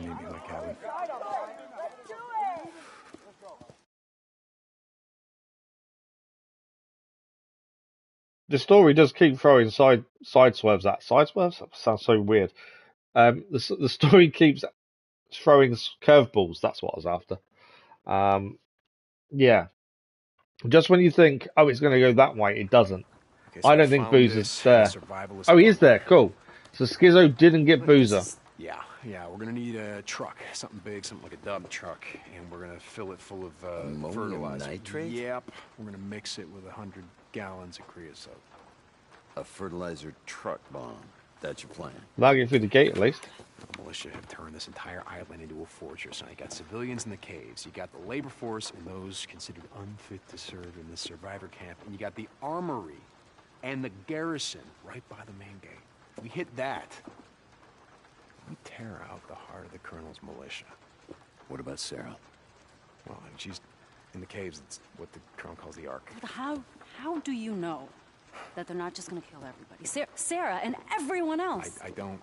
Speaker 1: The story does keep throwing side swerves at side swerves. That sounds so weird. The story keeps throwing curveballs. That's what I was after. Yeah. Just when you think, oh, it's going to go that way, it doesn't.
Speaker 2: Okay, so
Speaker 1: I don't think Boozer's
Speaker 2: this
Speaker 1: there.
Speaker 2: survivalist
Speaker 1: Oh, he is there. Cool. So Schizo didn't get Boozer.
Speaker 2: Yeah, we're gonna need a truck, something big, something like a dump truck, and we're gonna fill it full of fertilizer.
Speaker 13: Nitrate?
Speaker 2: Yep, we're gonna mix it with 100 gallons of creosote.
Speaker 13: A fertilizer truck bomb. That's your plan.
Speaker 1: That'll get through the gate at least.
Speaker 2: The militia have turned this entire island into a fortress. Now you got civilians in the caves, you got the labor force and those considered unfit to serve in the survivor camp, and you got the armory and the garrison right by the main gate. We hit that. We tear out the heart of the colonel's militia.
Speaker 13: What about Sarah?
Speaker 2: Well, I mean, she's in the caves. It's what the colonel calls the Ark.
Speaker 14: But how do you know that they're not just gonna kill everybody? Sarah and everyone else.
Speaker 2: I don't,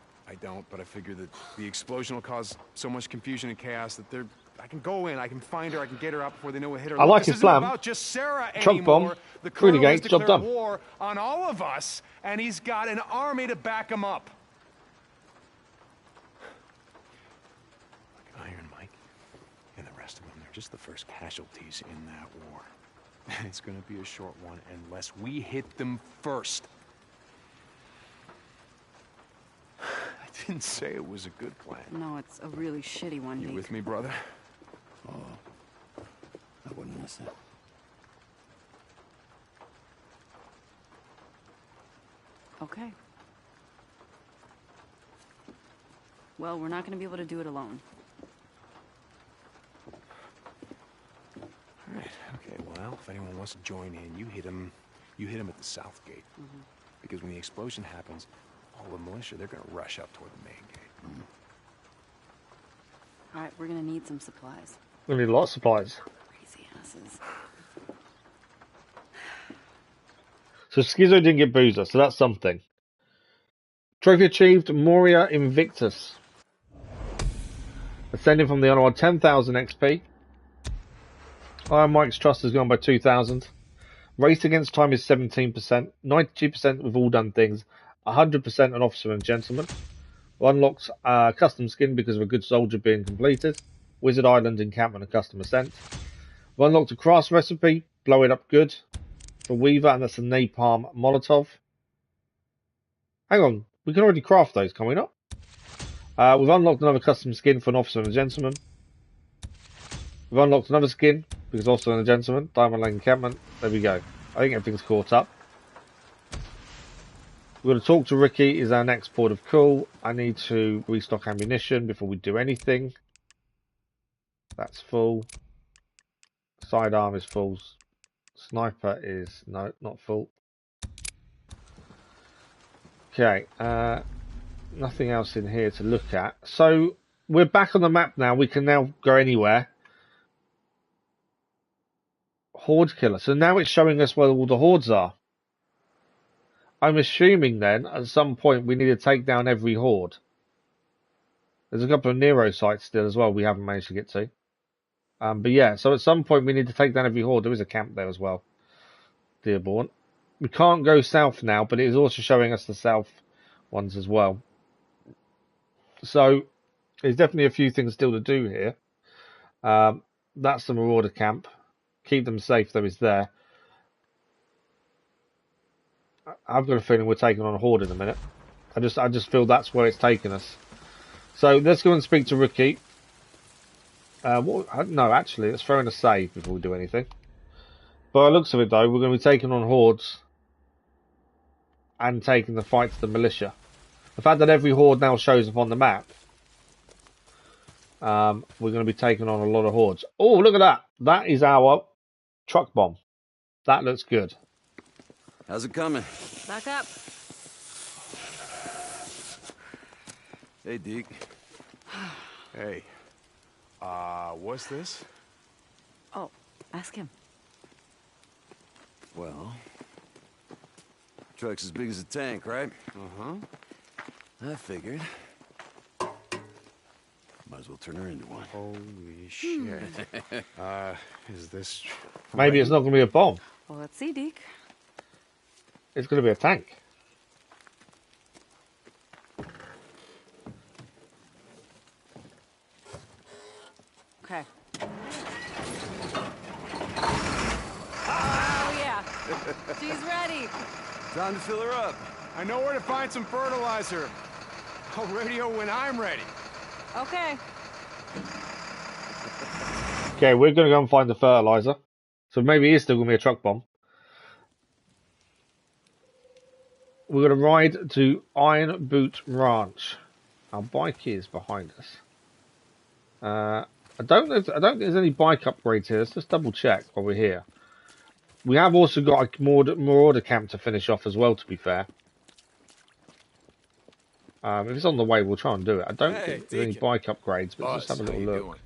Speaker 2: but I figure that the explosion will cause so much confusion and chaos that I can go in, I can find her, I can get her out before they know what hit her.
Speaker 1: I like his plan.
Speaker 2: About just Sarah
Speaker 1: Truck
Speaker 2: anymore.
Speaker 1: bomb.
Speaker 2: The
Speaker 1: Through the
Speaker 2: colonel has
Speaker 1: gates, job
Speaker 2: declared
Speaker 1: done.
Speaker 2: war on all of us, and he's got an army to back him up. Like Iron Mike and the rest of them, they're just the first casualties in that war. It's gonna be a short one unless we hit them first. I didn't say it was a good plan.
Speaker 14: No, it's a really shitty one,
Speaker 2: You
Speaker 14: Deke.
Speaker 2: with me, brother?
Speaker 13: Oh, I wouldn't miss it.
Speaker 14: Okay. Well, we're not gonna be able to do it alone.
Speaker 2: All right. Okay. Well, if anyone wants to join in, you hit him at the south gate. Because when the explosion happens, all the militia, they're gonna rush up toward the main gate.
Speaker 14: All right, we're gonna need some supplies.
Speaker 1: We need a lot of supplies.
Speaker 14: Crazy asses.
Speaker 1: So Schizo didn't get Boozer, so that's something. Trophy achieved, Morior Invictus. Ascending from the honor on 10,000 XP. Iron Mike's trust has gone by 2,000. Race against time is 17%. 92% with all done things. 100% an officer and gentleman. Unlocked custom skin because of a good soldier being completed. Wizard Island encampment and custom ascent. Unlocked a craft recipe, blow it up good. For Weaver, and that's a napalm Molotov. Hang on, we can already craft those, can we not? We've unlocked another custom skin for an officer and a gentleman. We've unlocked another skin because officer and a gentleman. Diamond Lane encampment. There we go. I think everything's caught up. We're going to talk to Ricky, is our next port of call. I need to restock ammunition before we do anything. That's full. Sidearm is full. Sniper is, no, not full. Okay, nothing else in here to look at. So, we're back on the map now. We can now go anywhere. Horde killer. So now it's showing us where all the hordes are. I'm assuming then, at some point, we need to take down every horde. There's a couple of Nero sites still as well we haven't managed to get to. But yeah, so at some point we need to take down every horde. There is a camp there as well. Dearborn. We can't go south now, but it is also showing us the south ones as well. So, there's definitely a few things still to do here. That's the Marauder camp. Keep them safe, though, is there. I've got a feeling we're taking on a horde in a minute. I just feel that's where it's taking us. So let's go and speak to Ricky. No, actually, let's throw in a save before we do anything. By the looks of it, though, we're going to be taking on hordes and taking the fight to the militia. The fact that every horde now shows up on the map, we're going to be taking on a lot of hordes. Oh, look at that! That is our truck bomb. That looks good.
Speaker 13: How's it coming?
Speaker 14: Back up.
Speaker 13: Hey, Deke.
Speaker 2: Hey. What's this?
Speaker 14: Oh, ask him.
Speaker 13: Well, truck's as big as a tank, right?
Speaker 2: Uh-huh.
Speaker 13: I figured. as well turn her into one.
Speaker 2: Holy shit. Is this...
Speaker 1: Maybe it's not going to be a bomb.
Speaker 14: Well, let's see, Deke.
Speaker 1: It's going to be a tank.
Speaker 14: Okay. Oh, yeah. She's ready.
Speaker 12: Time to fill her up. I know where to find some fertilizer. I'll radio when I'm ready.
Speaker 14: Okay.
Speaker 1: Okay, we're going to go and find the fertilizer. So maybe it is still going to be a truck bomb. We're going to ride to Iron Boot Ranch. Our bike is behind us. I don't think there's any bike upgrades here. Let's just double check while we're here. We have also got a Marauder camp to finish off as well, to be fair. If it's on the way, we'll try and do it. I don't think there's any bike upgrades, but let's just have a little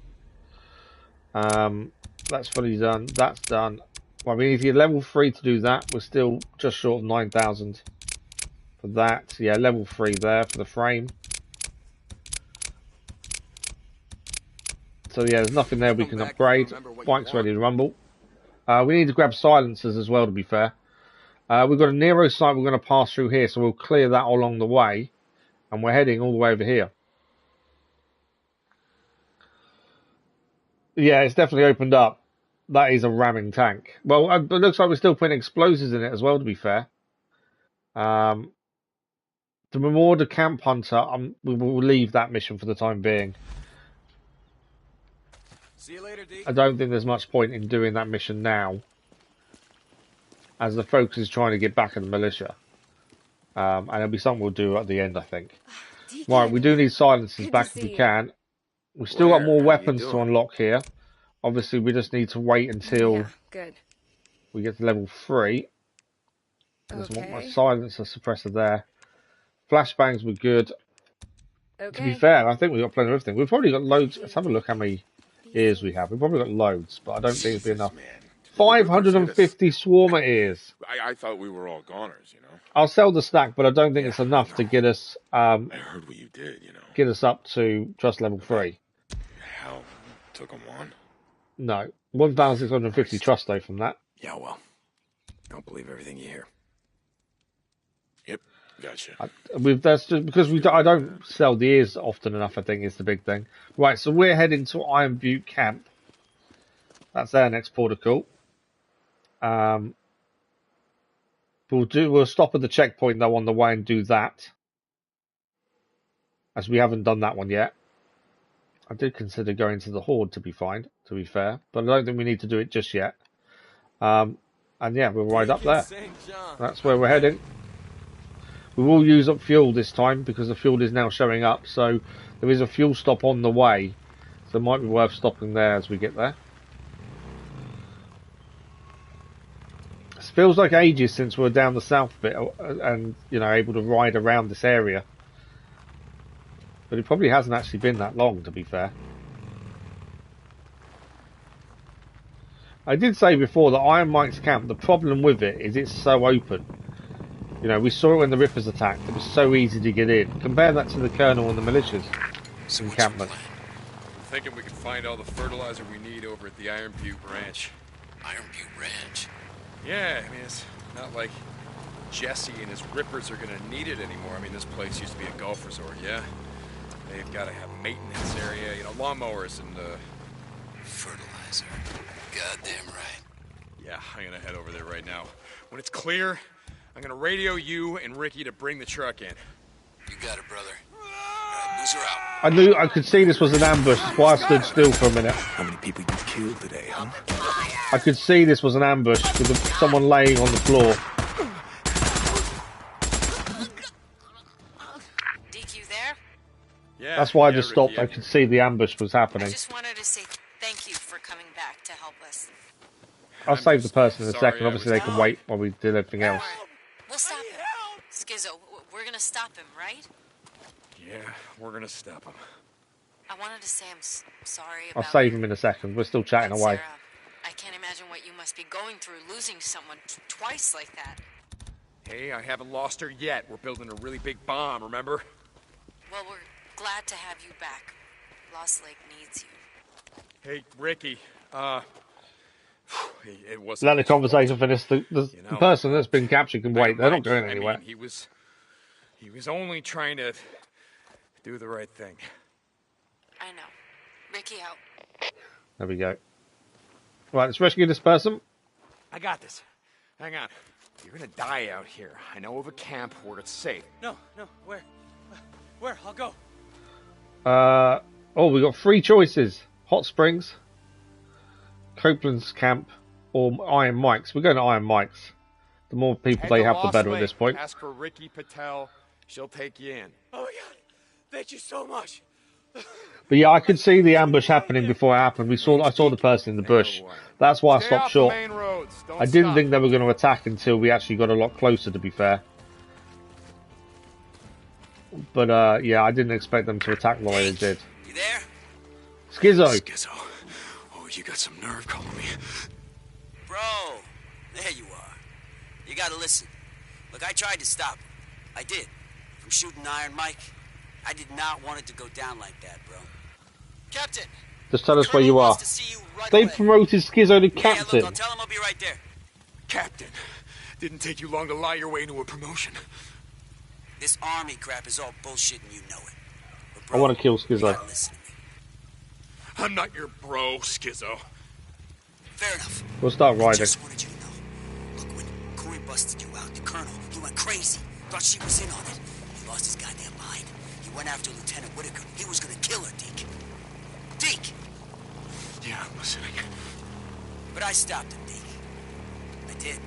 Speaker 1: look. That's fully done. That's done. Well, we need to get level 3 to do that. We're still just short of 9,000 for that. Yeah, level 3 there for the frame. So yeah, there's nothing there we can upgrade. Bike's ready to rumble. We need to grab silencers as well, to be fair. We've got a Nero site we're going to pass through here, so we'll clear that along the way. And we're heading all the way over here. Yeah, it's definitely opened up. That is a ramming tank. Well, it looks like we're still putting explosives in it as well, to be fair. The Morior Camp Hunter, we will leave that mission for the time being.
Speaker 3: See you later, Deke.
Speaker 1: I don't think there's much point in doing that mission now, as the focus is trying to get back at the militia. And it'll be something we'll do at the end, I think. Right, we do need silencers back if we can. We've still got more weapons to unlock here. Obviously, we just need to wait until we get to level 3. There's my silencer suppressor there. Flashbangs were good. To be fair, I think we've got plenty of everything. We've probably got loads. Let's have a look how many ears we have. We've probably got loads, but I don't think it'll be enough. 550 Swarmer ears.
Speaker 11: I thought we were all goners, you know.
Speaker 1: I'll sell the stack, but I don't think it's enough to get us.
Speaker 11: I heard what you did, you know.
Speaker 1: Get us up to just level 3.
Speaker 11: Hell, took them on.
Speaker 1: No, 1,650 trust though from that.
Speaker 2: Yeah, well, don't believe everything you hear.
Speaker 11: Yep, gotcha.
Speaker 1: That's just because I don't sell the ears often enough. I think is the big thing. Right, so we're heading to Iron Butte Camp. That's our next port of call. We'll stop at the checkpoint though on the way and do that, as we haven't done that one yet. I did consider going to the Horde to be fair, but I don't think we need to do it just yet. And yeah, we'll ride up there. That's where we're heading. We will use up fuel this time because the fuel is now showing up. So there is a fuel stop on the way, so it might be worth stopping there as we get there. It feels like ages since we were down the south bit and able to ride around this area. But it probably hasn't actually been that long, to be fair. I did say before that Iron Mike's camp, the problem with it is it's so open. We saw it when the Rippers attacked. It was so easy to get in. Compare that to the Colonel and the Militia's encampment.
Speaker 11: I'm thinking we can find all the fertilizer we need over at the Iron Butte Ranch.
Speaker 7: Iron Butte Ranch?
Speaker 11: Yeah, I mean, it's not like Jesse and his Rippers are gonna need it anymore. I mean, this place used to be a golf resort, yeah? They've got to have maintenance area, lawnmowers and,
Speaker 7: Fertilizer. Goddamn right.
Speaker 11: Yeah, I'm gonna head over there right now. When it's clear, I'm gonna radio you and Ricky to bring the truck in.
Speaker 7: You got it, brother. Boozer out.
Speaker 1: I could see this was an ambush. That's why I stood still for a minute.
Speaker 2: How many people you killed today, huh?
Speaker 1: I could see this was an ambush with someone laying on the floor.
Speaker 6: Deke, you there?
Speaker 11: Yeah.
Speaker 1: That's why I just stopped. I could see the ambush was happening.
Speaker 6: I just wanted to say thank you for coming back to help us.
Speaker 1: I'll save the person in a second. Obviously, they can wait while we did everything else.
Speaker 6: We'll stop him. Schizo, we're gonna stop him, right?
Speaker 11: Yeah, we're gonna stop him.
Speaker 6: I wanted to say I'm sorry about...
Speaker 1: I'll save him in a second. We're still chatting away.
Speaker 6: Sarah, I can't imagine what you must be going through losing someone twice like that.
Speaker 11: Hey, I haven't lost her yet. We're building a really big bomb, remember?
Speaker 6: Well, we're glad to have you back. Lost Lake needs you.
Speaker 11: Hey, Ricky. It wasn't.
Speaker 1: Let the conversation finish. The person that's been captured can wait. They're not going anywhere.
Speaker 11: I mean, he was only trying to do the right thing.
Speaker 6: I know. Ricky out.
Speaker 1: There we go. Right, let's rescue this person.
Speaker 11: I got this. Hang on. You're gonna die out here. I know of a camp where it's safe.
Speaker 3: No, where? Where? I'll go.
Speaker 1: Oh, we got 3 choices: Hot Springs, Copeland's camp, or Iron Mike's. We're going to Iron Mike's. The more people they have, the better at this point.
Speaker 11: Ask for Ricky Patel. She'll take you in.
Speaker 3: Oh my God! Thank you so much.
Speaker 1: But yeah, I could see the ambush happening before it happened. I saw the person in the bush. That's why I stopped short. I didn't think they were going to attack until we actually got a lot closer, to be fair. But yeah, I didn't expect them to attack the way they did.
Speaker 7: You there?
Speaker 1: Schizo.
Speaker 2: Schizo. Oh, you got some nerve calling me.
Speaker 7: Bro, there you are. You gotta listen. Look, I tried to stop him. I did. From shooting Iron Mike. I did not want it to go down like that, bro. Captain!
Speaker 1: Just tell us where you are. They promoted Schizo to captain.
Speaker 7: Yeah, look, I'll tell him I'll be right there.
Speaker 2: Captain, didn't take you long to lie your way into a promotion.
Speaker 7: This army crap is all bullshit and you know it. But
Speaker 1: bro, I want to kill Schizo.
Speaker 2: I'm not your bro, Schizo.
Speaker 7: Fair enough.
Speaker 1: We'll start riding.
Speaker 7: I just wanted you to know. Look, when Corey busted you out, the colonel, he went crazy. Thought she was in on it. He lost his goddamn mind. He went after Lieutenant Whitaker. He was gonna kill her, Deke. Deke!
Speaker 2: Yeah, I'm listening.
Speaker 7: But I stopped him, Deke. I did.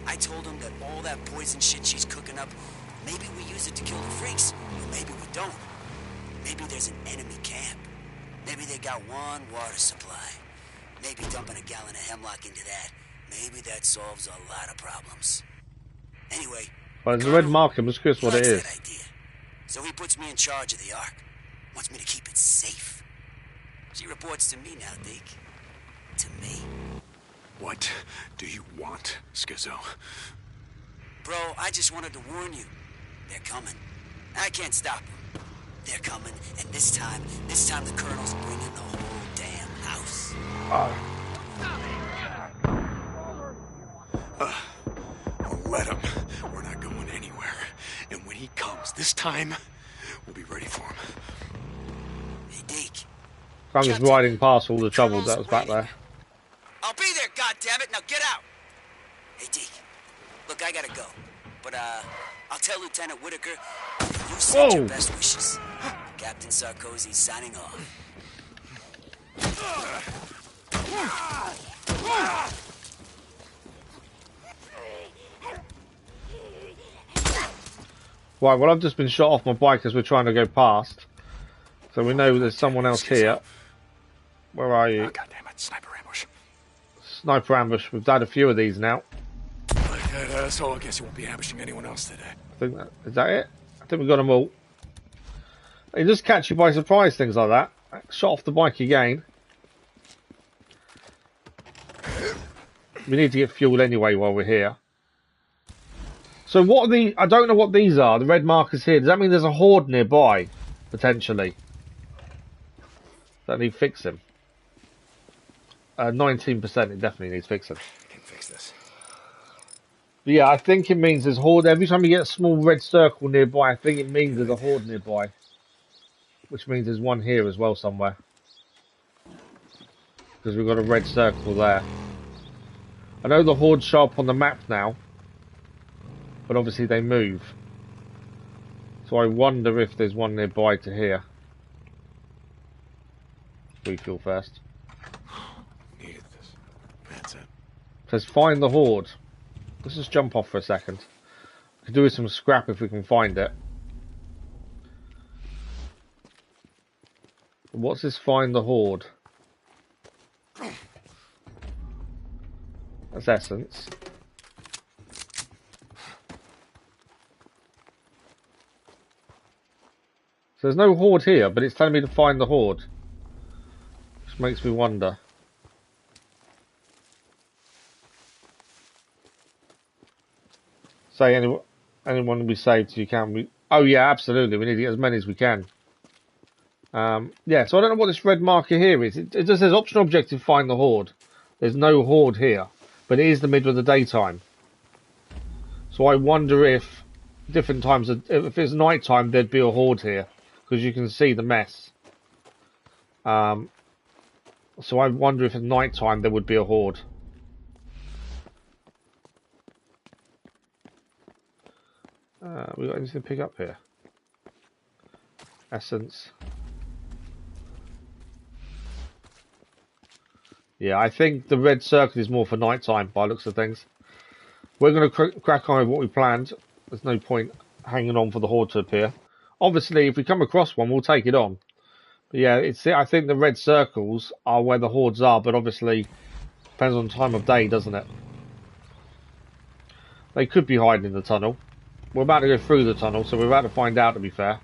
Speaker 7: I told him that all that poison shit she's cooking up, maybe we use it to kill the freaks, or maybe we don't. Maybe there's an enemy camp. Maybe they got one water supply. Maybe dumping a gallon of hemlock into that. Maybe that solves a lot of problems. Anyway...
Speaker 1: Well, there's a red mark. I'm just curious what it is.
Speaker 7: That idea. So he puts me in charge of the Ark. Wants me to keep it safe. She reports to me now, Deke. To me.
Speaker 2: What do you want, Schizo?
Speaker 7: Bro, I just wanted to warn you. They're coming. I can't stop them. They're coming, and this time the Colonel's bringing the whole damn house.
Speaker 2: Let him. We're not going anywhere. And when he comes this time, we'll be ready for him.
Speaker 7: Hey, Deke.
Speaker 1: I'm just riding past all the trouble that was back there.
Speaker 7: I'll be there, goddammit. Now get out. Hey, Deke. Look, I gotta go. But, I'll tell Lieutenant Whitaker you send your best wishes. Captain Sarkozy signing off.
Speaker 1: Right, well, I've just been shot off my bike as we're trying to go past. So we know there's someone else here. Where are you?
Speaker 2: Oh, goddammit, sniper ambush.
Speaker 1: Sniper ambush. We've done a few of these now.
Speaker 2: So I guess you won't be ambushing anyone else today.
Speaker 1: I think is that it? I think we've got them all. They just catch you by surprise, things like that. Shot off the bike again. We need to get fuel anyway while we're here. So what are the... I don't know what these are. The red markers here. Does that mean there's a horde nearby? Potentially. That need fixing. 19%. It definitely needs fixing.
Speaker 2: Can fix this.
Speaker 1: But yeah, I think it means there's horde. Every time you get a small red circle nearby, I think it means there's a horde nearby. Which means there's one here as well somewhere. Because we've got a red circle there. I know the hordes show up on the map now. But obviously they move. So I wonder if there's one nearby to here. Refuel first.
Speaker 2: Needed this. That's it.
Speaker 1: Says find the horde. Let's just jump off for a second. We could do with some scrap if we can find it. What's this find the horde? That's essence. So there's no horde here, but it's telling me to find the horde. Which makes me wonder. Say anyone will be saved if you can. Oh yeah, absolutely. We need to get as many as we can. Yeah, so I don't know what this red marker here is. It just says optional objective, find the Horde. There's no Horde here, but it is the middle of the daytime. So I wonder if different times, if it's night time, there'd be a Horde here, because you can see the mess. So I wonder if at night time there would be a Horde. We got anything to pick up here? Essence. Yeah, I think the red circle is more for night time by looks of things. We're going to crack on with what we planned. There's no point hanging on for the Horde to appear. Obviously, if we come across one, we'll take it on. But yeah, I think the red circles are where the Hordes are, but obviously depends on time of day, doesn't it? They could be hiding in the tunnel. We're about to go through the tunnel, so we're about to find out, to be fair.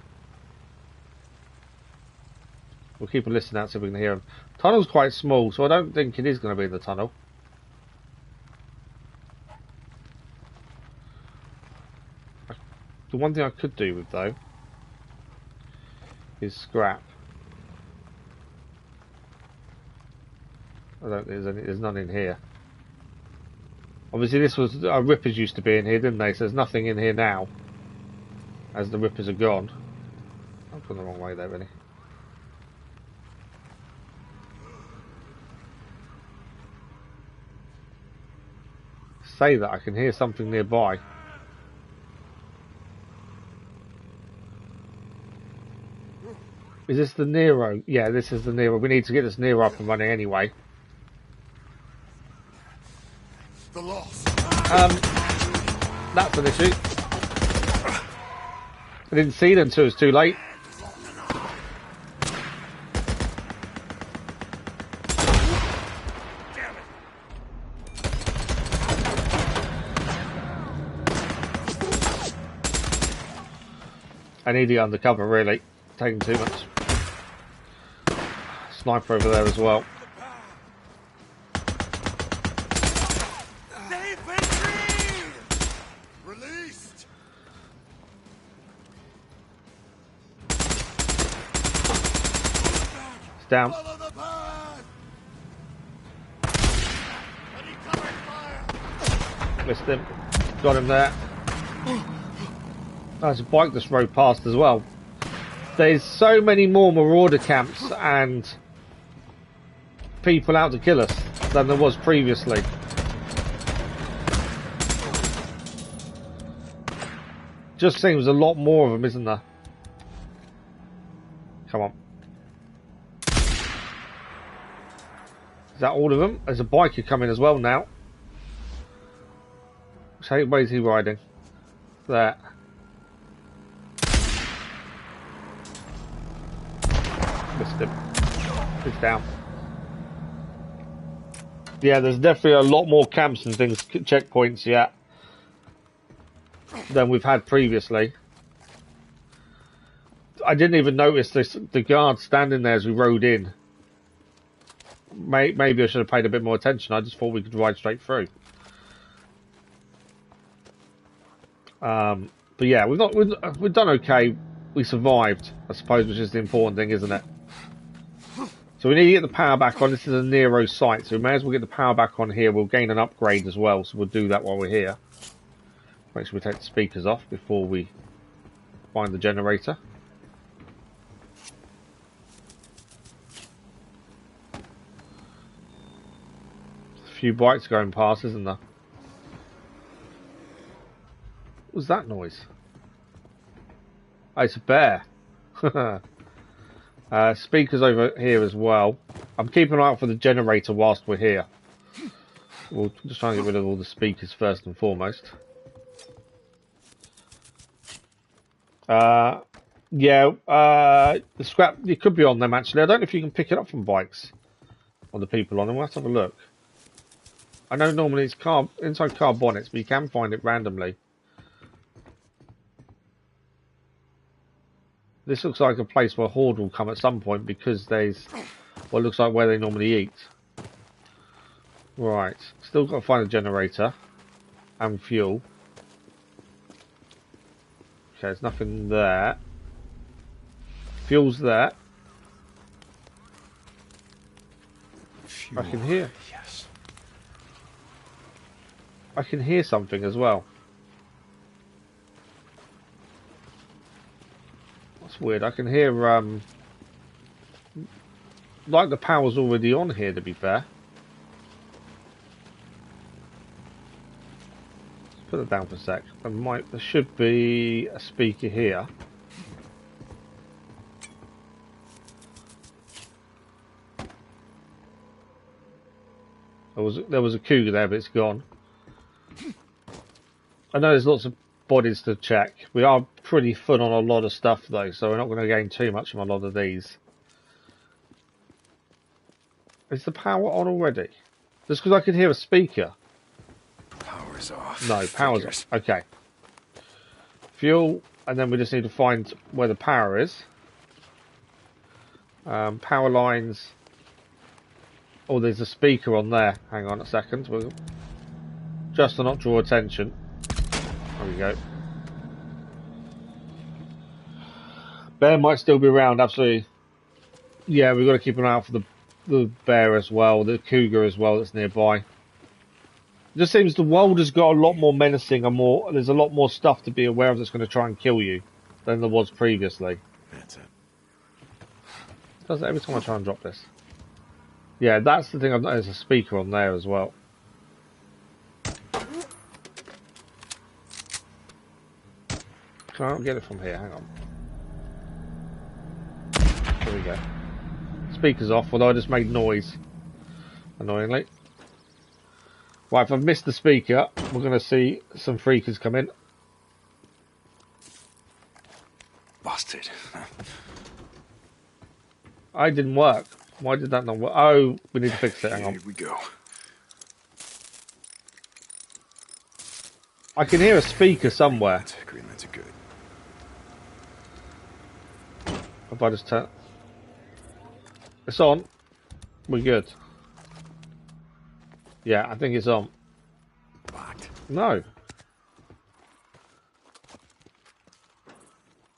Speaker 1: We'll keep a listen out so we can hear them. Tunnel's quite small, so I don't think it is going to be in the tunnel. The one thing I could do with, though, is scrap. I don't think there's none in here. Obviously, this was Rippers used to be in here, didn't they? So there's nothing in here now, as the Rippers are gone. I've gone the wrong way there, really. Say that I can hear something nearby. Is this the Nero? Yeah, this is the Nero. We need to get this Nero up and running anyway.
Speaker 5: The loss.
Speaker 1: That's an issue. I didn't see them until it was too late. I need the undercover, really. Taking too much. Sniper over there as well.
Speaker 5: Released.
Speaker 1: It's down. Missed him. Got him there. There's a bike that's rode past as well. There's so many more Marauder camps and people out to kill us than there was previously. Just seems a lot more of them, isn't there? Come on. Is that all of them? There's a biker coming as well now. Which way is he riding? There. Missed him. He's down. Yeah, there's definitely a lot more camps and things, checkpoints yet, than we've had previously. I didn't even notice the guard standing there as we rode in. Maybe I should have paid a bit more attention. I just thought we could ride straight through. But yeah, we've done okay. We survived, I suppose, which is the important thing, isn't it? So we need to get the power back on. This is a Nero site, so we may as well get the power back on here. We'll gain an upgrade as well, so we'll do that while we're here. Make sure we take the speakers off before we find the generator. A few bikes going past, isn't there? What was that noise? Oh, it's a bear. Speakers over here as well. I'm keeping an eye out for the generator whilst we're here. We'll just try and get rid of all the speakers first and foremost. The scrap, you could be on them actually. I don't know if you can pick it up from bikes on the people on them. We'll have to have a look. I know normally it's inside car bonnets, but you can find it randomly. This looks like a place where Horde will come at some point because there's what looks like where they normally eat. Right, still got to find a generator and fuel. Okay, there's nothing there. Fuel's there. I can hear.
Speaker 2: Yes.
Speaker 1: I can hear something as well. That's weird. I can hear like the power's already on here, to be fair. Put it down for a sec. There should be a speaker here. There was a cougar there, but it's gone. I know there's lots of bodies to check. We are pretty full on a lot of stuff though, so we're not going to gain too much from a lot of these. Is the power on already? Just because I can hear a speaker.
Speaker 2: Power's off.
Speaker 1: No, power's off. Okay. Fuel, and then we just need to find where the power is. Power lines. Oh, there's a speaker on there. Hang on a second. Just to not draw attention. There we go. Bear might still be around, absolutely. Yeah, we've got to keep an eye out for the bear as well, the cougar as well that's nearby. It just seems the world has got a lot more menacing and there's a lot more stuff to be aware of that's going to try and kill you than there was previously.
Speaker 2: That's it.
Speaker 1: Does it every time I try and drop this? Yeah, that's the thing. There's a speaker on there as well. Can't get it from here. Hang on. There we go. Speaker's off, although I just made noise. Annoyingly. Right, if I've missed the speaker, we're going to see some freakers come in.
Speaker 2: Busted.
Speaker 1: I didn't work. Why did that not work? Oh, we need to fix it. Hang on.
Speaker 2: Here we go.
Speaker 1: I can hear a speaker somewhere.
Speaker 2: Green lights are good.
Speaker 1: If I just turn... It's on. We're good. Yeah, I think it's on.
Speaker 2: Locked.
Speaker 1: No.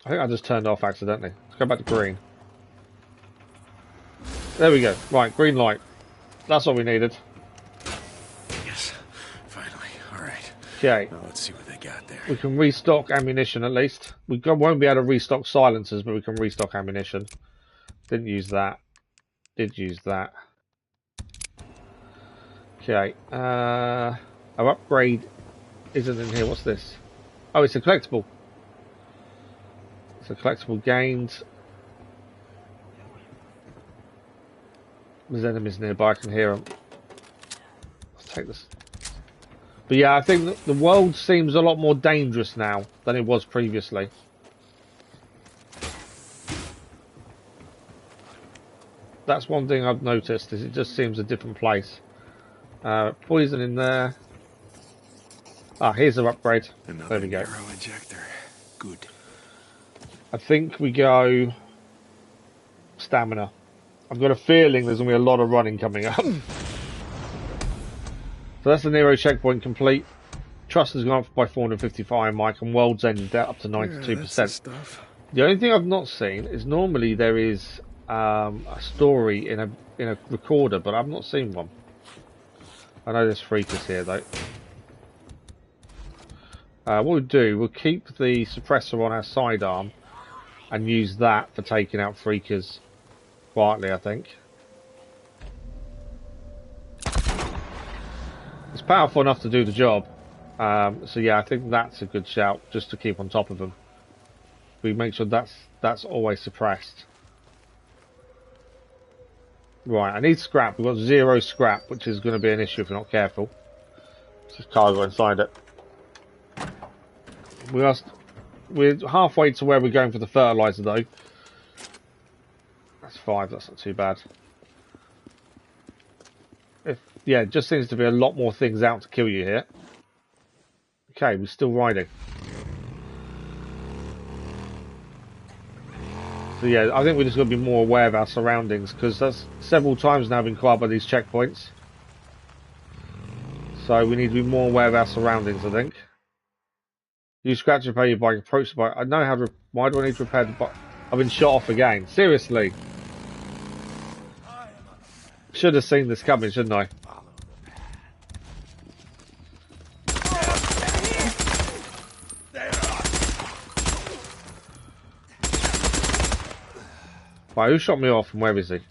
Speaker 1: I think I just turned off accidentally. Let's go back to green. There we go. Right, green light. That's what we needed.
Speaker 2: Yes, finally. All right.
Speaker 1: Okay.
Speaker 2: Now let's see what they got there.
Speaker 1: We can restock ammunition at least. We won't be able to restock silencers, but we can restock ammunition. Didn't use that. Did use that. Okay. Our upgrade isn't in here. What's this? Oh, it's a collectible. It's a collectible gained. There's enemies nearby. I can hear them. Let's take this. But yeah, I think the world seems a lot more dangerous now than it was previously. That's one thing I've noticed, is it just seems a different place. Poison in there. Ah, here's an upgrade. There we go.
Speaker 2: Arrow ejector. Good.
Speaker 1: I think we go stamina. I've got a feeling there's going to be a lot of running coming up. So that's the Nero checkpoint complete. Trust has gone up by 455, Mike, and World's End up to 92%. The only thing I've not seen is normally there is a story in a recorder, but I've not seen one. I know there's freakers here though. What we'll do, we'll keep the suppressor on our sidearm and use that for taking out freakers quietly, I think. It's powerful enough to do the job. So yeah, I think that's a good shout, just to keep on top of them. We make sure that's always suppressed. Right, I need scrap. We've got 0 scrap, which is going to be an issue if we're not careful. There's just cargo inside it. We're halfway to where we're going for the fertilizer, though. That's 5. That's not too bad. Yeah, it just seems to be a lot more things out to kill you here. Okay, we're still riding. So yeah, I think we're just going to be more aware of our surroundings, because that's several times now been caught by these checkpoints. So we need to be more aware of our surroundings, I think. You scratch and repair your bike, approach the bike. I know how to... Why do I need to repair the bike? I've been shot off again. Seriously. Should have seen this coming, shouldn't I? Right, who shot me off and where is he? It's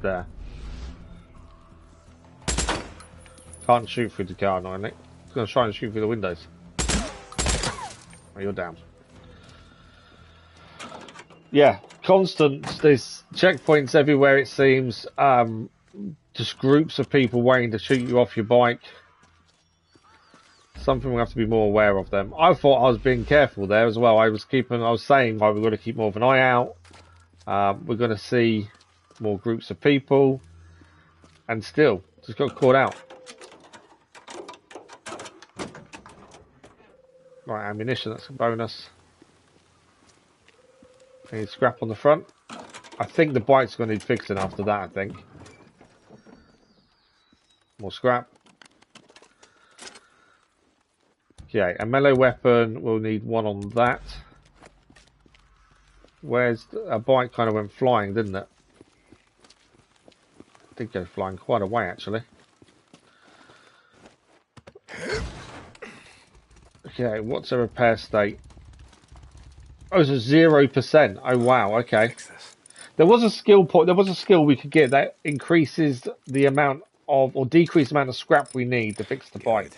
Speaker 1: there. Can't shoot through the car, I think. It's going to try and shoot through the windows. Oh, you're down. Yeah, constant. There's checkpoints everywhere, it seems. Just groups of people waiting to shoot you off your bike. Something we have to be more aware of them. I thought I was being careful there as well. I was saying, we've got to keep more of an eye out. We're going to see more groups of people. And still, just got caught out. Right, ammunition, that's a bonus. Any scrap on the front? I think the bike's going to need fixing after that, I think. More scrap. Okay, a melee weapon, we'll need one on that. Where's a bike kind of went flying, didn't it? Did go flying quite a way, actually. Okay, what's a repair state? Oh, it's a 0%. Oh wow, okay. There was a skill point. There was a skill we could get that increases the amount of, or decrease the amount of scrap we need to fix the bike.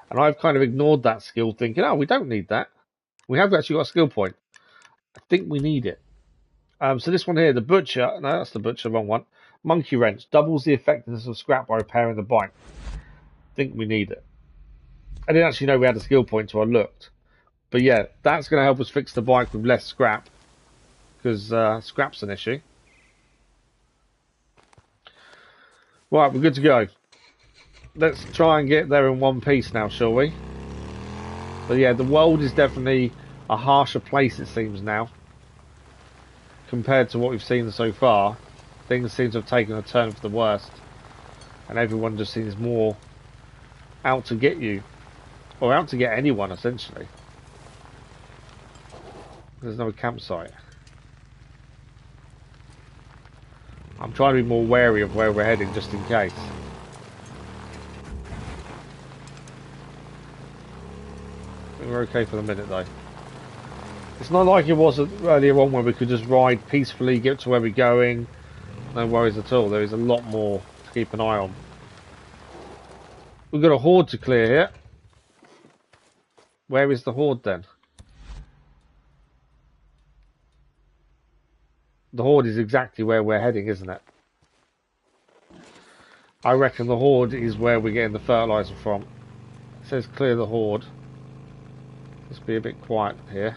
Speaker 1: And I've kind of ignored that skill, thinking, oh, we don't need that. We have actually got a skill point. I think we need it. So this one here, the butcher. No, that's the butcher, wrong one. Monkey wrench doubles the effectiveness of scrap by repairing the bike. I think we need it. I didn't actually know we had a skill point until I looked. But yeah, that's going to help us fix the bike with less scrap. Because scrap's an issue. Right, we're good to go. Let's try and get there in one piece now, shall we? But yeah, the world is definitely a harsher place, it seems now. Compared to what we've seen so far. Things seem to have taken a turn for the worst. And everyone just seems more out to get you. Or out to get anyone, essentially. There's no campsite. I'm trying to be more wary of where we're heading, just in case. I think we're okay for the minute, though. It's not like it was earlier on where we could just ride peacefully, get to where we're going. No worries at all. There is a lot more to keep an eye on. We've got a horde to clear here. Where is the horde then? The horde is exactly where we're heading, isn't it? I reckon the horde is where we're getting the fertilizer from. It says clear the horde. Let's be a bit quiet here.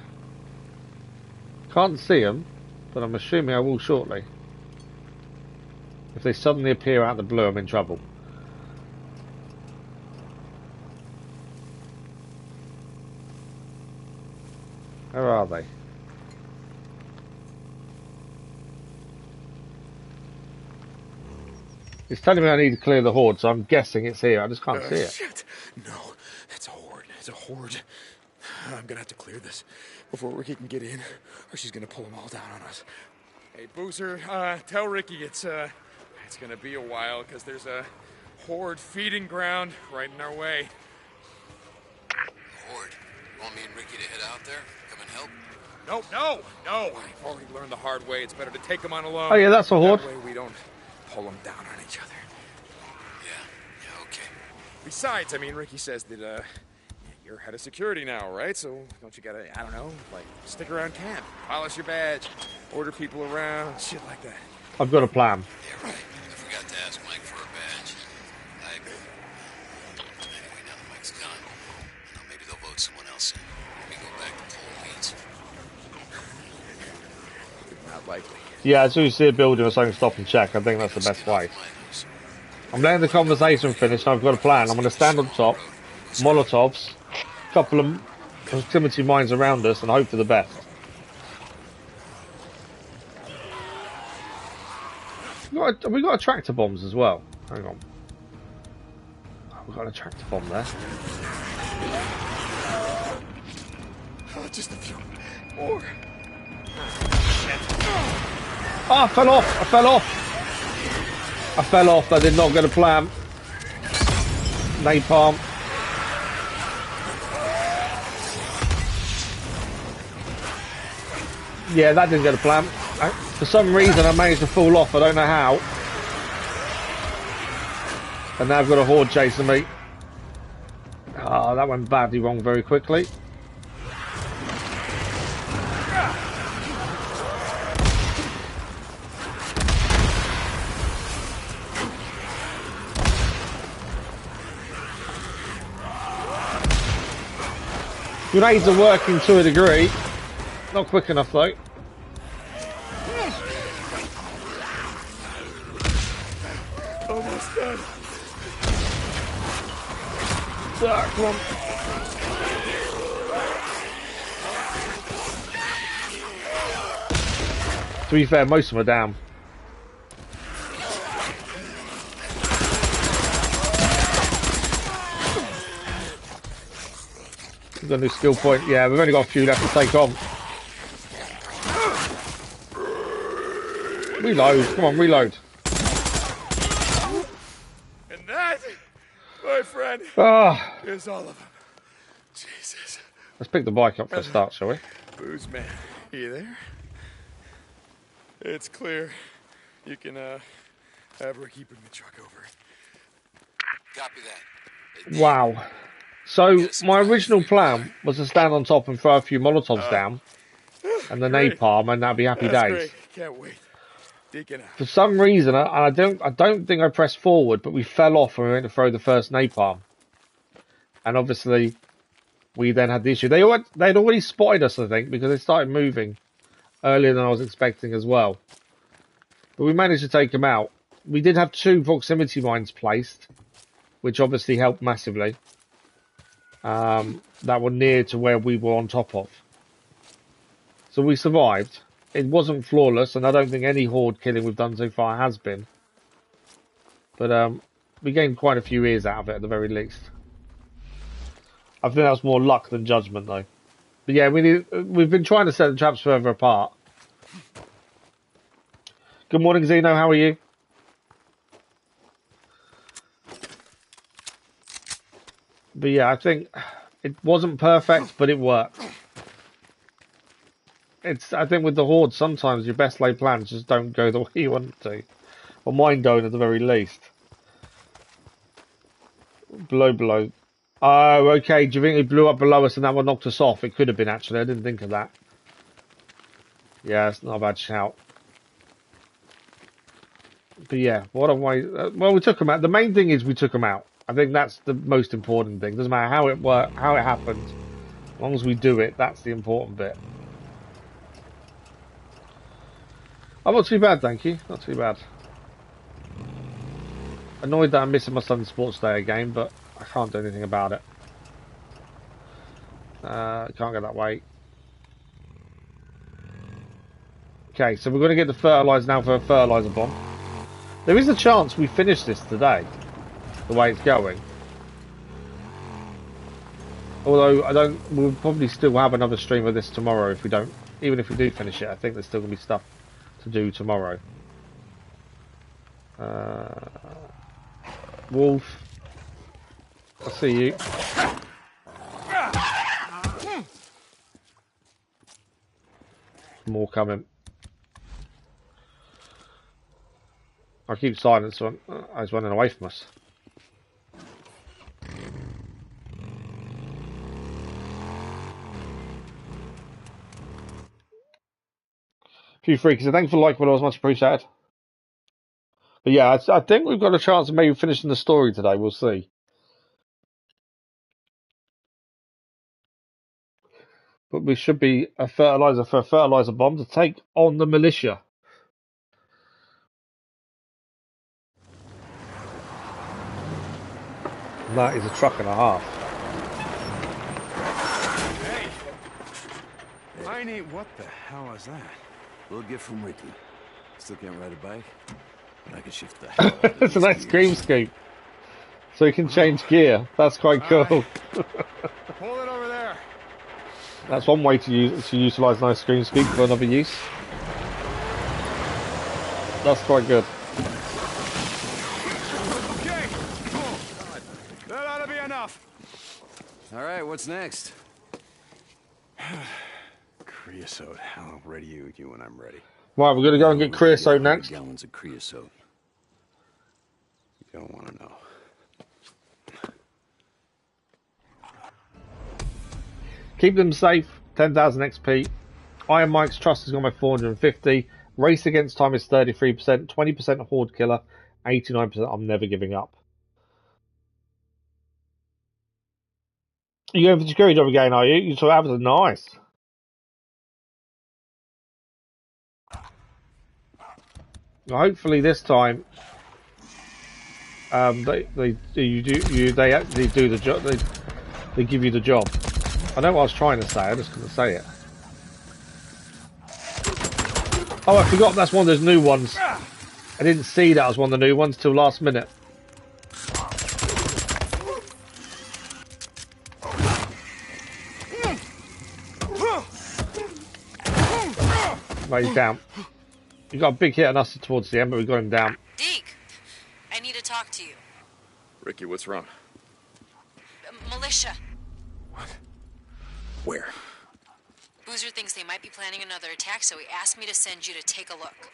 Speaker 1: Can't see them, but I'm assuming I will shortly. If they suddenly appear out of the blue, I'm in trouble. Where are they? It's telling me I need to clear the horde, so I'm guessing it's here. I just can't see it.
Speaker 2: Shit. No, it's a horde. It's a horde. I'm gonna have to clear this before Ricky can get in, or she's gonna pull them all down on us. Hey, Boozer, tell Ricky it's gonna be a while, because there's a horde feeding ground right in our way.
Speaker 13: Horde? You want me and Ricky to head out there? Come and help?
Speaker 2: No! I've already learned the hard way. It's better to take them on alone.
Speaker 1: Oh yeah, that's a horde.
Speaker 2: That way we don't pull them down on each other.
Speaker 13: Yeah, okay.
Speaker 2: Besides, I mean, Ricky says that, you're head of security now, right? So don't you gotta, I don't know, like, stick around camp, polish your badge, order people around, shit like that.
Speaker 1: I've got a plan.
Speaker 13: Yeah, right. I forgot to ask Mike for a badge. Anyway, now that Mike's gone, maybe they'll vote someone else in. We go back to pulling weeds.
Speaker 2: Not likely.
Speaker 1: Yeah, as soon as you see a building or something, stop and check. I think that's the best way. I'm letting the conversation finish, and I've got a plan. I'm going to stand on top, Molotovs, a couple of proximity mines around us, and hope for the best. We got tractor bombs as well. Hang on. Oh, we've got a tractor bomb there.
Speaker 11: just a few more.
Speaker 1: Oh, I fell off. I fell off. I fell off. I did not get a plan. Napalm. Yeah, that didn't get a plan. For some reason, I managed to fall off. I don't know how. And now I've got a horde chasing me. Oh, that went badly wrong very quickly. Grenades are working to a degree. Not quick enough though.
Speaker 11: Almost dead.
Speaker 1: Come on. To be fair, most of them are down. We've got a new skill point. Yeah, we've only got a few left to take on. Reload. Come on, reload.
Speaker 11: And that, my friend, is all of them. Jesus.
Speaker 1: Let's pick the bike up for a start, shall we?
Speaker 11: Booze man, you there? It's clear. You can have her keeping the truck over.
Speaker 13: Copy that.
Speaker 1: Wow. So my original plan was to stand on top and throw a few Molotovs down, and the napalm, and that'd be happy days.
Speaker 11: Great. Can't wait. Deacon.
Speaker 1: For some reason, I don't think I pressed forward, but we fell off when we went to throw the first napalm, and obviously we then had the issue. They'd already spotted us, I think, because they started moving earlier than I was expecting as well. But we managed to take them out. We did have 2 proximity mines placed, which obviously helped massively. That were near to where we were on top of. So we survived. It wasn't flawless, and I don't think any horde killing we've done so far has been. But we gained quite a few ears out of it at the very least. I think that was more luck than judgment, though. But yeah, we've been trying to set the traps further apart. Good morning, Zeno. How are you? But yeah, I think it wasn't perfect, but it worked. I think with the horde, sometimes your best laid plans just don't go the way you want to. Or mine don't, at the very least. Below. Oh, okay. Do you think it blew up below us and that one knocked us off? It could have been, actually. I didn't think of that. Yeah, it's not a bad shout. But yeah, what a way. Well, we took them out. The main thing is we took them out. I think that's the most important thing. Doesn't matter how it worked, how it happened. As long as we do it, that's the important bit. Oh, not too bad, thank you. Not too bad. Annoyed that I'm missing my son's sports day again, but I can't do anything about it. Can't go that way. Okay, so we're going to get the fertilizer now for a fertilizer bomb. There is a chance we finish this today, the way it's going. Although we'll probably still have another stream of this tomorrow if we don't. Even if we do finish it, I think there's still going to be stuff to do tomorrow. Wolf, I see you. More coming. I keep silent, so I was running away from us. A few freaks, so thanks for liking, but I was much appreciated. But yeah, I think we've got a chance of maybe finishing the story today. We'll see. But we should be a fertilizer for a fertilizer bomb to take on the militia. And that is a truck and a half.
Speaker 12: Hey, I ain't. What the hell is that?
Speaker 10: Little gift from Ricky. Still can't ride a bike, but I can shift the hell out of
Speaker 1: It's a nice cream scoop. So you can change gear. That's quite cool.
Speaker 12: Hold it over there.
Speaker 1: That's one way to utilise nice screen speak for another use. That's quite good.
Speaker 12: Okay. That ought to be enough.
Speaker 2: All right, what's next?
Speaker 12: Creosote. I'll ready you when I'm ready.
Speaker 1: Right, we're gonna go and get creosote next.
Speaker 2: Gallons of creosote.
Speaker 12: You don't want to know.
Speaker 1: Keep them safe. 10,000 XP. Iron Mike's trust has gone by 450. Race against time is 33%. 20% horde killer. 89% I'm never giving up. You going for the security job again, are you? You saw that was nice. Well, hopefully this time, they actually do the job. They give you the job. I know what I was trying to say. I just couldn't say it. Oh, I forgot. That's one of those new ones. I didn't see that was one of the new ones till last minute. Right, he's down. You got a big hit on us towards the end, but we got him down.
Speaker 6: Deke, I need to talk to you.
Speaker 11: Ricky, what's wrong?
Speaker 6: Militia.
Speaker 11: What? Where?
Speaker 6: Boozer thinks they might be planning another attack, so he asked me to send you to take a look.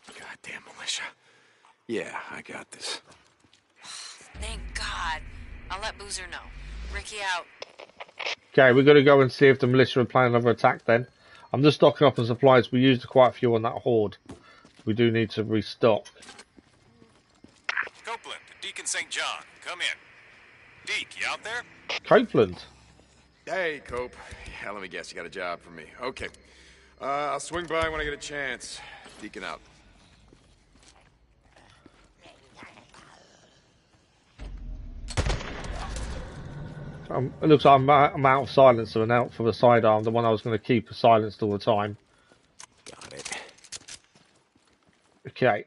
Speaker 11: Goddamn militia. Yeah, I got this.
Speaker 6: Thank God. I'll let Boozer know. Ricky out.
Speaker 1: Okay, we're going to go and see if the militia are planning another attack then. I'm just stocking up on supplies. We used quite a few on that horde. We do need to restock.
Speaker 15: Copeland, Deacon St. John, come in. Deke, you out there?
Speaker 1: Copeland.
Speaker 11: Hey, Cope. Yeah, let me guess, you got a job for me. Okay. I'll swing by when I get a chance. Deacon out.
Speaker 1: It looks like I'm out of silencer and out for the sidearm, the one I was going to keep silenced all the time.
Speaker 11: Got it.
Speaker 1: Okay,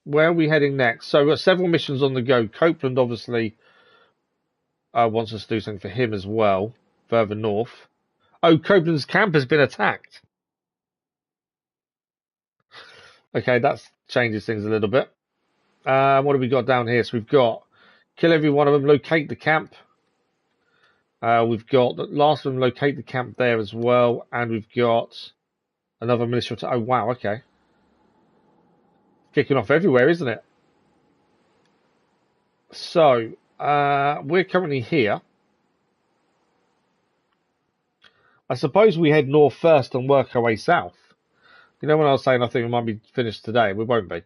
Speaker 1: where are we heading next? So we've got several missions on the go. Copeland obviously wants us to do something for him as well, further north. Oh, Copeland's camp has been attacked. Okay, that changes things a little bit. What have we got down here? So we've got kill every one of them, locate the camp. We've got the last of them, locate the camp there as well, and we've got another militia. Oh wow, okay, kicking off everywhere, isn't it? So we're currently here. I suppose we head north first and work our way south. You know when I was saying I think we might be finished today, we won't be.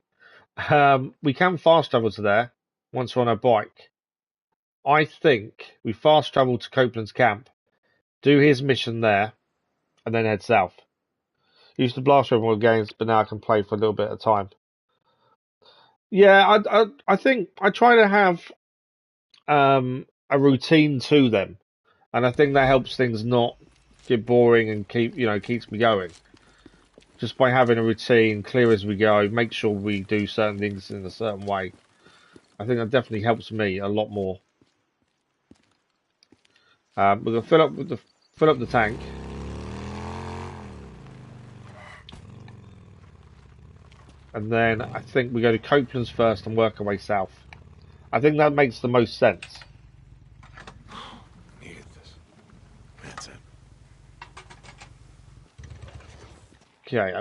Speaker 1: We can fast travel to there once we're on our bike. I think we fast travel to Copeland's camp, do his mission there, and then head south. Used to blast through more games, but now I can play for a little bit of time. Yeah, I think I try to have a routine to them, and I think that helps things not get boring and keeps me going. Just by having a routine, clear as we go, make sure we do certain things in a certain way. I think that definitely helps me a lot more. We're gonna fill up the tank. And then I think we go to Copeland's first and work our way south. I think that makes the most sense.
Speaker 11: Needed this. That's it.
Speaker 1: Okay,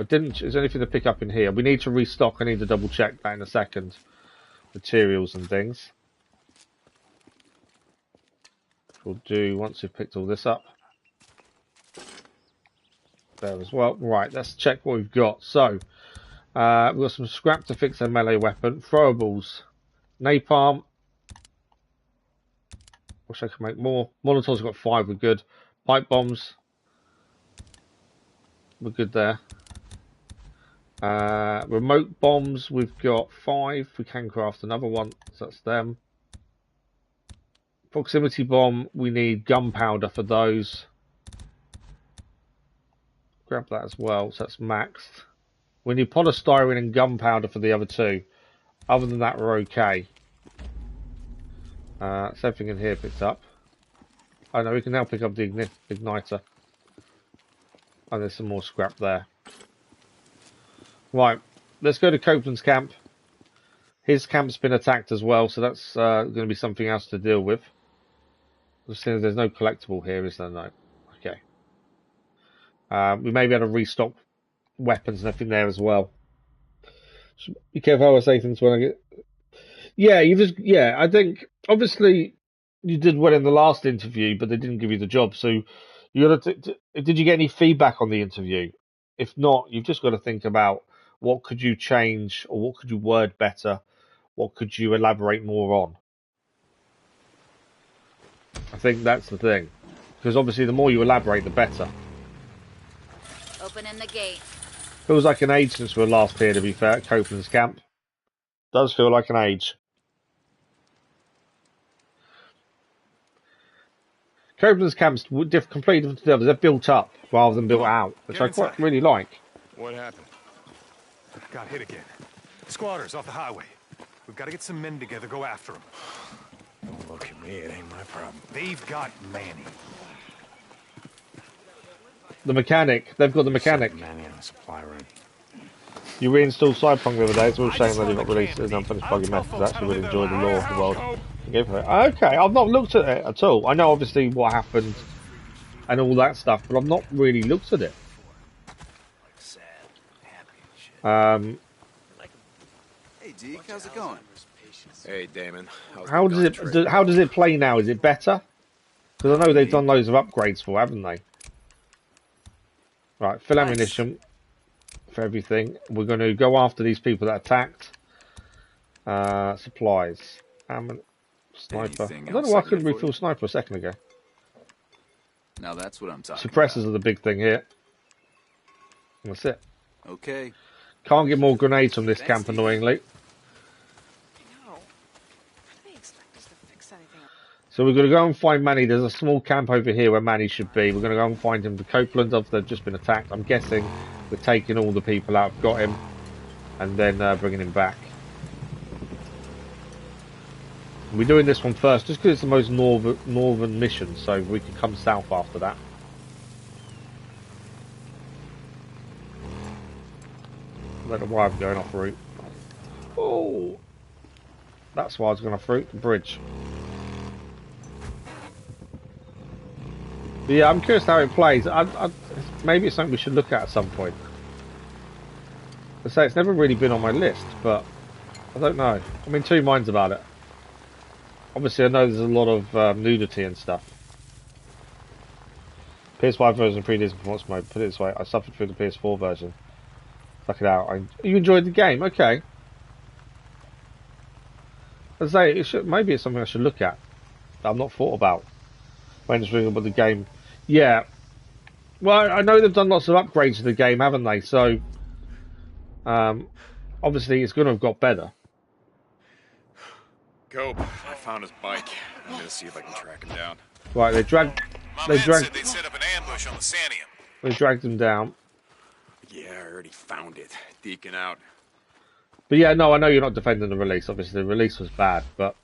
Speaker 1: is there anything to pick up in here? We need to restock. I need to double check that in a second. Materials and things. We'll do once we've picked all this up. There as well. Right, let's check what we've got. So, we've got some scrap to fix a melee weapon. Throwables. Napalm. Wish I could make more. Molotovs got 5, we're good. Pipe bombs. We're good there. Remote bombs, we've got 5. We can craft another one, so that's them. Proximity bomb, we need gunpowder for those. Grab that as well, so that's maxed. We need polystyrene and gunpowder for the other 2. Other than that, we're okay. So everything in here picked up. Oh no, we can now pick up the igniter. And there's some more scrap there. Right, let's go to Copeland's camp. His camp's been attacked as well, so that's going to be something else to deal with. Since there's no collectible here, is there? No. Okay. We may be able to restock weapons and everything there as well. So be careful how I say things when I get... Yeah, I think, obviously, you did well in the last interview, but they didn't give you the job, so you got to... Did you get any feedback on the interview? If not, you've just got to think about what could you change, or what could you word better, what could you elaborate more on? I think that's the thing. Because obviously the more you elaborate, the better.
Speaker 16: Opening the gate.
Speaker 1: Feels like an age since we were last here, to be fair, at Copeland's camp. Does feel like an age. Copeland's camp's completely different to the others. They're built up rather than built out, which I quite really like.
Speaker 12: What happened? Got hit again. Squatters off the highway. We've got to get some men together, go after them.
Speaker 2: Don't look at me, it ain't my problem.
Speaker 12: They've got Manny.
Speaker 1: The mechanic. They've got the mechanic.
Speaker 2: Manny on the supply run.
Speaker 1: You reinstalled Cyberpunk the other day. It's all saying that they got released as unfinished plugin methods. I actually really enjoyed the lore of the world. Okay, I've not looked at it at all. I know obviously what happened and all that stuff, but I've not really looked at it.
Speaker 3: Hey, Deke, how's it going?
Speaker 2: Hey, Damon.
Speaker 1: How does it play now? Is it better? Because I know they've done loads of upgrades for, haven't they? Right, fill ammunition for everything. We're going to go after these people that attacked. Supplies. Sniper. I don't know why I couldn't refill sniper a second ago.
Speaker 3: Now that's what I'm talking
Speaker 1: Suppressors are the big thing here. And that's it.
Speaker 3: Okay.
Speaker 1: Can't get more grenades from this camp, annoyingly. So we're going to go and find Manny. There's a small camp over here where Manny should be. We're going to go and find him. The Copeland, they've just been attacked. I'm guessing we're taking all the people out, got him, and then bringing him back. We're doing this one first, just because it's the most northern mission, so we can come south after that. I don't know why I'm going off route. Oh, that's why I was going off route. The bridge. But yeah, I'm curious how it plays. Maybe it's something we should look at some point. I say it's never really been on my list, but I don't know. I'm in two minds about it. Obviously, I know there's a lot of nudity and stuff. PS5 version of pre-disc performance mode. Put it this way, I suffered through the PS4 version. Suck it out. You enjoyed the game, okay? I say maybe it's something I should look at that I've not thought about. When it's reading about the game, yeah. Well, I know they've done lots of upgrades to the game, haven't they? So, obviously, it's going to have got better.
Speaker 11: Cope, I found his bike. I'm gonna see if I can track him down.
Speaker 1: Right, they dragged.
Speaker 15: My man said they'd set up an ambush on the Sanium.
Speaker 1: They dragged him down.
Speaker 11: Yeah, I already found it. Deacon out.
Speaker 1: But yeah, no, I know you're not defending the release. Obviously, the release was bad, but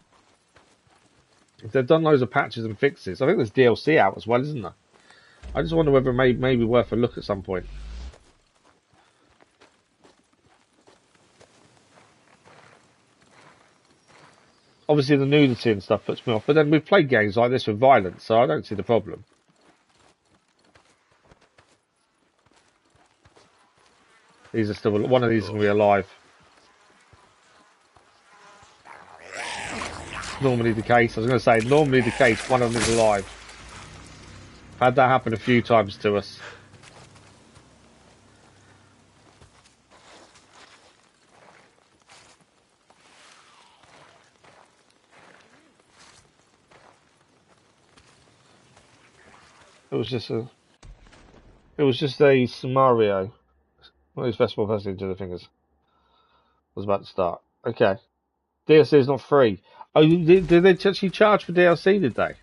Speaker 1: if they've done loads of patches and fixes, I think there's DLC out as well, isn't there? I just wonder whether it may be worth a look at some point. Obviously, the nudity and stuff puts me off, but then we've played games like this with violence, so I don't see the problem. These are still, one of these is going to be alive. Normally the case. I was going to say, normally the case, one of them is alive. Had that happen a few times to us. It was just a scenario. One of these festival first into the fingers. Was about to start. Okay. DLC is not free. Oh, did they actually charge for DLC, did they?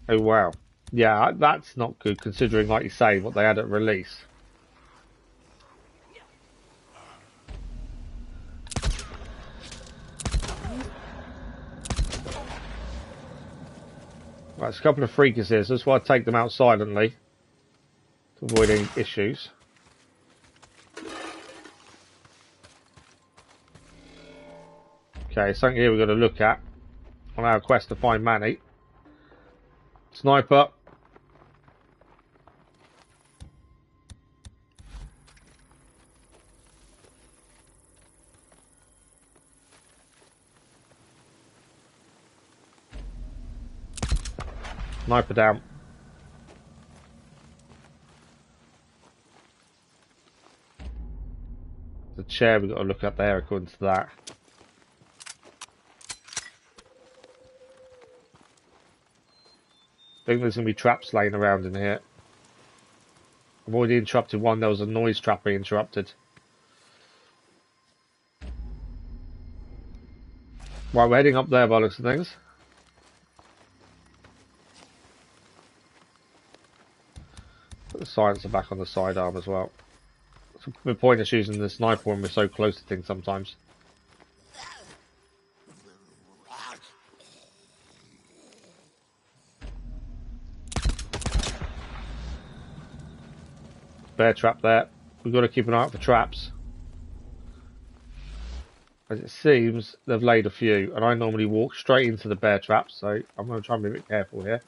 Speaker 1: Oh, wow. Yeah, that's not good, considering, like you say, what they had at release. Right, there's a couple of freakers here, so that's why I take them out silently. avoiding issues. Okay, something here we've got to look at on our quest to find Manny. Sniper. Sniper down. The chair we've got to look at there according to that. I think there's going to be traps laying around in here. I've already interrupted one. There was a noise trap being interrupted. Right, we're heading up there by the looks of things. Put the silencer back on the sidearm as well. The point is using the sniper when we're so close to things sometimes. Bear trap there. We've got to keep an eye out for traps. As it seems, they've laid a few, and I normally walk straight into the bear traps, so I'm going to try and be a bit careful here.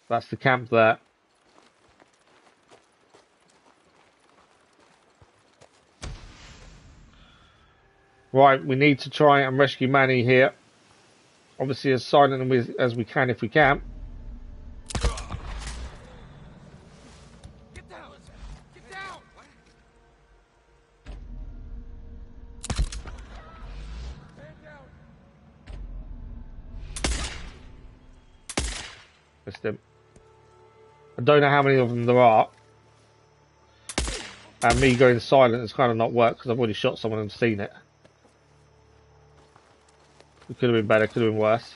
Speaker 1: That's the camp there. Right, we need to try and rescue Manny here. Obviously as silent as we can if we can.
Speaker 3: Get down! Get down!
Speaker 1: Missed him. I don't know how many of them there are. And me going silent has kind of not worked because I've already shot someone and seen it. It could have been better, could have been worse.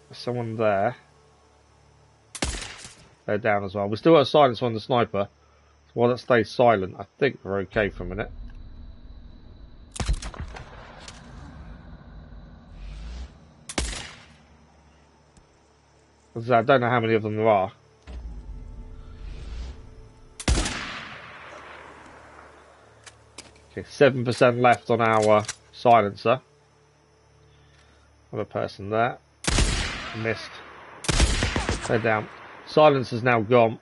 Speaker 1: There's someone there. They're down as well. We still got a silence on the sniper. So while that stays silent, I think we're okay for a minute. I don't know how many of them there are. Okay, 7% left on our silencer. Another person there. Missed. They're down. Silencer's now gone.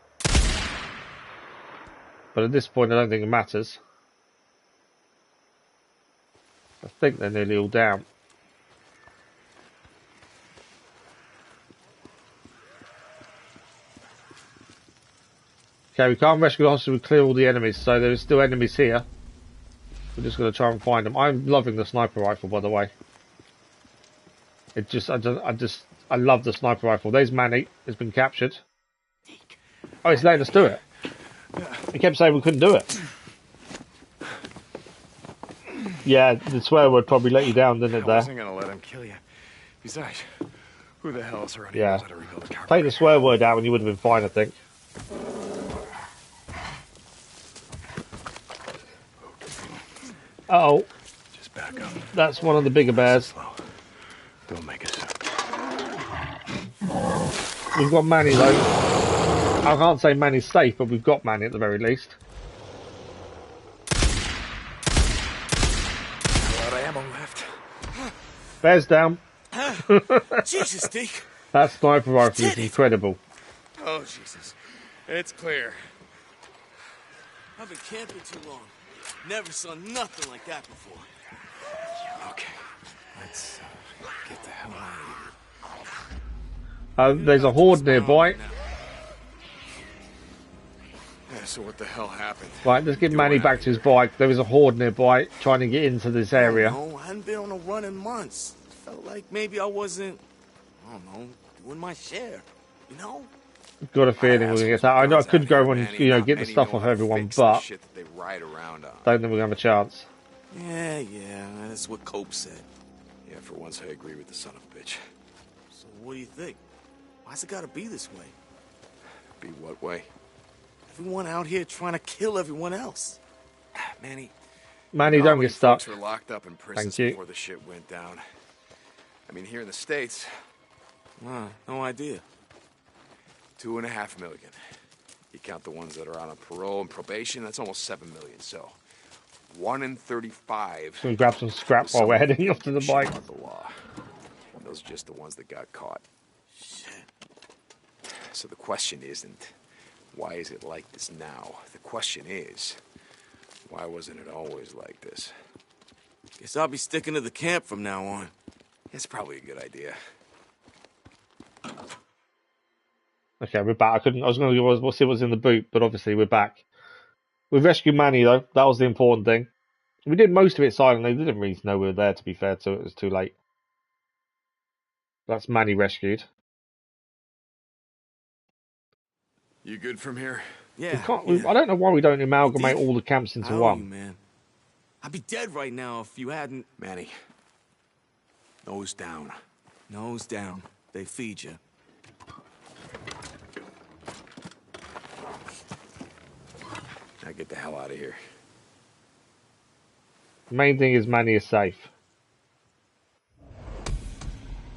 Speaker 1: But at this point I don't think it matters. I think they're nearly all down. Okay, we can't rescue the hostage, we clear all the enemies, so there's still enemies here. We're just going to try and find them. I'm loving the sniper rifle, by the way. It just, I love the sniper rifle. There's Manny, has been captured. Oh, he's letting us do it. He kept saying we couldn't do it. Yeah, the swear word probably let you down, didn't it, there?
Speaker 11: I wasn't going to let him kill you. Besides, who the hell else already knows how to rebuild a car?
Speaker 1: Take the swear word out and you would have been fine, I think. Uh oh.
Speaker 11: Just back up.
Speaker 1: That's one of the bigger bears.
Speaker 11: Don't make a sound.
Speaker 1: We've got Manny though. I can't say Manny's safe, but we've got Manny at the very least.
Speaker 11: A lot of ammo left.
Speaker 1: Bear's down.
Speaker 3: Jesus, Deke.
Speaker 1: That sniper rifle is incredible.
Speaker 3: Oh, Jesus. It's clear. I've been camping too long. Never saw nothing like that before.
Speaker 11: Okay. Let's get the hell out of here.
Speaker 1: There's a horde nearby.
Speaker 11: Yeah, so what the hell happened?
Speaker 1: Right, let's get Manny back to his bike. There is a horde nearby trying to get into this area.
Speaker 3: No, I hadn't been on a run in months. Felt like maybe I wasn't, I don't know, doing my share, you know?
Speaker 1: Got a feeling we're gonna get that. I know I could go and get the stuff off everyone, but
Speaker 11: Shit that they ride around on.
Speaker 1: don't think we're gonna have a chance.
Speaker 3: Yeah, that's what Cope said.
Speaker 11: Yeah, for once I agree with the son of a bitch.
Speaker 3: So what do you think? Why's it gotta be this way?
Speaker 11: Be what way?
Speaker 3: Everyone out here trying to kill everyone else.
Speaker 11: Manny,
Speaker 1: Manny, don't get stuck.
Speaker 11: Folks were locked up in prisons
Speaker 1: Thank you.
Speaker 11: before the shit went down.
Speaker 2: I mean, here in the States,
Speaker 3: Wow, no idea.
Speaker 2: 2.5 million. You count the ones that are on parole and probation, that's almost 7 million. So, 1 in 35.
Speaker 1: So we grab some scrap while we're heading off to the bike.
Speaker 2: The law. And those are just the ones that got caught. Shit. So the question isn't, why is it like this now? The question is, why wasn't it always like this?
Speaker 3: Guess I'll be sticking to the camp from now on.
Speaker 2: It's probably a good idea.
Speaker 1: Okay, we're back. I was going to see what's in the boot, but obviously we're back. We rescued Manny, though. That was the important thing. We did most of it silently. They didn't really know we were there, to be fair, so it was too late. That's Manny rescued.
Speaker 2: You good from here?
Speaker 3: Yeah.
Speaker 1: I don't know why we don't amalgamate all the camps into one.
Speaker 3: Man. I'd be dead right now if you hadn't...
Speaker 2: Manny. Nose down.
Speaker 3: Nose down. They feed you.
Speaker 2: Now get the hell out of here.
Speaker 1: The main thing is Manny is safe.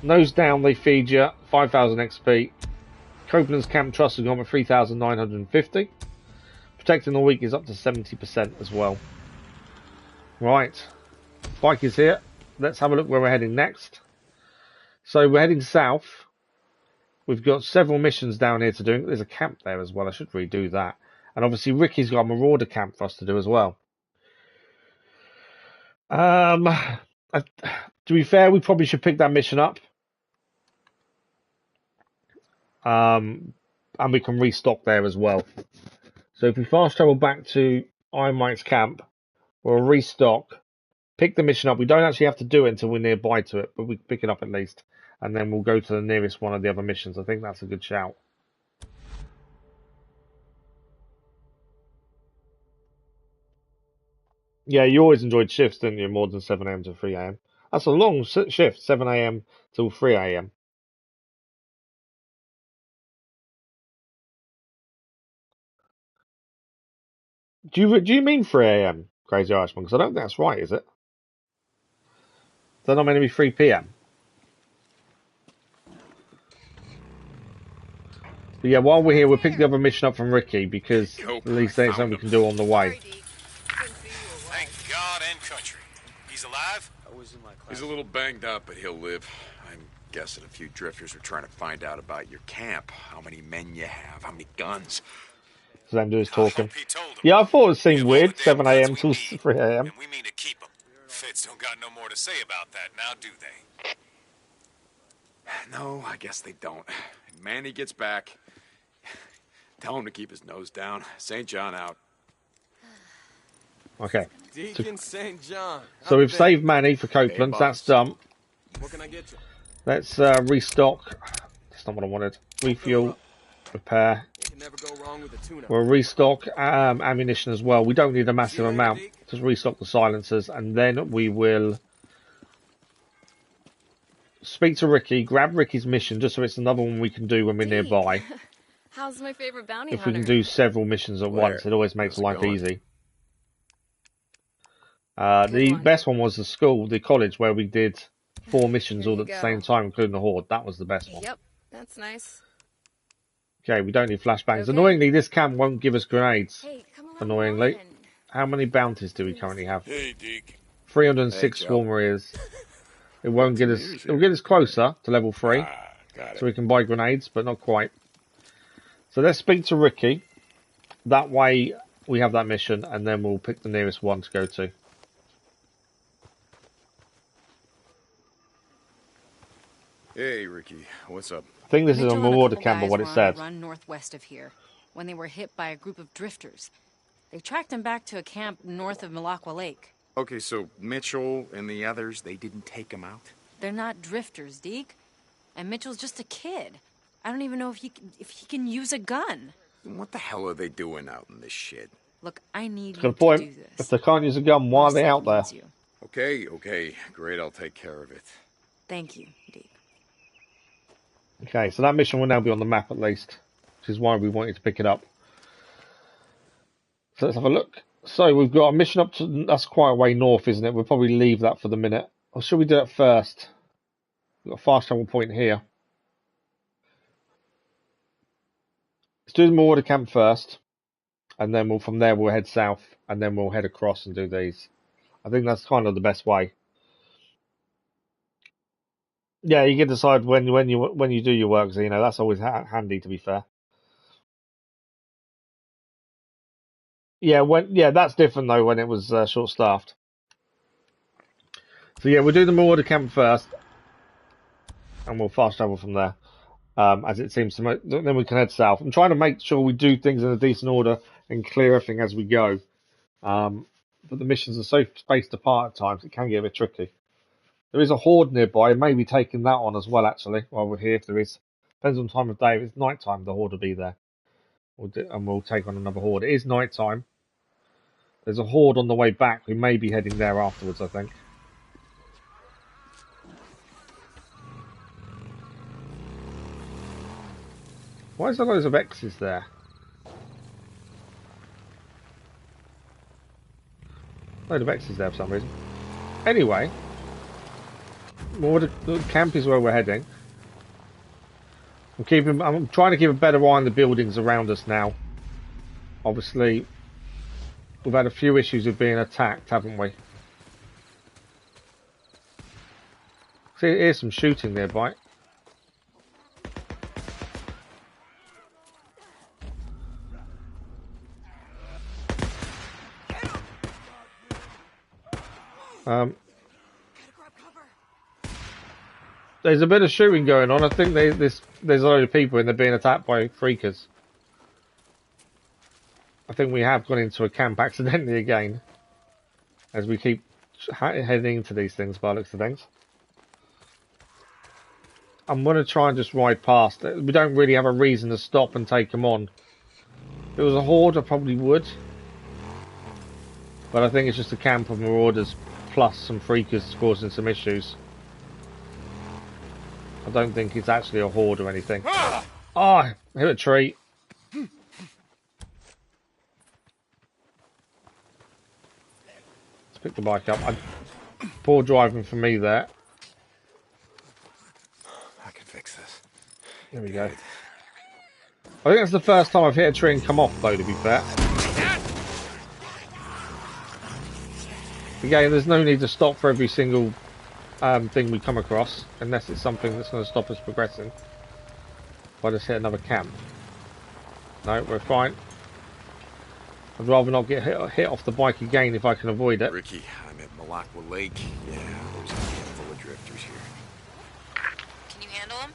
Speaker 1: Nose down, they feed you. 5,000 XP. Copeland's Camp Trust has gone for 3,950. Protecting the weak is up to 70% as well. Right. Bike is here. Let's have a look where we're heading next. So we're heading south. We've got several missions down here to do. There's a camp there as well. I should redo that. And obviously Ricky's got a Marauder camp for us to do as well. To be fair, we probably should pick that mission up. And we can restock there as well. So if we fast travel back to Iron Mike's camp, we'll restock, pick the mission up. We don't actually have to do it until we're nearby to it, but we can pick it up at least. And then we'll go to the nearest one of the other missions. I think that's a good shout. Yeah, you always enjoyed shifts, didn't you? More than 7 AM to 3 AM. That's a long shift, 7 AM till 3 AM. Do you mean 3 AM, Crazy Irishman? Because I don't think that's right, is it? Is that not meant to be 3 PM? But yeah, while we're here, we'll pick the other mission up from Ricky, because at least there's something we can do on the way.
Speaker 15: Thank God and country. He's alive?
Speaker 2: He's a little banged up, but he'll live. I'm guessing a few drifters are trying to find out about your camp, how many men you have, how many guns.
Speaker 1: So them dudes talking. Yeah, I thought it seemed weird, 7 AM till 3 AM.
Speaker 15: And we mean to keep them. Feds don't got no more to say about that now, do they?
Speaker 2: No, I guess they don't. And Manny gets back. Tell him to keep his nose down. St. John out.
Speaker 1: Okay.
Speaker 3: Deacon St. John.
Speaker 1: So we've saved Manny for Copeland's. That's done.
Speaker 3: What can I get you?
Speaker 1: Let's restock. That's not what I wanted. Refuel. Repair.
Speaker 3: You can never go wrong with a tuna.
Speaker 1: We'll restock ammunition as well. We don't need a massive amount. Just restock the silencers, and then we will speak to Ricky, grab Ricky's mission, just so it's another one we can do when we're nearby.
Speaker 6: How's my favorite bounty
Speaker 1: If
Speaker 6: hunter?
Speaker 1: we can do several missions at once, it always makes life easy. The best one was the college, where we did 4 missions all at the same time, including the Horde. That was the best one.
Speaker 6: Yep, that's nice.
Speaker 1: Okay, we don't need flashbangs.
Speaker 6: Okay.
Speaker 1: Annoyingly, this camp won't give us grenades.
Speaker 6: Hey, come along.
Speaker 1: Annoyingly. How many bounties do we currently have?
Speaker 2: Hey, Deke.
Speaker 1: 306 Swarm Warriors. It won't get us. It'll get us closer to level 3, so we can buy grenades, but not quite. So let's speak to Ricky. That way we have that mission, and then we'll pick the nearest one to go to.
Speaker 2: Hey, Ricky. What's up?
Speaker 1: I think this is a
Speaker 14: Mitchell and
Speaker 1: Marauder
Speaker 14: couple
Speaker 1: camp,
Speaker 14: guys
Speaker 1: what it
Speaker 14: were on a
Speaker 1: said.
Speaker 14: Run northwest of here when they were hit by a group of drifters. They tracked them back to a camp north of Milagua Lake.
Speaker 2: Okay, so Mitchell and the others, they didn't take him out?
Speaker 14: They're not drifters, Deke. And Mitchell's just a kid. I don't even know if he can use a gun.
Speaker 2: Then what the hell are they doing out in this shit?
Speaker 14: Look, I need you
Speaker 1: Good
Speaker 14: to
Speaker 1: point.
Speaker 14: do this.
Speaker 1: If they can't use a gun, why are they out there?
Speaker 2: Okay, great, I'll take care of it.
Speaker 14: Thank you, Deke.
Speaker 1: Okay, so that mission will now be on the map at least, which is why we wanted to pick it up. So let's have a look. So we've got a mission up to, that's quite a way north, isn't it? We'll probably leave that for the minute. Or should we do it first? We've got a fast travel point here. Let's do the Morior camp first, and then from there we'll head south, and then we'll head across and do these. I think that's kind of the best way. Yeah, you can decide when you do your work, so that's always handy. To be fair. Yeah, that's different though when it was short-staffed. So yeah, we'll do the Morior camp first, and we'll fast travel from there. As it seems to then we can head south. I'm trying to make sure we do things in a decent order and clear everything as we go. But the missions are so spaced apart at times, it can get a bit tricky. There is a horde nearby, maybe taking that on as well, actually, while we're here, if there is. Depends on time of day. If it's night time, the horde will be there. And we'll take on another horde. It is night time. There's a horde on the way back. We may be heading there afterwards, I think. Why is there loads of X's there? Load of X's there for some reason. Anyway, the camp is where we're heading. I'm trying to keep a better eye on the buildings around us now. Obviously, we've had a few issues with being attacked, haven't we? See, here's some shooting nearby. There's a bit of shooting going on. I think there's a load of people and they're being attacked by freakers. I think we have gone into a camp accidentally again, as we keep heading into these things by the looks of things. I'm going to try and just ride past. We don't really have a reason to stop and take them on. If it was a horde, I probably would. But I think it's just a camp of marauders plus some freakers causing some issues. I don't think it's actually a horde or anything. Oh, I hit a tree. Let's pick the bike up. Poor driving for me there.
Speaker 12: I can fix this.
Speaker 1: There we go. I think that's the first time I've hit a tree and come off, though, to be fair. Again, there's no need to stop for every single thing we come across, unless it's something that's going to stop us progressing. If I just hit another camp. No, we're fine. I'd rather not get hit off the bike again if I can avoid it.
Speaker 2: Ricky, I'm at Malacqua Lake. Yeah, there's a handful of drifters here.
Speaker 6: Can you handle them?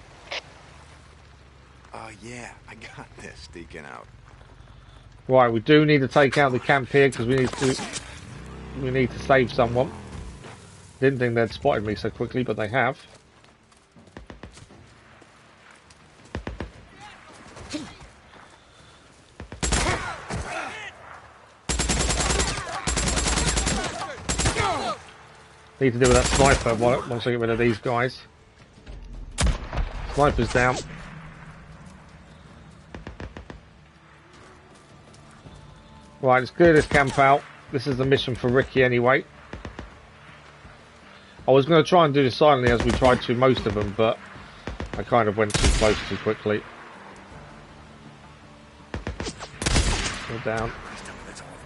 Speaker 2: Yeah, I got this. Deacon out.
Speaker 1: Right, we do need to take out the camp here because we need to save someone. Didn't think they'd spotted me so quickly, but they have. Need to deal with that sniper once I get rid of these guys. Sniper's down. Right, let's clear this camp out. This is the mission for Ricky anyway. I was going to try and do this silently as we tried to most of them, but I kind of went too close too quickly. Go down.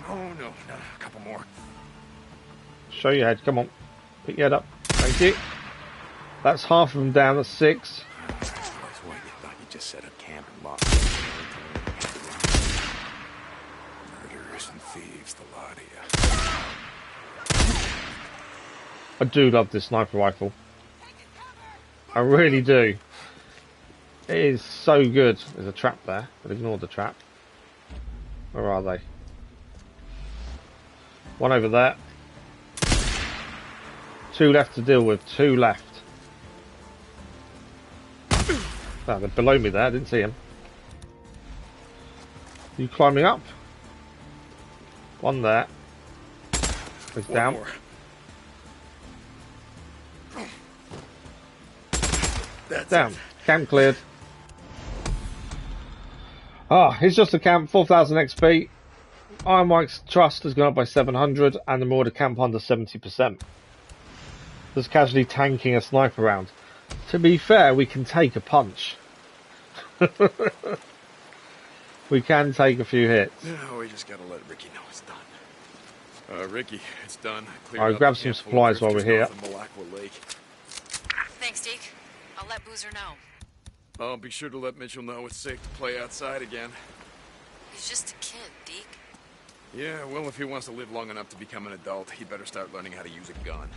Speaker 11: Oh no, a couple more.
Speaker 1: Show your head, come on. Pick your head up. Thank you. That's half of them down, that's 6.
Speaker 2: That's why you thought you just set up camp and lost. Murderers and thieves, the lot of you.
Speaker 1: I do love this sniper rifle. I really do. It is so good. There's a trap there, but ignore the trap. Where are they? One over there. 2 left to deal with. 2 left. Oh, they're below me there. I didn't see him. Are you climbing up? One there. He's down.
Speaker 11: More.
Speaker 1: Down. Camp cleared. It's just a camp. 4,000 XP. Iron Mike's trust has gone up by 700, and the Morior camp under 70%. Just casually tanking a sniper round. To be fair, we can take a punch. We can take a few hits.
Speaker 11: No, we just gotta let Ricky know it's done. Ricky, it's done.
Speaker 1: I'll grab some supplies while we're here.
Speaker 14: Thanks, Deke. I'll let Boozer know.
Speaker 11: I'll be sure to let Mitchell know it's safe to play outside again.
Speaker 14: He's just a kid, Deke.
Speaker 11: Yeah, well, if he wants to live long enough to become an adult, he better start learning how to use a gun.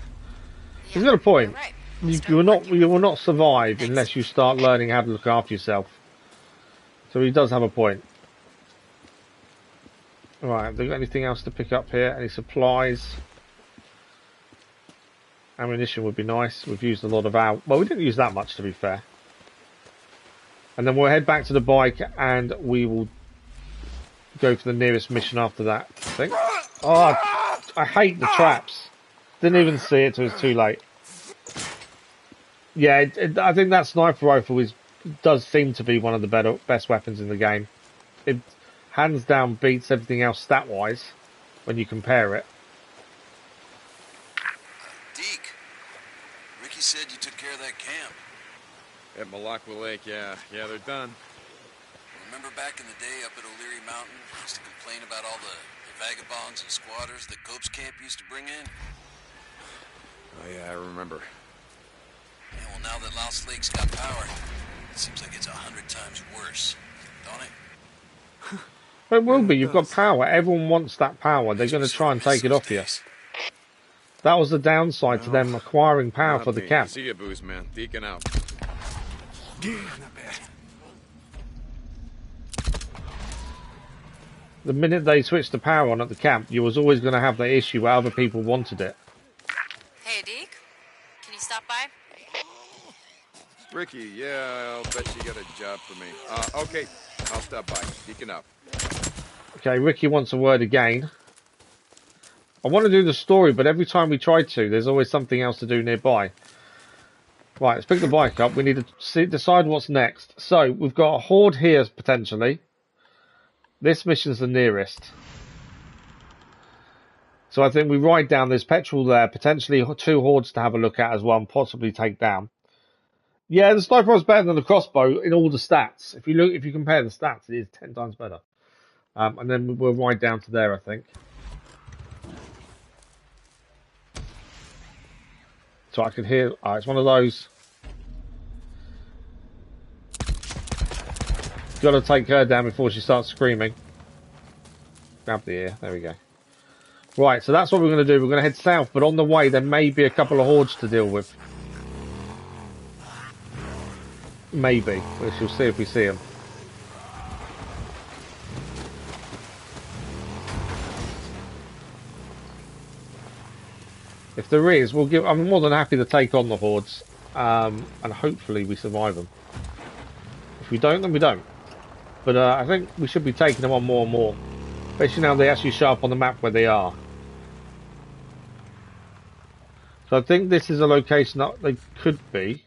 Speaker 1: He's got a point.
Speaker 14: Right.
Speaker 1: You will not survive unless you start learning how to look after yourself. So he does have a point. Right, have they got anything else to pick up here? Any supplies? Ammunition would be nice. We've used a lot of our... Well, we didn't use that much, to be fair. And then we'll head back to the bike and we will go for the nearest mission after that, I think. Oh, I hate the traps. Didn't even see it till it's too late. Yeah, I think that sniper rifle does seem to be one of the best weapons in the game. It hands down beats everything else stat-wise when you compare it.
Speaker 13: Deke, Ricky said you took care of that camp.
Speaker 11: At Malacqua Lake, yeah. Yeah, they're done.
Speaker 13: Remember back in the day up at O'Leary Mountain, used to complain about all the vagabonds and squatters that Cope's camp used to bring in?
Speaker 11: Oh, yeah, I remember.
Speaker 13: Yeah, well, now that Lost Lake's got power, it seems like it's 100 times worse, don't it?
Speaker 1: It will be. You've got power. Everyone wants that power. They're going to try and take it off you. That was the downside to them acquiring power for the camp.
Speaker 11: See ya, Booze, man. Deacon out.
Speaker 12: Yeah, not bad.
Speaker 1: The minute they switched the power on at the camp, you was always going to have that issue where other people wanted it.
Speaker 14: Hey, Deke. Can you stop by?
Speaker 11: Ricky, yeah, I'll bet you got a job for me. Okay, I'll stop by. Deacon out.
Speaker 1: Okay, Ricky wants a word again. I want to do the story, but every time we try to, there's always something else to do nearby. Right, let's pick the bike up. We need to decide what's next. So, we've got a horde here, potentially. This mission's the nearest. So I think we ride down. There's petrol there. Potentially 2 hordes to have a look at as well and possibly take down. Yeah, the sniper is better than the crossbow in all the stats. If you compare the stats, it is 10 times better. And then we'll ride down to there, I think. So I can hear... it's one of those. Got to take her down before she starts screaming. Grab the ear. There we go. Right, so that's what we're going to do. We're going to head south, but on the way there may be a couple of hordes to deal with. Maybe. We shall see if we see them. If there is, I'm more than happy to take on the hordes, and hopefully we survive them. If we don't, then we don't. But I think we should be taking them on more and more, especially now they actually show up on the map where they are. So I think this is a location that they could be,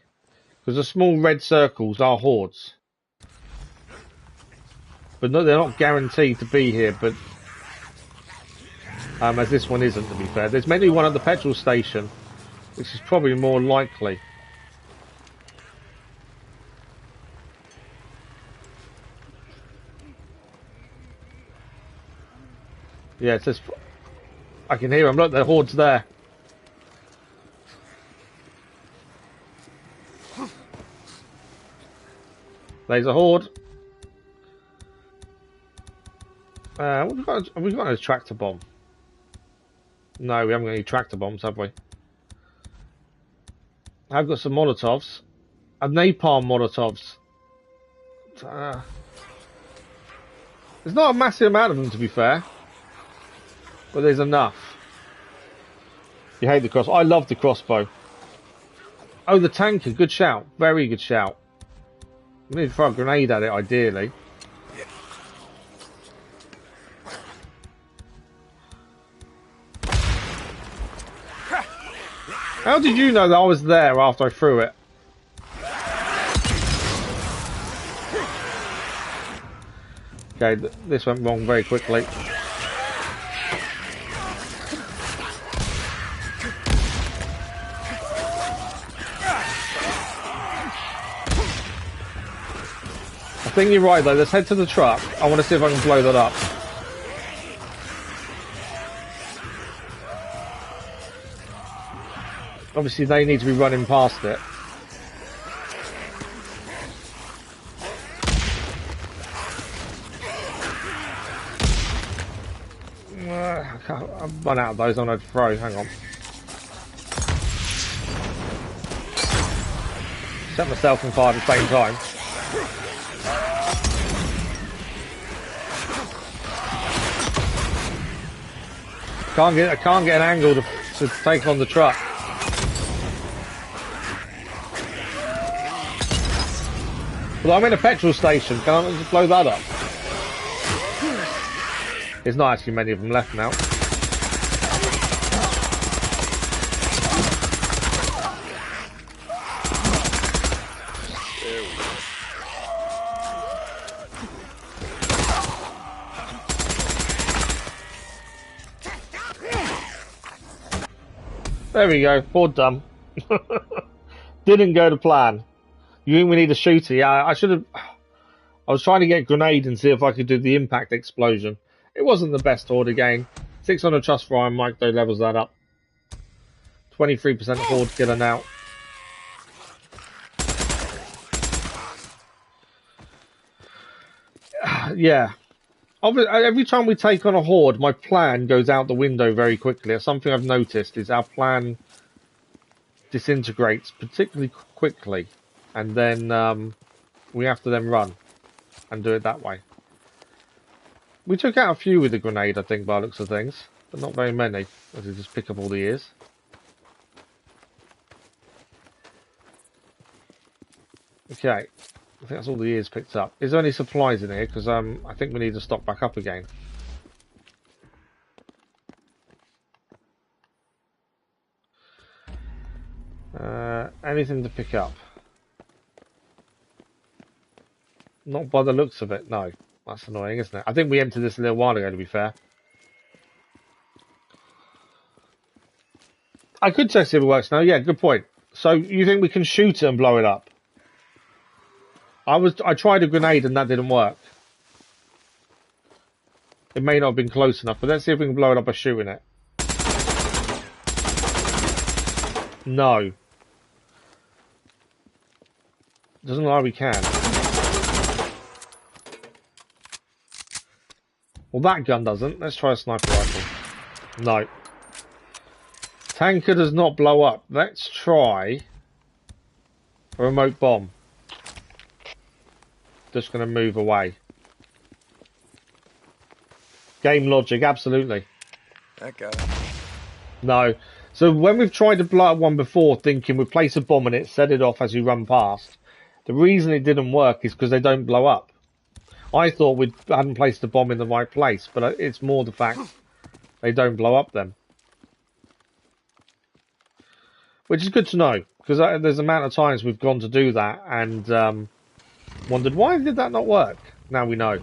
Speaker 1: because the small red circles are hordes. But no, they're not guaranteed to be here, but as this one isn't, to be fair. There's maybe one at the petrol station, which is probably more likely. Yeah, it says... I can hear them. Look, the horde's there. There's a horde. Have we got a tractor bomb? No, we haven't got any tractor bombs, have we? I've got some Molotovs. Napalm Molotovs. There's not a massive amount of them, to be fair. But there's enough. You hate the crossbow. I love the crossbow. Oh, the tanker. Good shout. Very good shout. We need to throw a grenade at it, ideally. How did you know that I was there after I threw it? Okay, this went wrong very quickly. think you're right though. Let's head to the truck. I want to see if I can blow that up. Obviously, they need to be running past it. I've run out of those. I'm going to throw. Hang on. Set myself on fire at the same time. I can't get an angle to take on the truck. Well, I'm in a petrol station. Can't I just blow that up? There's not actually many of them left now. There we go. Horde done. Didn't go to plan. You think we need a shooter? Yeah, I should have. I was trying to get a grenade and see if I could do the impact explosion. It wasn't the best Horde again. 600 trust for Iron Mike though levels that up. 23% Horde killer now. Yeah. Every time we take on a Horde, my plan goes out the window very quickly. It's something I've noticed is our plan disintegrates particularly quickly. And then we have to then run and do it that way. We took out a few with the grenade, I think, by the looks of things. But not very many, as we just pick up all the ears. Okay, I think that's all the ears picked up. Is there any supplies in here? Because I think we need to stock back up again. Anything to pick up? Not by the looks of it, no. That's annoying, isn't it? I think we emptied this a little while ago, to be fair. I could test if it works now. Yeah, good point. So you think we can shoot it and blow it up? I tried a grenade and that didn't work. It may not have been close enough, but let's see if we can blow it up by shooting it. No. Doesn't look like we can. Well, that gun doesn't. Let's try a sniper rifle. No. Tanker does not blow up. Let's try a remote bomb. Just going to move away. Game logic, absolutely.
Speaker 11: That guy.
Speaker 1: No. So when we've tried to blow up one before, thinking we place a bomb in it, set it off as you run past, the reason it didn't work is because they don't blow up. I thought we hadn't placed the bomb in the right place, but it's more the fact they don't blow up then. Which is good to know, because there's an amount of times we've gone to do that and wondered, why did that not work? Now we know.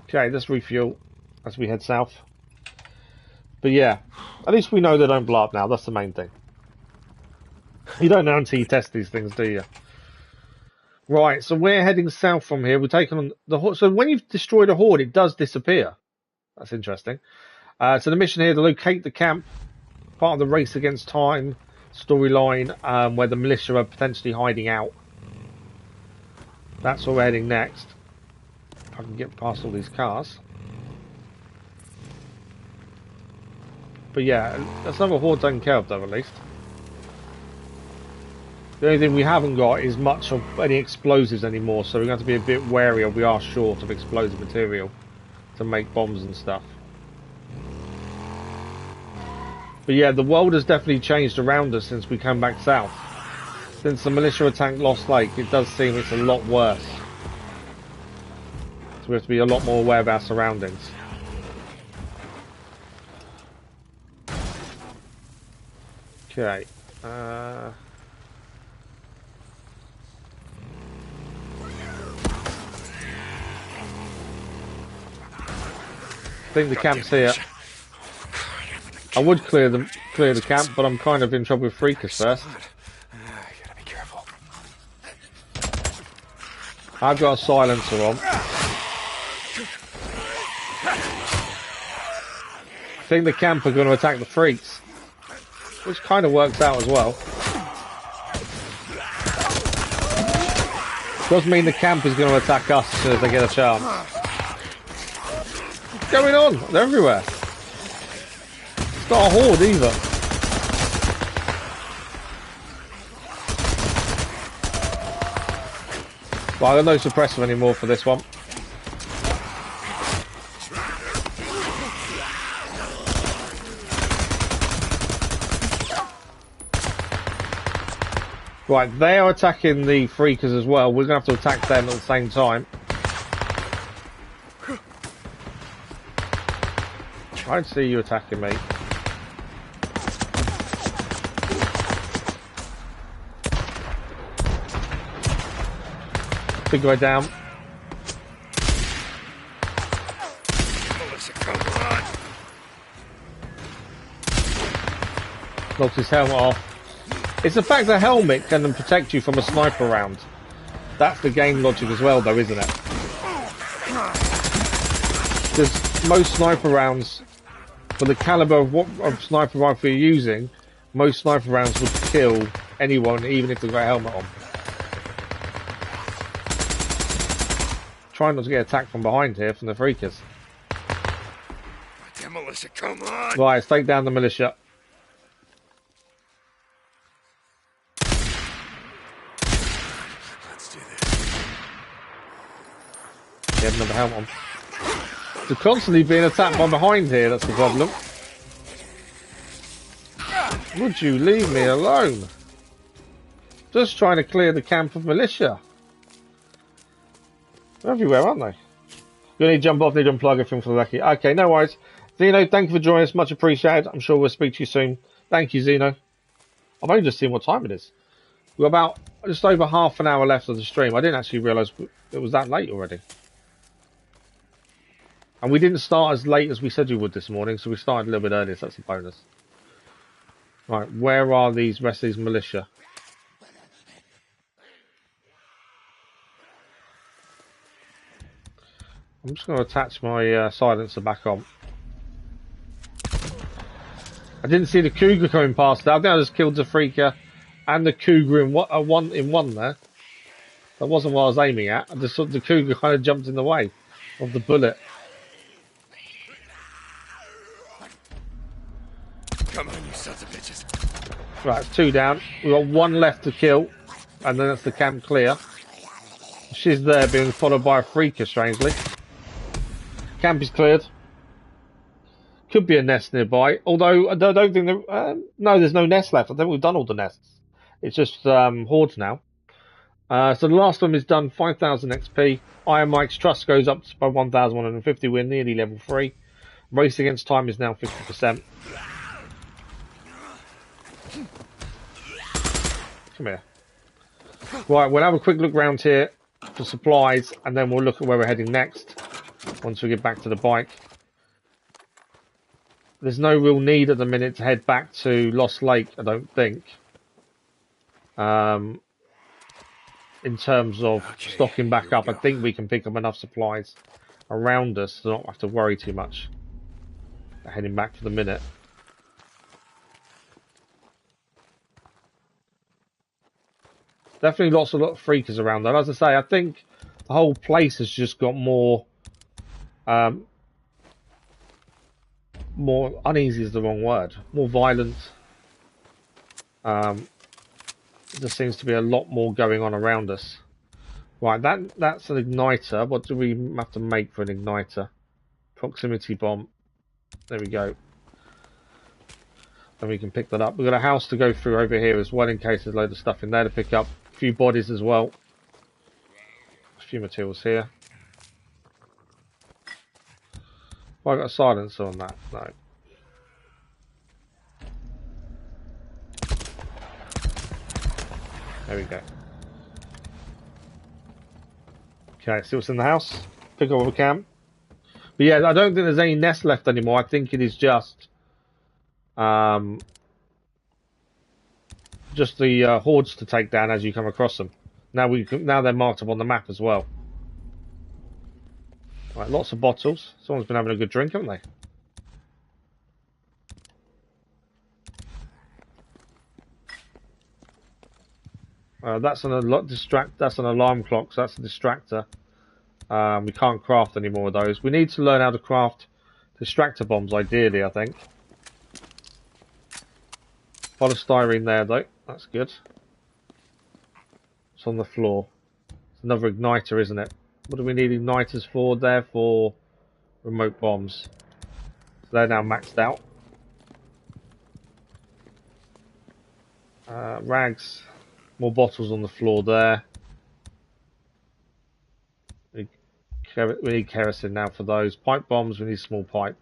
Speaker 1: Okay, let's refuel as we head south. But yeah, at least we know they don't blow up now. That's the main thing. You don't know until you test these things, do you? Right, so we're heading south from here. We're taking on the Horde. So when you've destroyed a Horde, it does disappear. That's interesting. So the mission here to locate the camp, part of the race against time storyline, where the militia are potentially hiding out. That's where we're heading next. If I can get past all these cars. But yeah, that's another Horde taken care of though, at least. The only thing we haven't got is much of any explosives anymore, so we're going to have to be a bit wary of. We are short of explosive material to make bombs and stuff. But yeah, the world has definitely changed around us since we came back south. Since the militia attacked Lost Lake, it does seem it's a lot worse. So we have to be a lot more aware of our surroundings. Okay. I think the camp's here. I would clear the camp, but I'm kind of in trouble with Freakers first.
Speaker 11: Gotta be careful.
Speaker 1: I've got a silencer on. I think the camp are going to attack the freaks, which kind of works out as well. Does mean the camp is going to attack us as soon as they get a chance. What's going on? They're everywhere. It's not a horde either. Well, I got no suppressor anymore for this one. Right, they are attacking the freakers as well. We're going to have to attack them at the same time. I don't see you attacking me. Big guy down. Knocks his helmet off. It's the fact that helmet can protect you from a sniper round. That's the game logic as well, though, isn't it? Because most sniper rounds, for the caliber of sniper rifle you're using, most sniper rounds would kill anyone, even if they've got a helmet on. Try not to get attacked from behind here from the freakers.
Speaker 11: Damn militia, come on!
Speaker 1: Right, let's take down the militia. He had another helmet on. They're constantly being attacked from behind here, that's the problem. Would you leave me alone? Just trying to clear the camp of militia. They're everywhere, aren't they? You need to jump off, need to unplug everything for the lucky. Okay, no worries. Zeno, thank you for joining us, much appreciated. I'm sure we'll speak to you soon. Thank you, Zeno. I've only just seen what time it is. We've got about just over half an hour left of the stream. I didn't actually realise it was that late already. And we didn't start as late as we said we would this morning, so we started a little bit earlier, so that's a bonus. Right, where are these rest of these militia? I'm just going to attach my silencer back on. I didn't see the cougar coming past there. I think I just killed the freaker and the cougar in one there. That wasn't what I was aiming at. I just thought the cougar kind of jumped in the way of the bullet.
Speaker 11: Come on, you sons of bitches.
Speaker 1: Right, it's 2 down. We've got 1 left to kill, and then that's the camp clear. She's there being followed by a freaker, strangely. Camp is cleared. Could be a nest nearby, although I don't think there... no, there's no nest left. I think we've done all the nests. It's just hordes now. So the last one is done, 5,000 XP. Iron Mike's trust goes up by 1,150. We're nearly level 3. Race against time is now 50%. Come here. Right, we'll have a quick look round here for supplies, and then we'll look at where we're heading next once we get back to the bike. There's no real need at the minute to head back to Lost Lake, I don't think. In terms of stocking back up, I think we can pick up enough supplies around us to not have to worry too much. Heading back for the minute. Definitely lots of freakers around though. As I say, I think the whole place has just got more uneasy is the wrong word. More violent. There just seems to be a lot more going on around us. Right, that's an igniter. What do we have to make for an igniter? Proximity bomb. There we go. And we can pick that up. We've got a house to go through over here as well in case there's a load of stuff in there to pick up. A few bodies as well. A few materials here. Well, I got a silencer on that. No. There we go. Okay, see what's in the house. Pick up what we can. But yeah, I don't think there's any nest left anymore. I think it is just the hordes to take down as you come across them. Now they're marked up on the map as well. Right, lots of bottles. Someone's been having a good drink, haven't they? That's an alarm clock, so that's a distractor. We can't craft any more of those. We need to learn how to craft distractor bombs, ideally, I think. Polystyrene there, though. That's good. It's on the floor. It's another igniter, isn't it? What do we need igniters for? There for remote bombs. So they're now maxed out. Rags. More bottles on the floor there. We need kerosene now for those. Pipe bombs, we need small pipe.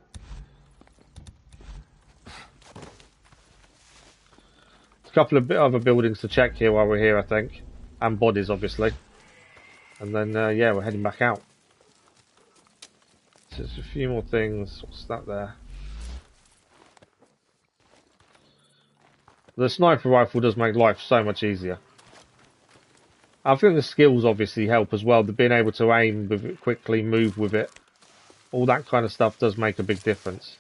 Speaker 1: A couple of other buildings to check here while we're here, I think. And bodies, obviously. And then, yeah, we're heading back out. So there's a few more things. What's that there? The sniper rifle does make life so much easier. I think the skills obviously help as well. The being able to aim with it quickly, move with it. All that kind of stuff does make a big difference.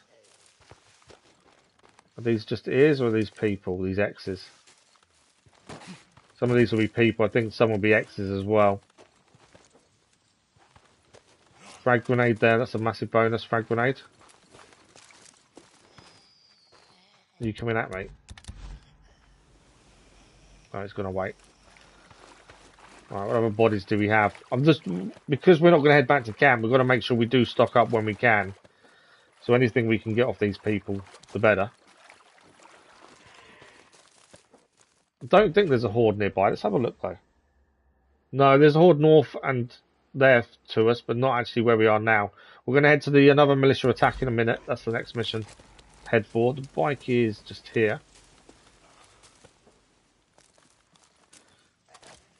Speaker 1: Are these just ears or are these people? These X's? Some of these will be people. I think some will be X's as well. Frag grenade there. That's a massive bonus. Frag grenade. Are you coming at, mate? Oh, it's going to wait. Alright, what other bodies do we have? Because we're not going to head back to camp, we've got to make sure we do stock up when we can. So anything we can get off these people, the better. I don't think there's a horde nearby. Let's have a look, though. No, there's a horde north and there to us, but not actually where we are now. We're going to head to another militia attack in a minute. That's the next mission. Head for. The bike is just here.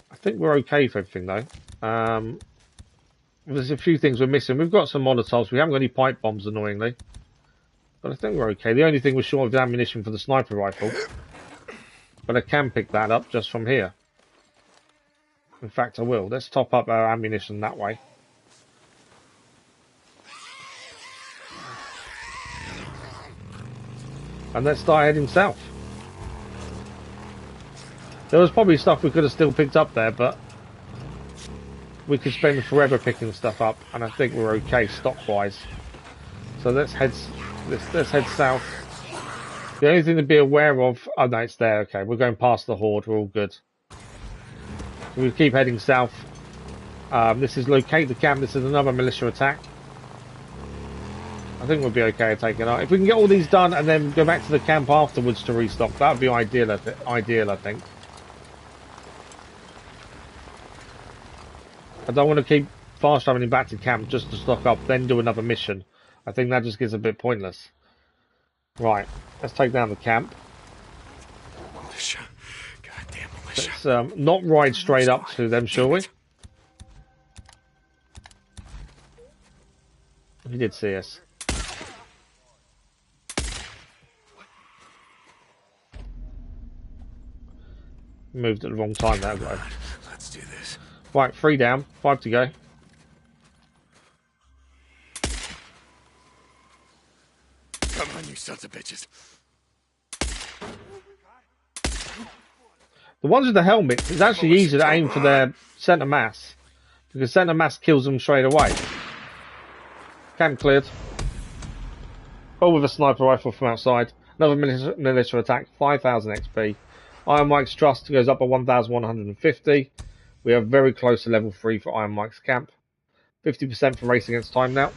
Speaker 1: I think we're okay for everything, though. There's a few things we're missing. We've got some Molotovs. We haven't got any pipe bombs, annoyingly. But I think we're okay. The only thing we're short of is ammunition for the sniper rifle. But I can pick that up just from here. In fact, I will. Let's top up our ammunition that way. And let's start heading south. There was probably stuff we could have still picked up there, but we could spend forever picking stuff up, and I think we're okay stock-wise. So let's head south. The only thing to be aware of... Oh, no, it's there. Okay, we're going past the horde. We're all good. We keep heading south. This is locate the camp. This is another militia attack. I think we'll be okay at taking out. If we can get all these done and then go back to the camp afterwards to restock, that would be ideal, I think. I don't want to keep fast traveling back to camp just to stock up, then do another mission. I think that just gets a bit pointless. Right, let's take down the camp.
Speaker 11: Militia. Goddamn militia.
Speaker 1: Let's not ride straight up to them, shall we? He did see us. Moved at the wrong time that way.
Speaker 11: Let's do this.
Speaker 1: Right, 3 down, 5 to go.
Speaker 11: Come on, you sons of bitches.
Speaker 1: The ones with the helmets, it's actually easier to aim for their centre mass. Because centre mass kills them straight away. Camp cleared. Oh, with a sniper rifle from outside. Another militia attack, 5,000 XP. Iron Mike's Trust goes up by 1,150. We are very close to level 3 for Iron Mike's camp. 50% from Race Against Time now.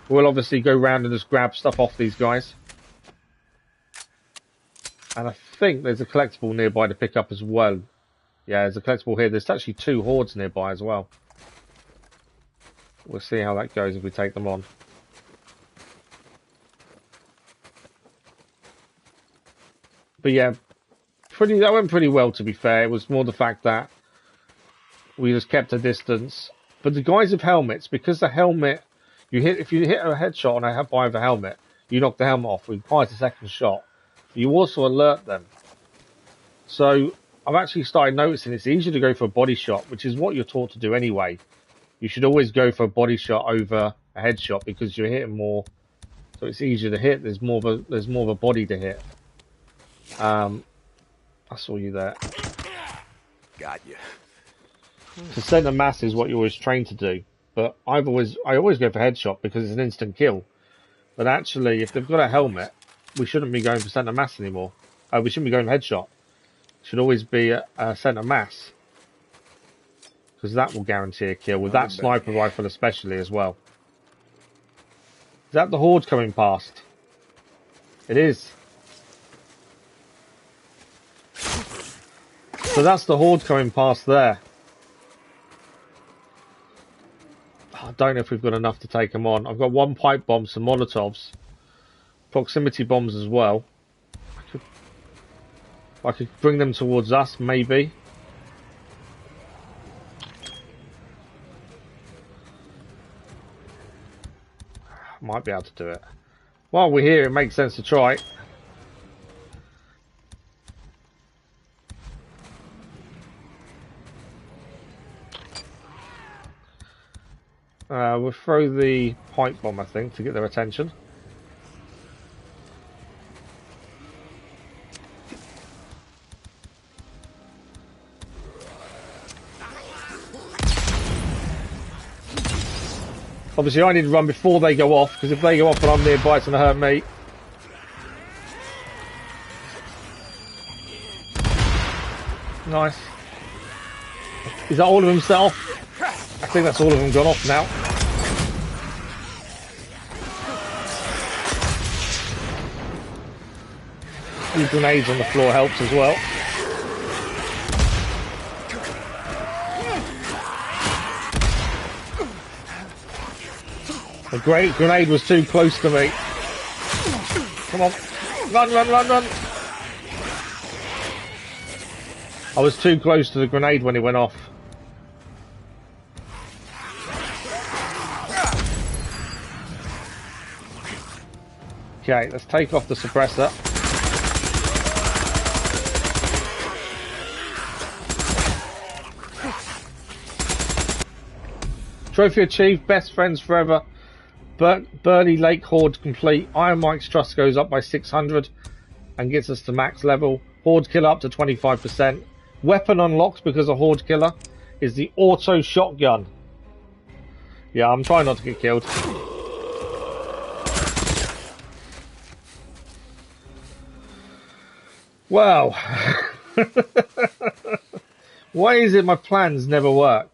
Speaker 1: We'll obviously go round and just grab stuff off these guys. And I think there's a collectible nearby to pick up as well. Yeah, there's a collectible here. There's actually 2 hordes nearby as well. We'll see how that goes if we take them on. But yeah, that went pretty well, to be fair. It was more the fact that we just kept a distance. But the guys with helmets, because the helmet, if you hit a headshot on a by the helmet, you knock the helmet off. We fire a second shot. You also alert them. So I've actually started noticing it's easier to go for a body shot, which is what you're taught to do anyway. You should always go for a body shot over a headshot because you're hitting more, so it's easier to hit. There's more of a body to hit. I saw you there.
Speaker 2: Got you.
Speaker 1: To center mass is what you're always trained to do, but I always go for headshot because it's an instant kill. But actually, if they've got a helmet, we shouldn't be going for center mass anymore. We shouldn't be going for headshot. It should always be a center mass because that will guarantee a kill with that sniper rifle, especially as well. Is that the Horde coming past? It is. So that's the Horde coming past there. I don't know if we've got enough to take them on. I've got one pipe bomb, some Molotovs, proximity bombs as well. I could bring them towards us, maybe. Might be able to do it. While we're here, it makes sense to try. We'll throw the pipe bomb, I think, to get their attention. Obviously, I need to run before they go off, because if they go off and I'm nearby, it's going to hurt me. Nice. Is that all of them set off? I think that's all of them gone off now. A few grenades on the floor helps as well. The great grenade was too close to me. Come on. Run, run, run, run. I was too close to the grenade when it went off. Okay, let's take off the suppressor. Trophy achieved, best friends forever. Burley Lake Horde complete. Iron Mike's trust goes up by 600 and gets us to max level. Horde killer up to 25%. Weapon unlocked because of Horde killer is the auto shotgun. Yeah, I'm trying not to get killed. Wow. Why is it my plans never work?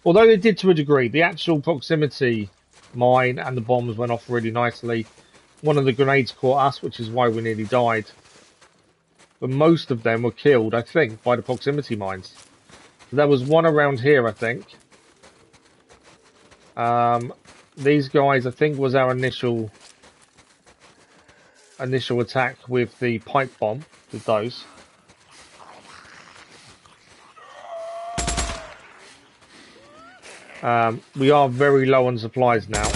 Speaker 1: Although they did to a degree. The actual proximity mine and the bombs went off really nicely. One of the grenades caught us, which is why we nearly died. But most of them were killed, I think, by the proximity mines. So there was one around here, I think. These guys, I think, was our initial attack with the pipe bomb, with those. We are very low on supplies now.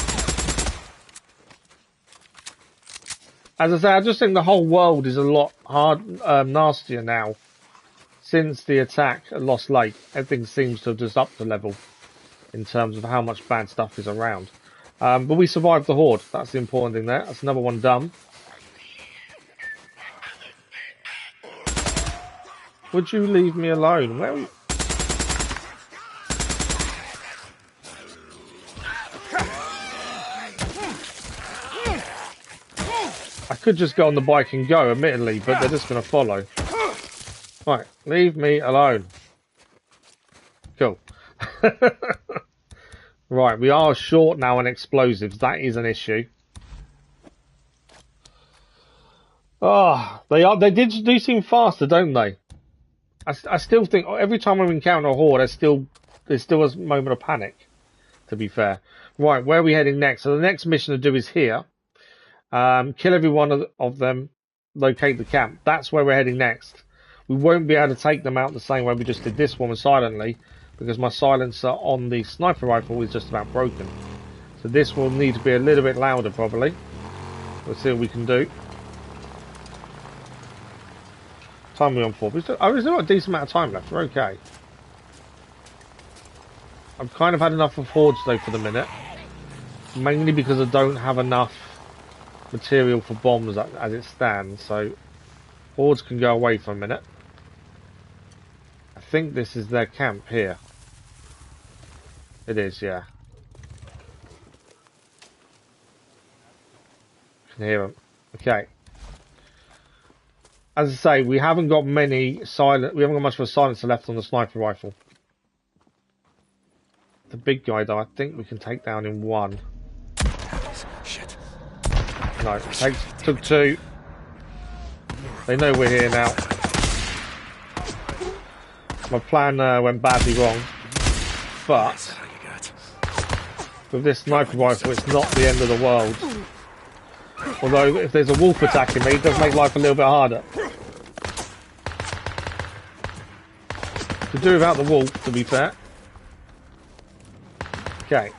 Speaker 1: As I say, I just think the whole world is a lot nastier now. Since the attack at Lost Lake, everything seems to have just upped the level in terms of how much bad stuff is around. But we survived the Horde. That's the important thing there. That's another one done. Would you leave me alone? Where are you? I could just go on the bike and go, admittedly, but they're just going to follow. Right, leave me alone. Cool. Right, we are short now on explosives. That is an issue. Oh, they do seem faster, don't they? I still think every time I encounter a Horde, there's still a moment of panic, to be fair. Right, where are we heading next? So the next mission to do is here. Kill every one of them, locate the camp. That's where we're heading next. We won't be able to take them out the same way we just did this one silently, because my silencer on the sniper rifle is just about broken. So this will need to be a little bit louder probably. Let's see what we can do. time are we on for? We've still got a decent amount of time left. We're okay. I've kind of had enough of Hordes though for the minute. Mainly because I don't have enough material for bombs as it stands, so Hordes can go away for a minute. I think this is their camp here. It is, yeah. I can hear them. Okay. As I say, we haven't got much of a silencer left on the sniper rifle. The big guy though, I think we can take down in one.
Speaker 12: Shit.
Speaker 1: No, took two. They know we're here now. My plan went badly wrong, but with this sniper rifle, it's not the end of the world. Although, if there's a wolf attacking me, it does make life a little bit harder. Could do without the wolf, to be fair. Okay.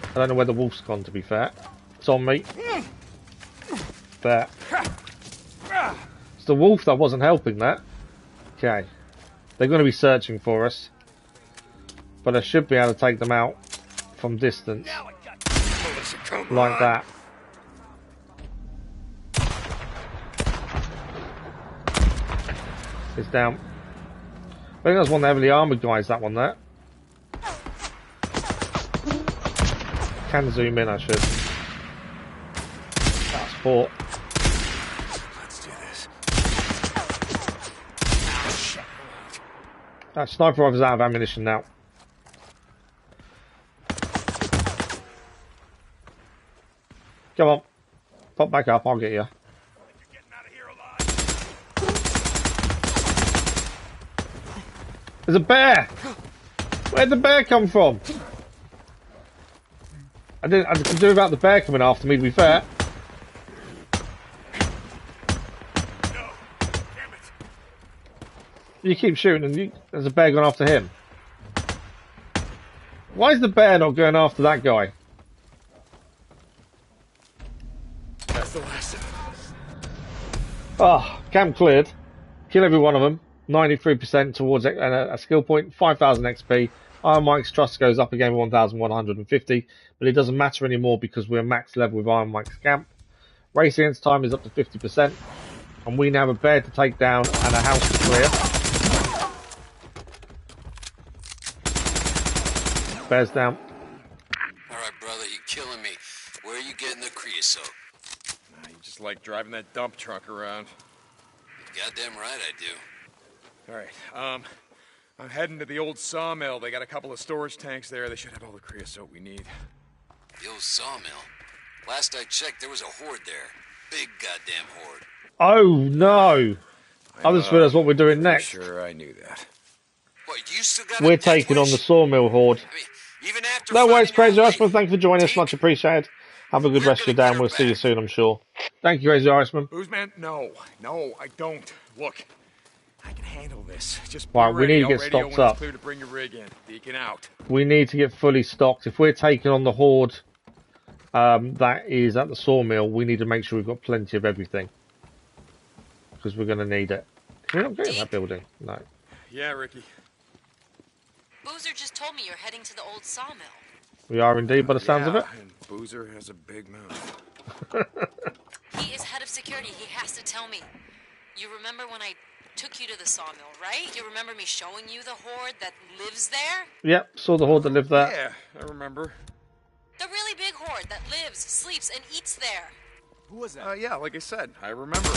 Speaker 1: I don't know where the wolf's gone, to be fair. It's on me. There. It's the wolf that wasn't helping that. Okay. They're going to be searching for us. But I should be able to take them out from distance. Like that. It's down. I think that's one of the heavily armoured guys, that one there. Can zoom in, I should. That's 4.
Speaker 12: Let's do this.
Speaker 1: That sniper rifle's out of ammunition now. Come on. Pop back up, I'll get you. There's a bear! Where'd the bear come from? I could do without the bear coming after me, to be fair.
Speaker 12: No, damn it.
Speaker 1: You keep shooting and there's a bear going after him. Why is the bear not going after that guy?
Speaker 12: That's the last of them.
Speaker 1: Ah, camp cleared. Kill every one of them. 93% towards a skill point. 5,000 XP. Iron Mike's trust goes up again 1,150, but it doesn't matter anymore because we're max level with Iron Mike's camp. Race against time is up to 50%, and we now have a bear to take down and a house to clear. Bear's down.
Speaker 13: Alright, brother, you're killing me. Where are you getting the creosote?
Speaker 11: You just like driving that dump truck around.
Speaker 13: Goddamn right I do.
Speaker 11: Alright, I'm heading to the old sawmill. They got a couple of storage tanks there. They should have all the creosote we need.
Speaker 13: The old sawmill? Last I checked, there was a horde there. Big goddamn horde.
Speaker 1: Oh no! I just realised what we're doing next.
Speaker 11: Sure, I knew that.
Speaker 13: What, you still got
Speaker 1: We're taking on the Saw Mill Horde.
Speaker 13: even after
Speaker 1: No worries,
Speaker 13: finding
Speaker 1: Crazy
Speaker 13: our
Speaker 1: Irishman. Thank you for joining us. Much appreciated. Have a good rest of your day, and we'll see you soon, I'm sure. Thank you, Crazy Irishman.
Speaker 11: Who's man? No, I don't. Look, I can handle this. Just be
Speaker 1: Right, we
Speaker 11: ready.
Speaker 1: need to get
Speaker 11: I'll radio
Speaker 1: stocked
Speaker 11: when
Speaker 1: up.
Speaker 11: it's clear to bring your rig in. Deacon out.
Speaker 1: We need to get fully stocked. If we're taking on the Horde that is at the sawmill, we need to make sure we've got plenty of everything. Because we're going to need it. We're not getting that building. No.
Speaker 11: Yeah, Ricky.
Speaker 14: Boozer just told me you're heading to the old sawmill.
Speaker 1: We are indeed, by the sounds of it.
Speaker 11: And Boozer has a big mouth.
Speaker 14: He is head of security. He has to tell me. You remember when I took you to the sawmill, right? You remember me showing you the horde that lives there?
Speaker 1: Yep, saw the Horde that lived there.
Speaker 11: Yeah, I remember.
Speaker 14: The really big horde that lives, sleeps, and eats there.
Speaker 11: Who was that? Yeah, like I said, I remember.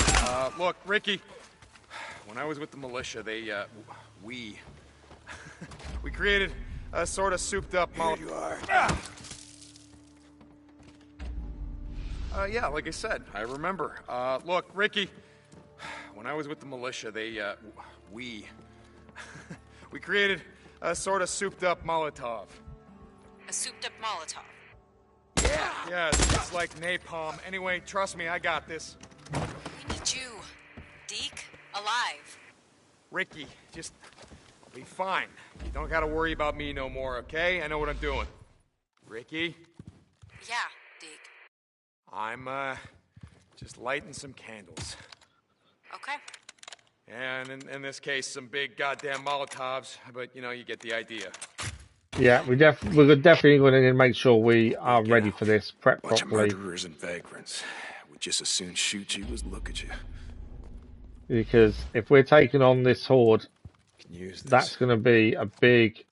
Speaker 11: Look, Ricky, when I was with the militia, we created a sort of souped-up Molotov.
Speaker 12: Here you are.
Speaker 11: Yeah, like I said, I remember. Look, Ricky, when I was with the militia, we created a sort of souped-up Molotov.
Speaker 14: A souped-up Molotov.
Speaker 11: Yeah, it's like napalm. Anyway, trust me, I got this.
Speaker 14: We need you, Deke, alive.
Speaker 11: Ricky, just be fine. You don't gotta worry about me no more, okay? I know what I'm doing. Ricky?
Speaker 14: Yeah, Deke.
Speaker 11: I'm, just lighting some candles.
Speaker 14: Okay.
Speaker 11: And in this case, some big goddamn Molotovs, but you know, you get the idea.
Speaker 1: Yeah, we're definitely going to make sure we are ready for this, prep
Speaker 2: Bunch
Speaker 1: properly.
Speaker 2: of murderers and vagrants. We'd just as soon shoot you as look at you.
Speaker 1: Because if we're taking on this horde,
Speaker 2: Use this.
Speaker 1: that's going to be a big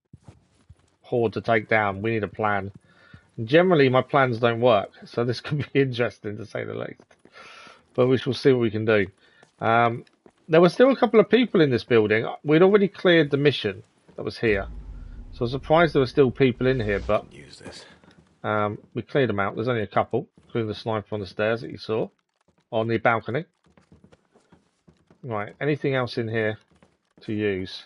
Speaker 1: horde to take down. We need a plan. Generally, my plans don't work, so this could be interesting to say the least. But we shall see what we can do. There were still a couple of people in this building. We'd already cleared the mission that was here, so I was surprised there were still people in here. But
Speaker 2: use this.
Speaker 1: We cleared them out. There's only a couple, including the sniper on the stairs that you saw on the balcony. Right. Anything else in here to use?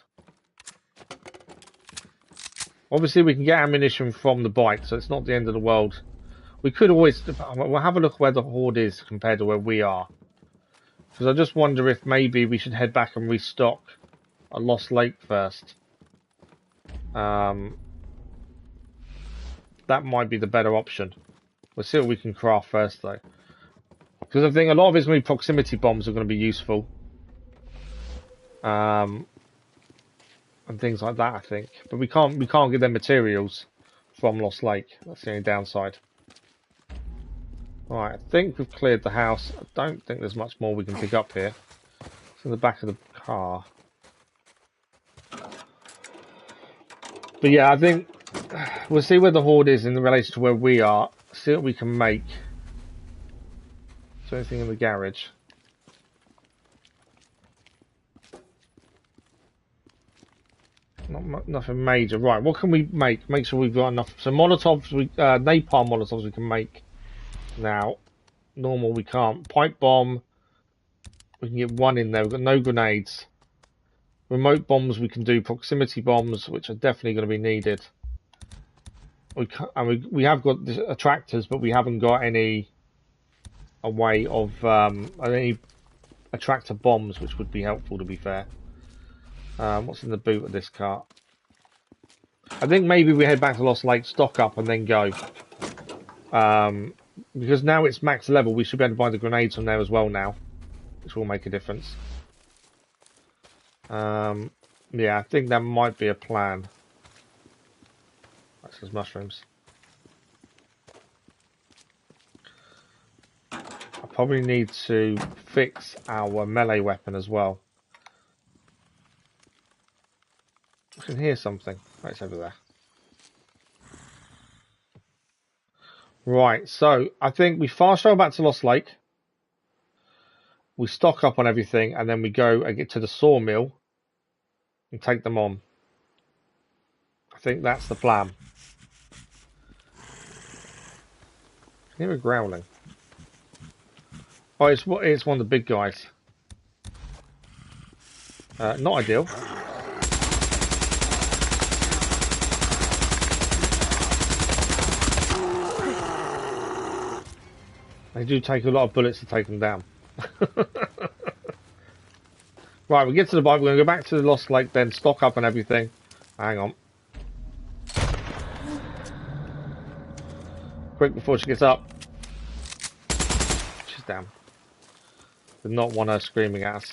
Speaker 1: Obviously, we can get ammunition from the bike, so it's not the end of the world. We could always... We'll have a look where the horde is compared to where we are. Because I just wonder if maybe we should head back and restock a Lost Lake first. That might be the better option. We'll see what we can craft first, though. Because I think a lot of it's going to be proximity bombs are going to be useful. And things like that, I think. But we can't get their materials from Lost Lake. That's the only downside. Right, I think we've cleared the house. I don't think there's much more we can pick up here. It's in the back of the car. But yeah, I think we'll see where the horde is in relation to where we are. See what we can make. Is there anything in the garage? Nothing major. Right, what can we make? Make sure we've got enough. So Molotovs, napalm Molotovs we can make now. Normal we can't. Pipe bomb, we can get one in there. We've got no grenades. Remote bombs we can do. Proximity bombs, which are definitely going to be needed. We have got the attractors, but we haven't got any a way of any attractor bombs, which would be helpful, to be fair. What's in the boot of this car? I think maybe we head back to Lost Lake, stock up, and then go. Because now it's max level, we should be able to buy the grenades from there as well now, which will make a difference. Yeah, I think that might be a plan. That's just mushrooms. I probably need to fix our melee weapon as well. I can hear something. Right, it's over there. Right, so I think we fast travel back to Lost Lake. We stock up on everything, and then we go and get to the sawmill and take them on. I think that's the plan. I hear a growling. Oh, it's one of the big guys. Not ideal. They do take a lot of bullets to take them down. Right, we get to the bike. We're going to go back to the Lost Lake, then stock up and everything. Hang on. Quick before she gets up. She's down. Did not want her screaming at us.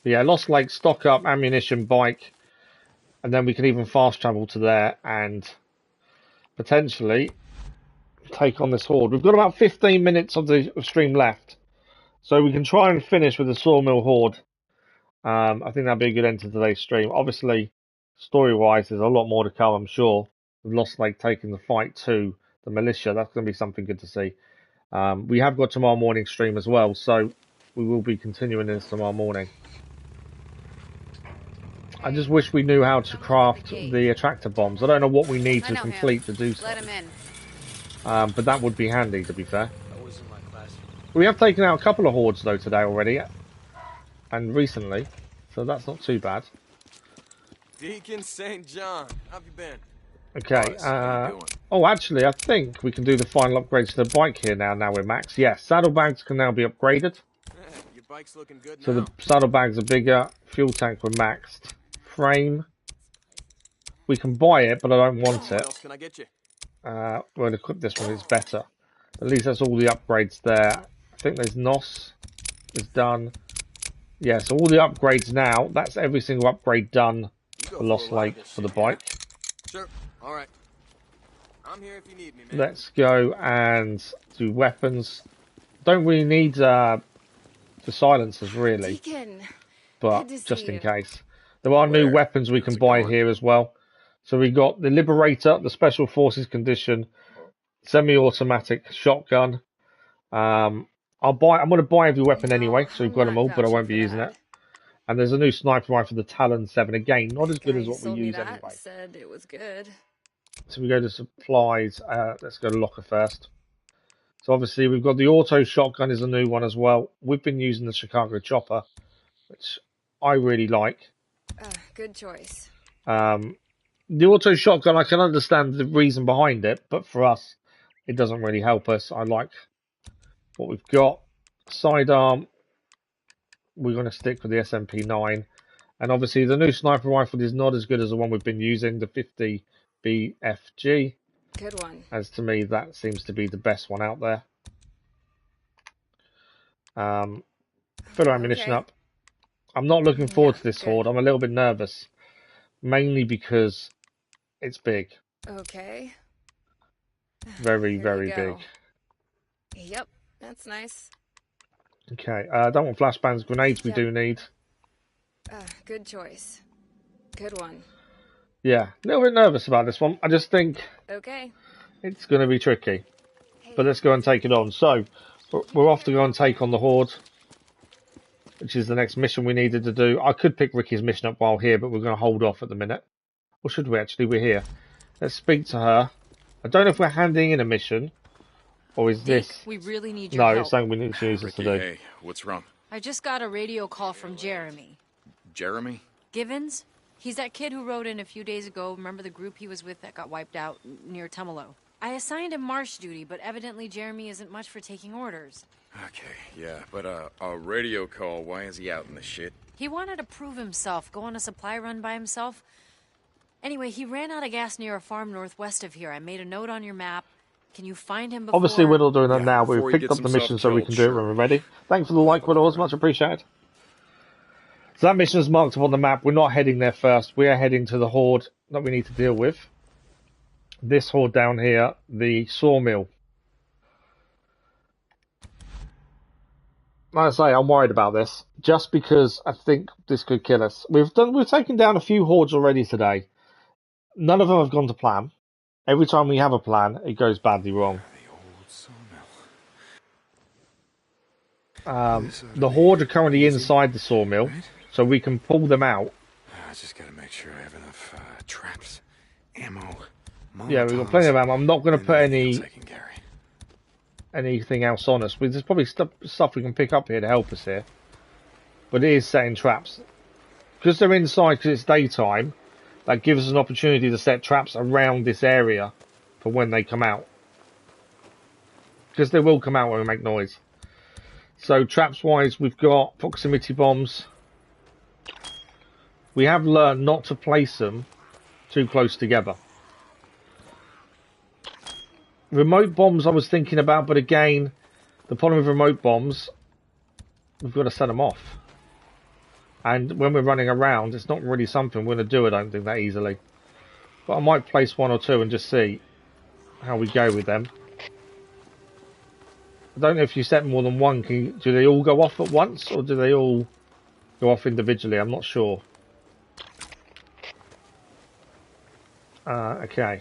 Speaker 1: But yeah, Lost Lake, stock up, ammunition, bike. And then we can even fast travel to there and potentially take on this horde. We've got about 15 minutes of the stream left, so we can try and finish with the Saw Mill Horde. I think that'd be a good end to today's stream. Obviously, story-wise, there's a lot more to come, I'm sure. With Lost Lake taking the fight to the Militia, that's going to be something good to see. We have got tomorrow morning stream as well, so we will be continuing this tomorrow morning. I just wish we knew how to craft the attractor bombs. I don't know what we need to complete to do so.
Speaker 14: Let him in.
Speaker 1: But that would be handy, to be fair. We have taken out a couple of hordes, though, today already. And recently. So that's not too bad.
Speaker 3: Deacon St. John, how have you been?
Speaker 1: Okay. Oh, actually, I think we can do the final upgrades to the bike here now we're max. Yes, saddlebags can now be upgraded.
Speaker 3: Your bike's looking good
Speaker 1: so
Speaker 3: now.
Speaker 1: The saddlebags are bigger. Fuel tank we're maxed. Frame. We can buy it, but I don't want it.
Speaker 3: What else can I get you?
Speaker 1: We'll equip this one, it's better. At least that's all the upgrades there. I think there's NOS is done. Yeah, so all the upgrades now, that's every single upgrade done for Lost Lake for the bike.
Speaker 3: Sure. All right. I'm here if you need me, man.
Speaker 1: Let's go and do weapons. Don't really need the silencers, really.
Speaker 6: Deacon.
Speaker 1: But
Speaker 6: Good to
Speaker 1: just
Speaker 6: see
Speaker 1: in
Speaker 6: you.
Speaker 1: case. There are new weapons we can buy here as well. So we got the Liberator, the Special Forces Condition, semi-automatic shotgun. I'm going to buy every weapon anyway, so we've got them all, but I won't be using it. And there's a new sniper rifle, the Talon 7. Again, not as good as what we use anyway.
Speaker 6: Said it was good.
Speaker 1: So we go to supplies. Let's go to locker first. So obviously we've got the auto shotgun is a new one as well. We've been using the Chicago chopper, which I really like.
Speaker 6: Good choice.
Speaker 1: The auto shotgun, I can understand the reason behind it, but for us, it doesn't really help us. I like what we've got. Sidearm, we're going to stick with the SMP-9. And obviously the new sniper rifle is not as good as the one we've been using, the 50 BFG.
Speaker 6: Good one.
Speaker 1: As to me, that seems to be the best one out there. Fill our ammunition up. I'm not looking forward to this horde. I'm a little bit nervous. Mainly because it's big.
Speaker 6: Okay.
Speaker 1: Very, very big.
Speaker 6: Yep, that's nice.
Speaker 1: Okay, I don't want flashbangs. Grenades we do need.
Speaker 6: Good choice. Good one.
Speaker 1: Yeah, a little bit nervous about this one. I just think it's going to be tricky. But let's go and take it on. So, we're off to go and take on the horde, which is the next mission we needed to do. I could pick Ricky's mission up while here, but we're going to hold off at the minute. Or should we actually? We're here. Let's speak to her. I don't know if we're handing in a mission, or is this...
Speaker 14: We really need your help.
Speaker 1: No, it's something we need to use us to do.
Speaker 11: Hey, what's wrong?
Speaker 14: I just got a radio call from Jeremy.
Speaker 11: Jeremy?
Speaker 14: Givens? He's that kid who wrote in a few days ago. Remember the group he was with that got wiped out near Tumalo? I assigned him marsh duty, but evidently Jeremy isn't much for taking orders.
Speaker 11: Okay, yeah, but a radio call, why is he out in the shit?
Speaker 14: He wanted to prove himself, go on a supply run by himself. Anyway, he ran out of gas near a farm northwest of here. I made a note on your map. Can you find him before...
Speaker 1: Obviously, we're not doing that now. We've picked up the mission so we can do it when we're ready. Thanks for the like, Widows. Much appreciated. So that mission is marked up on the map. We're not heading there first. We are heading to the horde that we need to deal with. This horde down here, the Saw Mill. Like I say, I'm worried about this, just because I think this could kill us. We've taken down a few hordes already today. None of them have gone to plan. Every time we have a plan, it goes badly wrong. The horde are currently inside the sawmill, so we can pull them out.
Speaker 11: I just gotta make sure I have enough traps, ammo.
Speaker 1: Yeah, we've got plenty of ammo. I'm not going to put anything else on us. There's probably stuff we can pick up here to help us here. But it is setting traps. Because they're inside, because it's daytime, that gives us an opportunity to set traps around this area for when they come out. Because they will come out when we make noise. So traps-wise, we've got proximity bombs. We have learned not to place them too close together. Remote bombs I was thinking about, but again, the problem with remote bombs, we've got to set them off. And when we're running around, it's not really something we're going to do, I don't think, that easily. But I might place one or two and just see how we go with them. I don't know if you set more than one, do they all go off at once, or do they all go off individually? I'm not sure. Okay.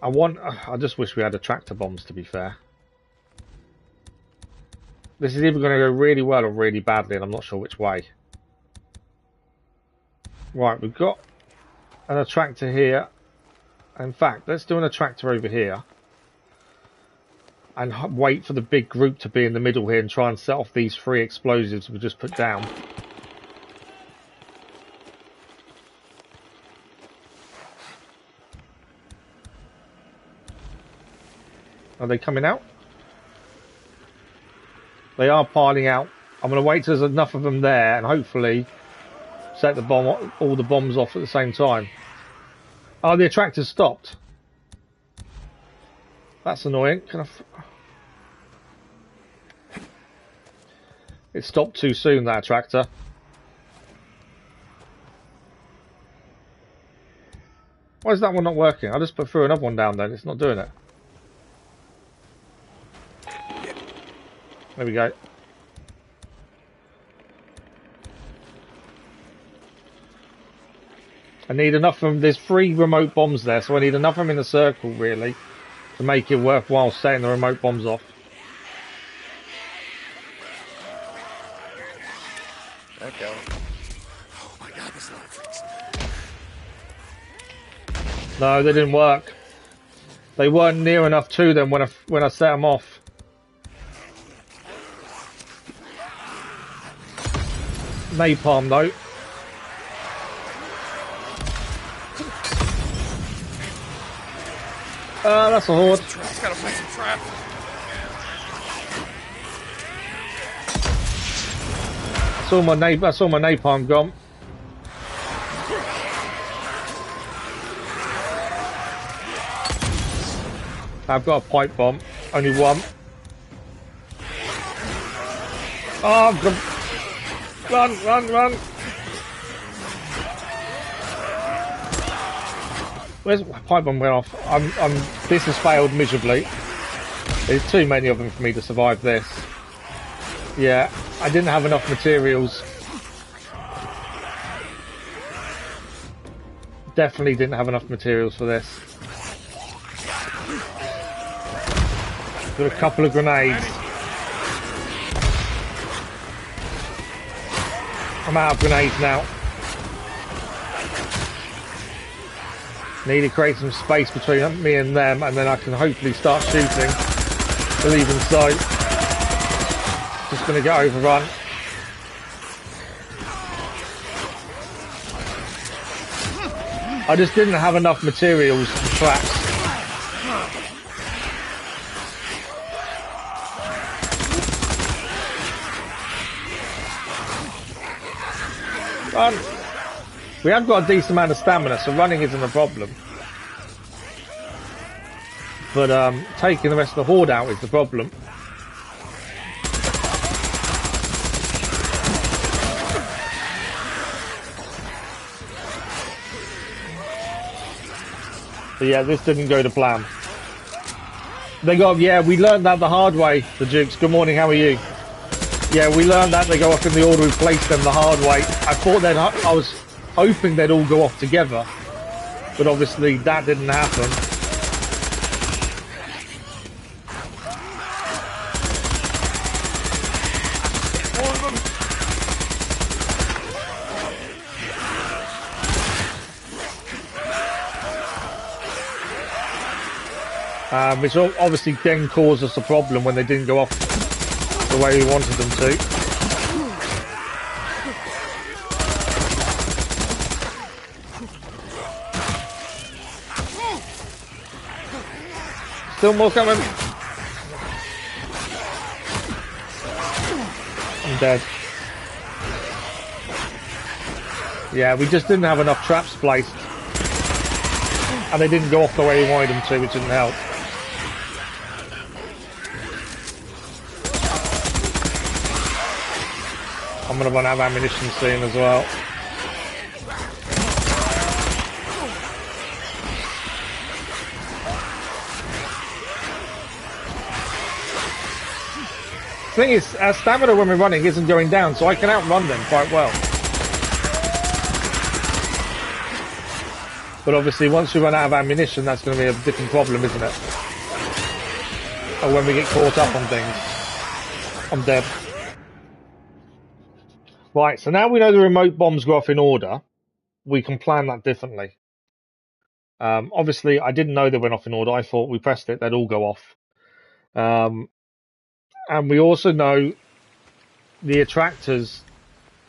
Speaker 1: I just wish we had attractor bombs, to be fair. This is either going to go really well or really badly, and I'm not sure which way. Right, we've got an attractor here. In fact, let's do an attractor over here. And wait for the big group to be in the middle here and try and set off these 3 explosives we just put down. Are they coming out? They are piling out. I'm going to wait till there's enough of them there and hopefully set all the bombs off at the same time. Oh, the attractor's stopped. That's annoying. It stopped too soon, that attractor. Why is that one not working? I just put through another one down then. It's not doing it. There we go. I need enough of them. There's 3 remote bombs there, so I need enough of them in a circle, really, to make it worthwhile setting the remote bombs off.
Speaker 11: Okay.
Speaker 5: Oh my god, this lot of freaks.
Speaker 1: No, they didn't work. They weren't near enough to them when I set them off. Napalm though. That's a horde.
Speaker 11: Just gotta find some traps.
Speaker 1: I saw my napalm gone. I've got a pipe bomb. Only one. Oh, run, run, run. Where's my pipe bomb went off? This has failed miserably. There's too many of them for me to survive this. Yeah, I didn't have enough materials. Definitely didn't have enough materials for this. Got a couple of grenades. I'm out of grenades now. Need to create some space between me and them, and then I can hopefully start shooting. They'll even sight. Just gonna get overrun. I just didn't have enough materials for traps. Run! We have got a decent amount of stamina, so running isn't a problem. But taking the rest of the horde out is the problem. But yeah, this didn't go to plan. They got, yeah, we learned that the hard way, the Dukes. Good morning, how are you? Yeah, we learned that they go off in the order we placed them the hard way. I was hoping they'd all go off together, but obviously that didn't happen. Which obviously then caused us a problem when they didn't go off the way we wanted them to. Still more coming. I'm dead. Yeah, we just didn't have enough traps placed. And they didn't go off the way we wanted them to, which didn't help. I'm going to run out of ammunition soon as well. The thing is, our stamina when we're running isn't going down, so I can outrun them quite well. But obviously, once we run out of ammunition, that's going to be a different problem, isn't it? Or when we get caught up on things. I'm dead. Right, so now we know the remote bombs go off in order, we can plan that differently. Obviously, I didn't know they went off in order. I thought we pressed it, they'd all go off. And we also know the attractors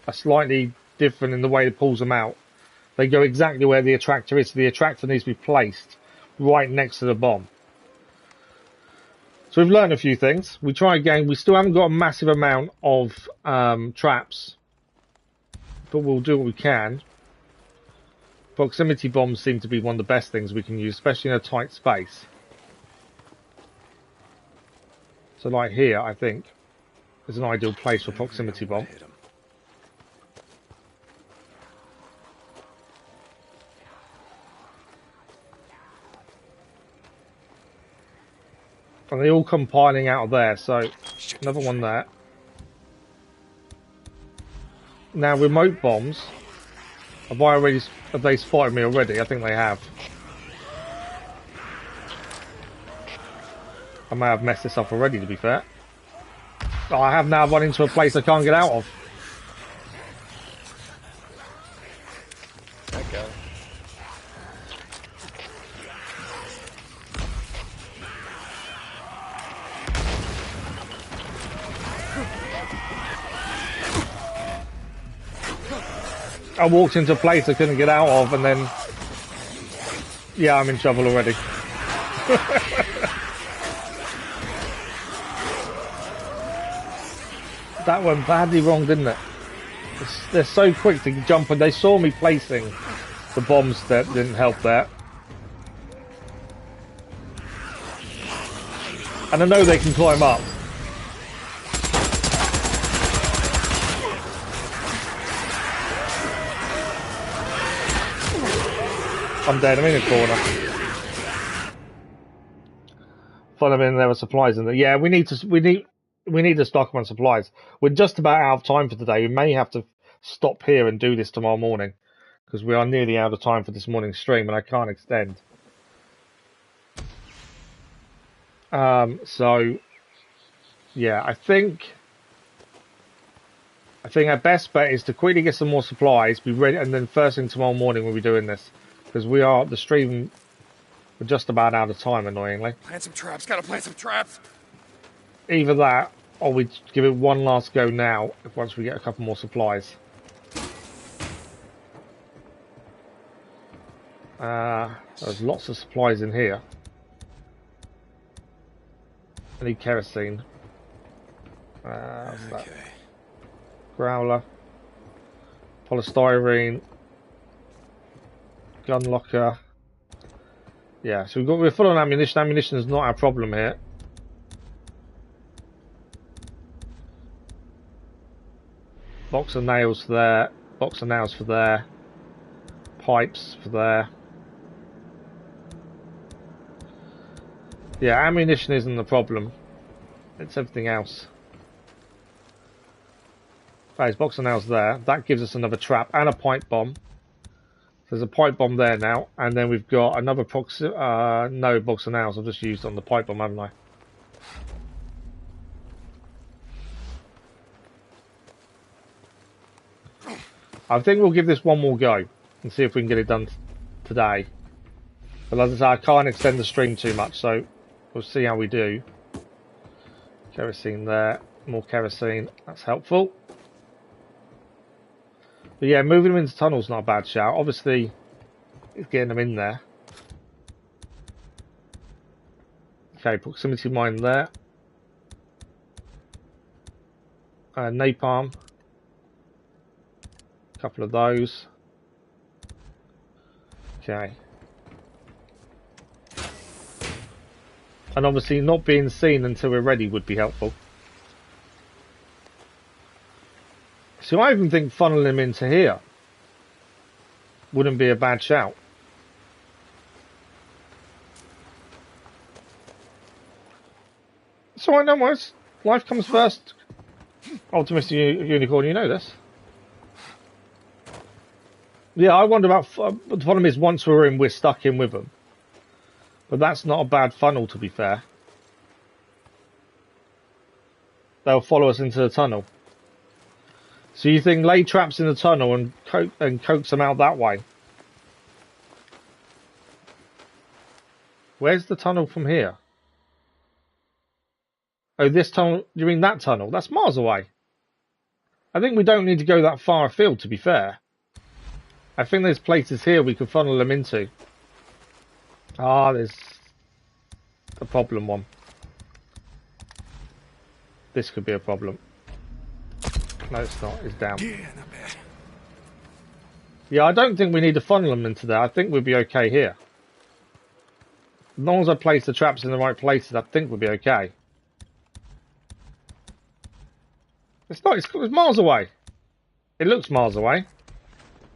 Speaker 1: are slightly different in the way it pulls them out. They go exactly where the attractor is, so the attractor needs to be placed right next to the bomb. So we've learned a few things. We try again. We still haven't got a massive amount of traps, but we'll do what we can. Proximity bombs seem to be one of the best things we can use, especially in a tight space. So like here, I think. is an ideal place for proximity bomb. And they all come piling out of there, so another one there. Now remote bombs. Have they spotted me already? I think they have. I may have messed this up already, to be fair. Oh, I have now run into a place I can't get out of.
Speaker 11: Okay.
Speaker 1: I walked into a place I couldn't get out of, and then... Yeah, I'm in trouble already. That went badly wrong, didn't it? They're so quick to jump, and they saw me placing the bombs that didn't help there. And I know they can climb up. I'm dead, I'm in a corner. Follow me in, there were supplies in there. Yeah, we need to stock up on supplies. We're just about out of time for today. We may have to stop here and do this tomorrow morning, because we are nearly out of time for this morning's stream and I can't extend. So yeah, I think our best bet is to quickly get some more supplies, be ready, and then first thing tomorrow morning we'll be doing this, because we're just about out of time, annoyingly.
Speaker 11: Plant some traps, gotta plant some traps!
Speaker 1: Either that, or we give it one last go now, once we get a couple more supplies. There's lots of supplies in here. I need kerosene. Okay. Growler. Polystyrene. Gun locker. Yeah, so we're full on ammunition. Ammunition is not our problem here. Box of nails for there. Box of nails for there. Pipes for there. Yeah, ammunition isn't the problem. It's everything else. There's box of nails there. That gives us another trap and a pipe bomb. There's a pipe bomb there now, and then we've got another box of nails I've just used on the pipe bomb, haven't I? I think we'll give this one more go and see if we can get it done today. But as I say, I can't extend the stream too much, so we'll see how we do. Kerosene there, more kerosene, that's helpful. But yeah, moving them into tunnels not a bad shout. Obviously, it's getting them in there. Okay, proximity mine there. Napalm. A couple of those. Okay. And obviously not being seen until we're ready would be helpful. So I even think funneling them into here wouldn't be a bad shout. So I know what, life comes first. Optimistic Unicorn, you know this. Yeah, I wonder about, the problem is once we're in, we're stuck in with them. But that's not a bad funnel, to be fair. They'll follow us into the tunnel. So you think lay traps in the tunnel and coax them out that way? Where's the tunnel from here? Oh, this tunnel, you mean that tunnel? That's miles away. I think we don't need to go that far afield, to be fair. I think there's places here we could funnel them into. Ah, there's a problem one. This could be a problem. No, it's not. It's down. Yeah, I don't think we need to funnel them into there. I think we'll be okay here. As long as I place the traps in the right places, I think we'll be okay. It's not. It's miles away. It looks miles away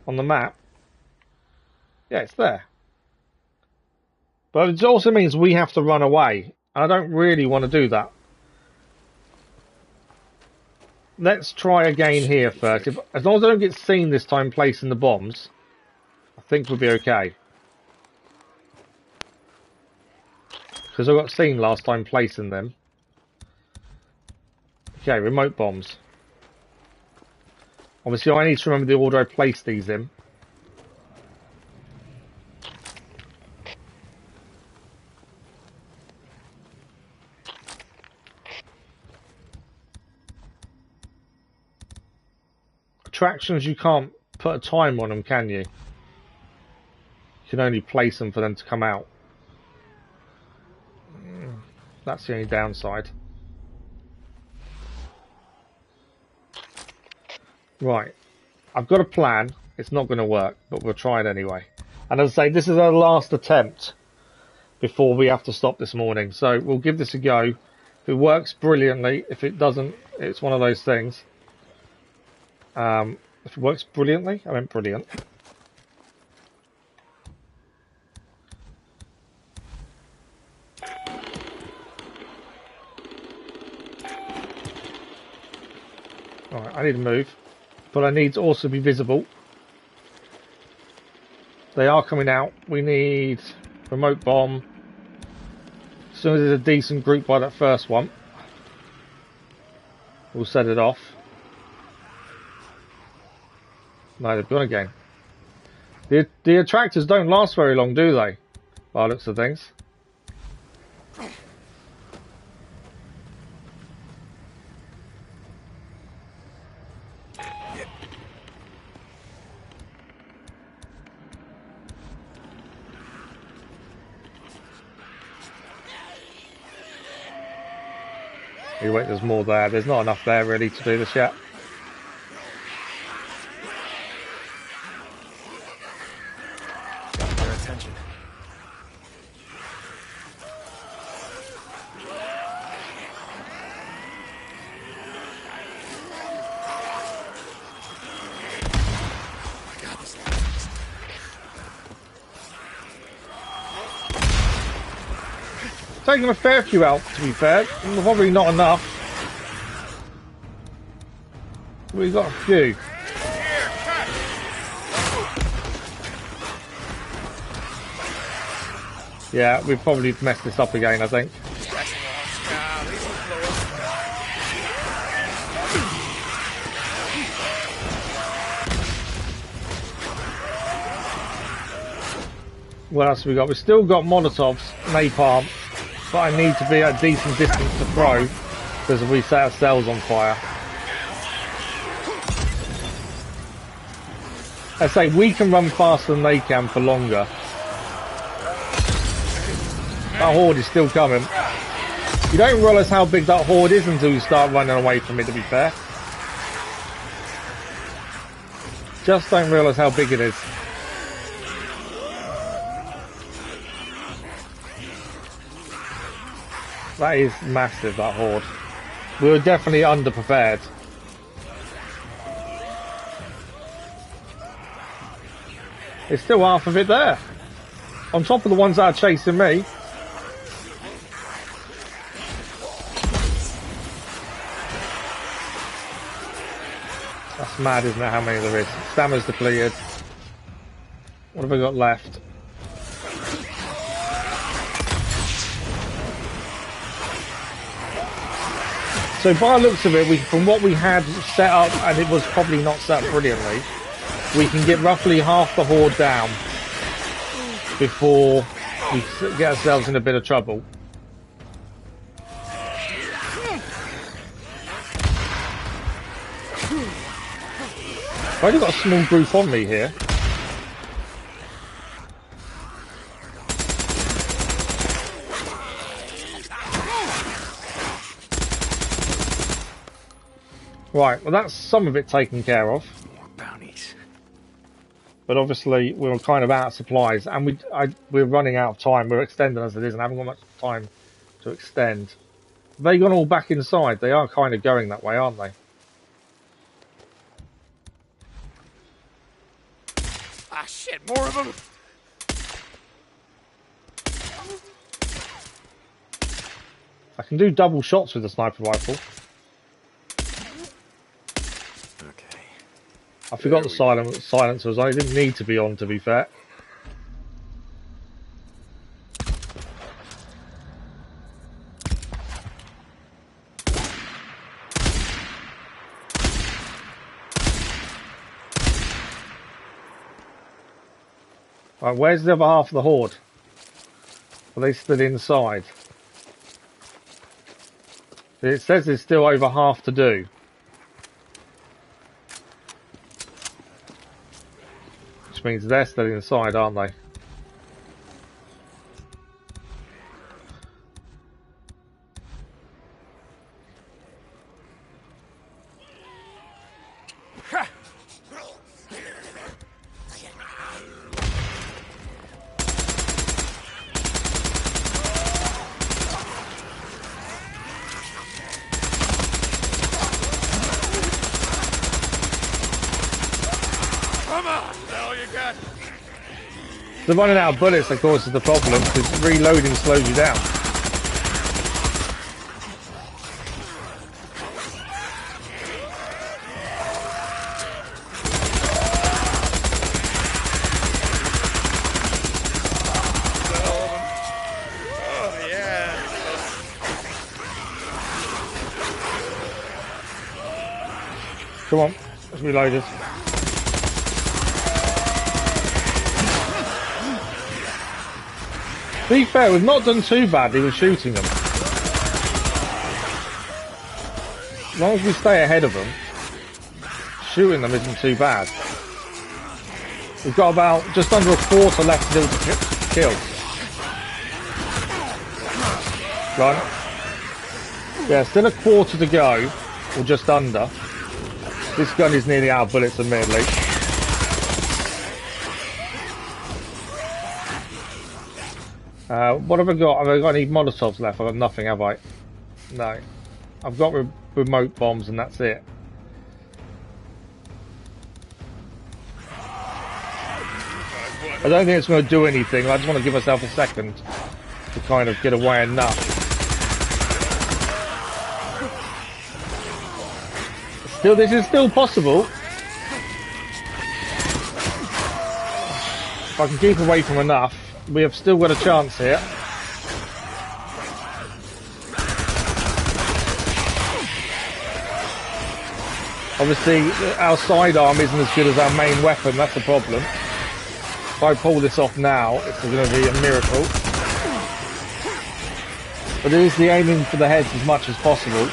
Speaker 1: on the map. Yeah, it's there. But it also means we have to run away. And I don't really want to do that. Let's try again here first. As long as I don't get seen this time placing the bombs, I think we'll be okay. Because I got seen last time placing them. Okay, remote bombs. Obviously, I need to remember the order I placed these in. Attractions, you can't put a time on them, can you? You can only place them for them to come out. That's the only downside. Right. I've got a plan. It's not going to work, but we'll try it anyway. And as I say, this is our last attempt before we have to stop this morning. So we'll give this a go. If it works, brilliantly. If it doesn't, it's one of those things. If it works brilliantly, I meant brilliant. Alright, I need to move. But I need to also be visible. They are coming out. We need remote bomb. As soon as there's a decent group by that first one, we'll set it off. No, they've gone again. The attractors don't last very long, do they? By the looks of things. Hey, wait, there's more there. There's not enough there really to do this yet.
Speaker 9: Got their attention.
Speaker 1: Taking a fair few out, to be fair. Probably not enough. We've got a few. Yeah, we've probably messed this up again, I think. What else have we got? We've still got Molotovs, napalm. But I need to be at a decent distance to throw, because if we set ourselves on fire. I say, we can run faster than they can for longer. That horde is still coming. You don't realise how big that horde is until you start running away from it, to be fair. Just don't realise how big it is. That is massive, that horde. We were definitely underprepared. There's still half of it there. On top of the ones that are chasing me. That's mad, isn't it, how many there is? Stamina's depleted. What have I got left? So by the looks of it, from what we had set up, and it was probably not set up brilliantly, we can get roughly half the horde down before we get ourselves in a bit of trouble. I've only got a small group on me here. Right, well that's some of it taken care of.
Speaker 9: More bounties.
Speaker 1: But obviously we're kind of out of supplies, and we're running out of time. We're extending as it is, and haven't got much time to extend. Have they gone all back inside? They are kind of going that way, aren't they?
Speaker 11: Shit, more of them.
Speaker 1: I can do double shots with the sniper rifle.
Speaker 11: Okay.
Speaker 1: I forgot the silencer was on. It didn't need to be on, to be fair. Right, where's the other half of the horde? Are they still inside? It says there's still over half to do. Which means they're still inside, aren't they? The running out of bullets, of course, is the problem, because reloading slows you down.
Speaker 11: Oh, yeah.
Speaker 1: Come on, let's reload this. To be fair, we've not done too badly with shooting them. As long as we stay ahead of them, shooting them isn't too bad. We've got about just under a quarter left to do to kill. Right. Yeah, still a quarter to go, or just under. This gun is nearly out of bullets, admittedly. What have I got? Have I got any Molotovs left? I've got nothing, have I? No. I've got remote bombs and that's it. I don't think it's going to do anything. I just want to give myself a second to kind of get away enough. Still, this is still possible. If I can keep away from enough, we have still got a chance here. Obviously, our sidearm isn't as good as our main weapon, that's the problem. If I pull this off now, it's going to be a miracle. But it is the aiming for the heads as much as possible.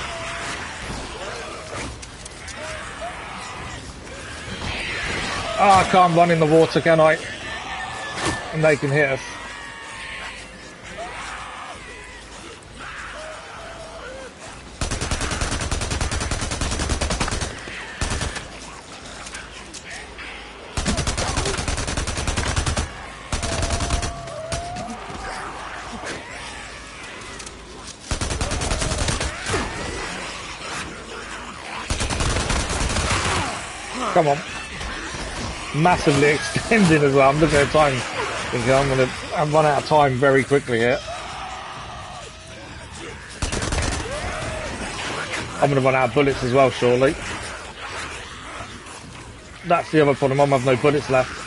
Speaker 1: Ah, I can't run in the water, can I? And they can hit us. Come on. Massively extending as well. I'm looking at time. Thinking I'm going to run out of time very quickly here. I'm going to run out of bullets as well, surely. That's the other problem. I have no bullets left.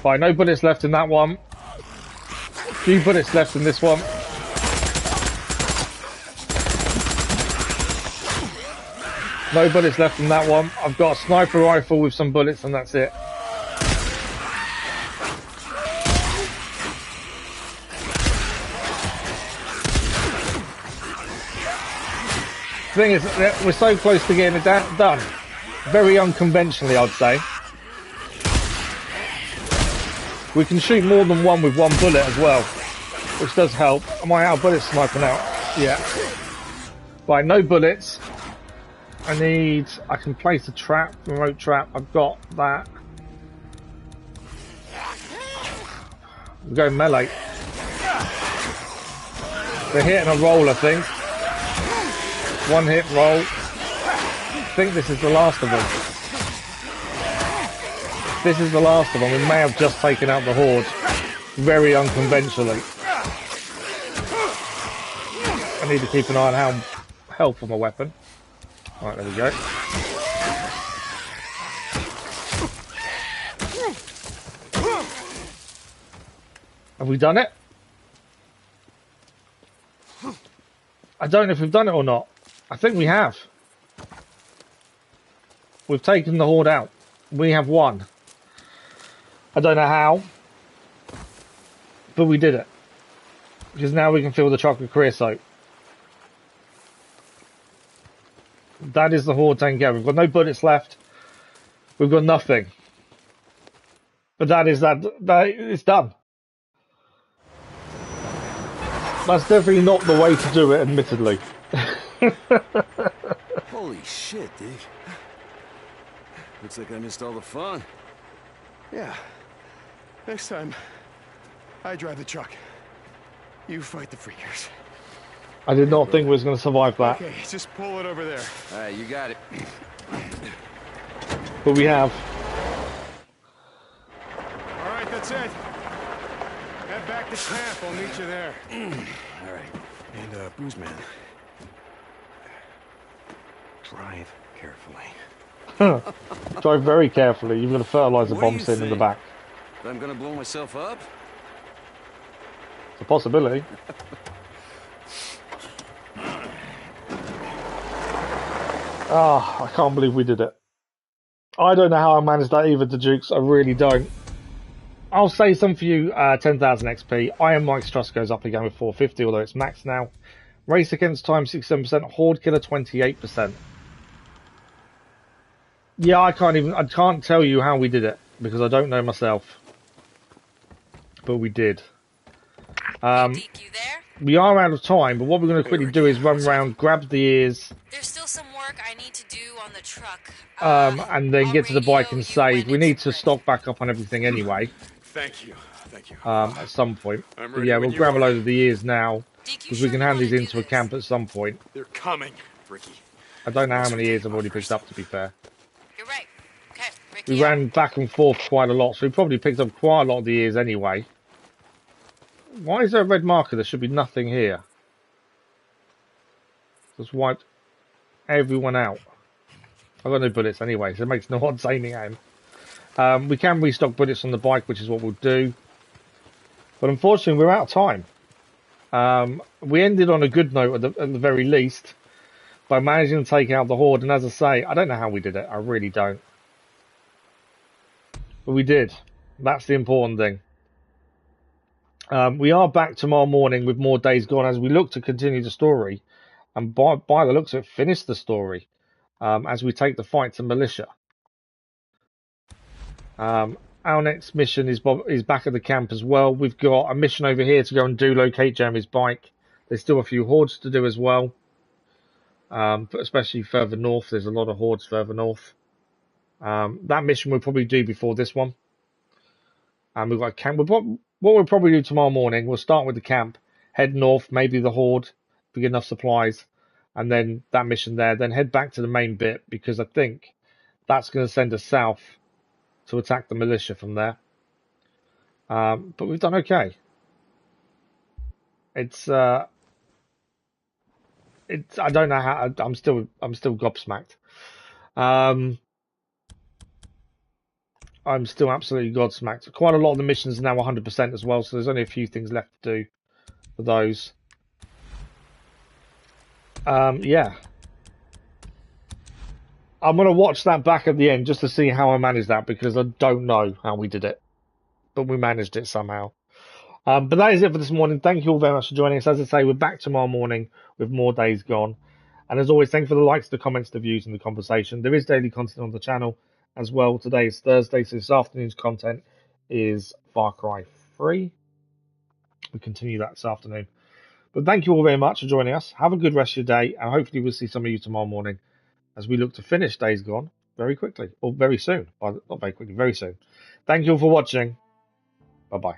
Speaker 1: Right, no bullets left in that one. A few bullets left in this one. No bullets left in that one. I've got a sniper rifle with some bullets and that's it. The thing is, we're so close to getting it done. Very unconventionally, I'd say. We can shoot more than one with one bullet as well, which does help. Am I out of bullets sniping out? Yeah. Right, no bullets. I can place a trap, remote trap. I've got that. We're going melee. They're hitting a roll, I think. One hit roll. I think this is the last of them. This is the last of them. We may have just taken out the Horde very unconventionally. I need to keep an eye on how health on my weapon. Right, there we go. Have we done it? I don't know if we've done it or not. I think we have. We've taken the Horde out. We have won. I don't know how, but we did it. Because now we can feel the chocolate creosote. That is the Horde taken care of. We've got no bullets left. We've got nothing. But that is that it's done. That's definitely not the way to do it, admittedly.
Speaker 3: Holy shit, dude. Looks like I missed all the fun.
Speaker 12: Yeah. Next time, I drive the truck. You fight the freakers.
Speaker 1: I did not think we was going to survive that.
Speaker 12: Okay, just pull it over there.
Speaker 3: All right, you got it.
Speaker 1: But we have.
Speaker 12: All right, that's it. Head back to camp. I'll meet you there.
Speaker 3: All right.
Speaker 12: And, Booze Man, drive carefully.
Speaker 1: Drive very carefully. You've got a fertilizer bomb sitting in the back.
Speaker 3: I'm gonna blow myself up?
Speaker 1: It's a possibility. I can't believe we did it. I don't know how I managed that either, the Dukes. I really don't. I'll say some for you, 10,000 XP. Iron Mike's Trust goes up again with 450, although it's max now. Race against time 67%. Horde killer 28%. Yeah, I can't tell you how we did it because I don't know myself. But we did. We are out of time, but what we're going to quickly do is run around, grab the ears.
Speaker 14: There's still some work I need to do on the truck.
Speaker 1: And then get to the bike and save. We need to stock back up on everything anyway.
Speaker 11: Thank you. Thank you.
Speaker 1: At some point. But
Speaker 11: ready
Speaker 1: yeah,
Speaker 11: when
Speaker 1: we'll
Speaker 11: you
Speaker 1: grab a
Speaker 11: are.
Speaker 1: load of the ears now because we can hand these into a camp at some point.
Speaker 11: They're coming, Ricky.
Speaker 1: I don't know how many ears I've already picked up, to be fair.
Speaker 14: You're right. Okay, Ricky.
Speaker 1: We ran back and forth quite a lot, so we probably picked up quite a lot of the ears anyway. Why is there a red marker? There should be nothing here. Just wiped everyone out. I've got no bullets anyway, so it makes no odds aiming at him. We can restock bullets on the bike, which is what we'll do. But unfortunately, we're out of time. We ended on a good note at the very least by managing to take out the Horde. And as I say, I don't know how we did it. I really don't. But we did. That's the important thing. We are back tomorrow morning with more Days Gone as we look to continue the story. And by the looks of it, finish the story as we take the fight to Militia. Our next mission is back at the camp as well. We've got a mission over here to go and do locate Jeremy's bike. There's still a few Hordes to do as well. But especially further north. There's a lot of Hordes further north. That mission we'll probably do before this one. And we've got a camp. What we'll probably do tomorrow morning, we'll start with the camp, head north, maybe the Horde, if we get enough supplies, and then that mission there, then head back to the main bit, because I think that's going to send us south to attack the Militia from there. But we've done okay. I don't know how, I'm still gobsmacked. I'm still absolutely godsmacked. Quite a lot of the missions are now 100% as well, so there's only a few things left to do for those. Yeah. I'm going to watch that back at the end just to see how I managed that, because I don't know how we did it. But we managed it somehow. But that is it for this morning. Thank you all very much for joining us. As I say, we're back tomorrow morning with more Days Gone. And as always, thank you for the likes, the comments, the views, and the conversation. There is daily content on the channel as well. Today is Thursday, so this afternoon's content is Far Cry 3. We continue that this afternoon. But thank you all very much for joining us. Have a good rest of your day, and hopefully we'll see some of you tomorrow morning as we look to finish Days Gone very quickly, or very soon. Not very quickly, very soon. Thank you all for watching. Bye-bye.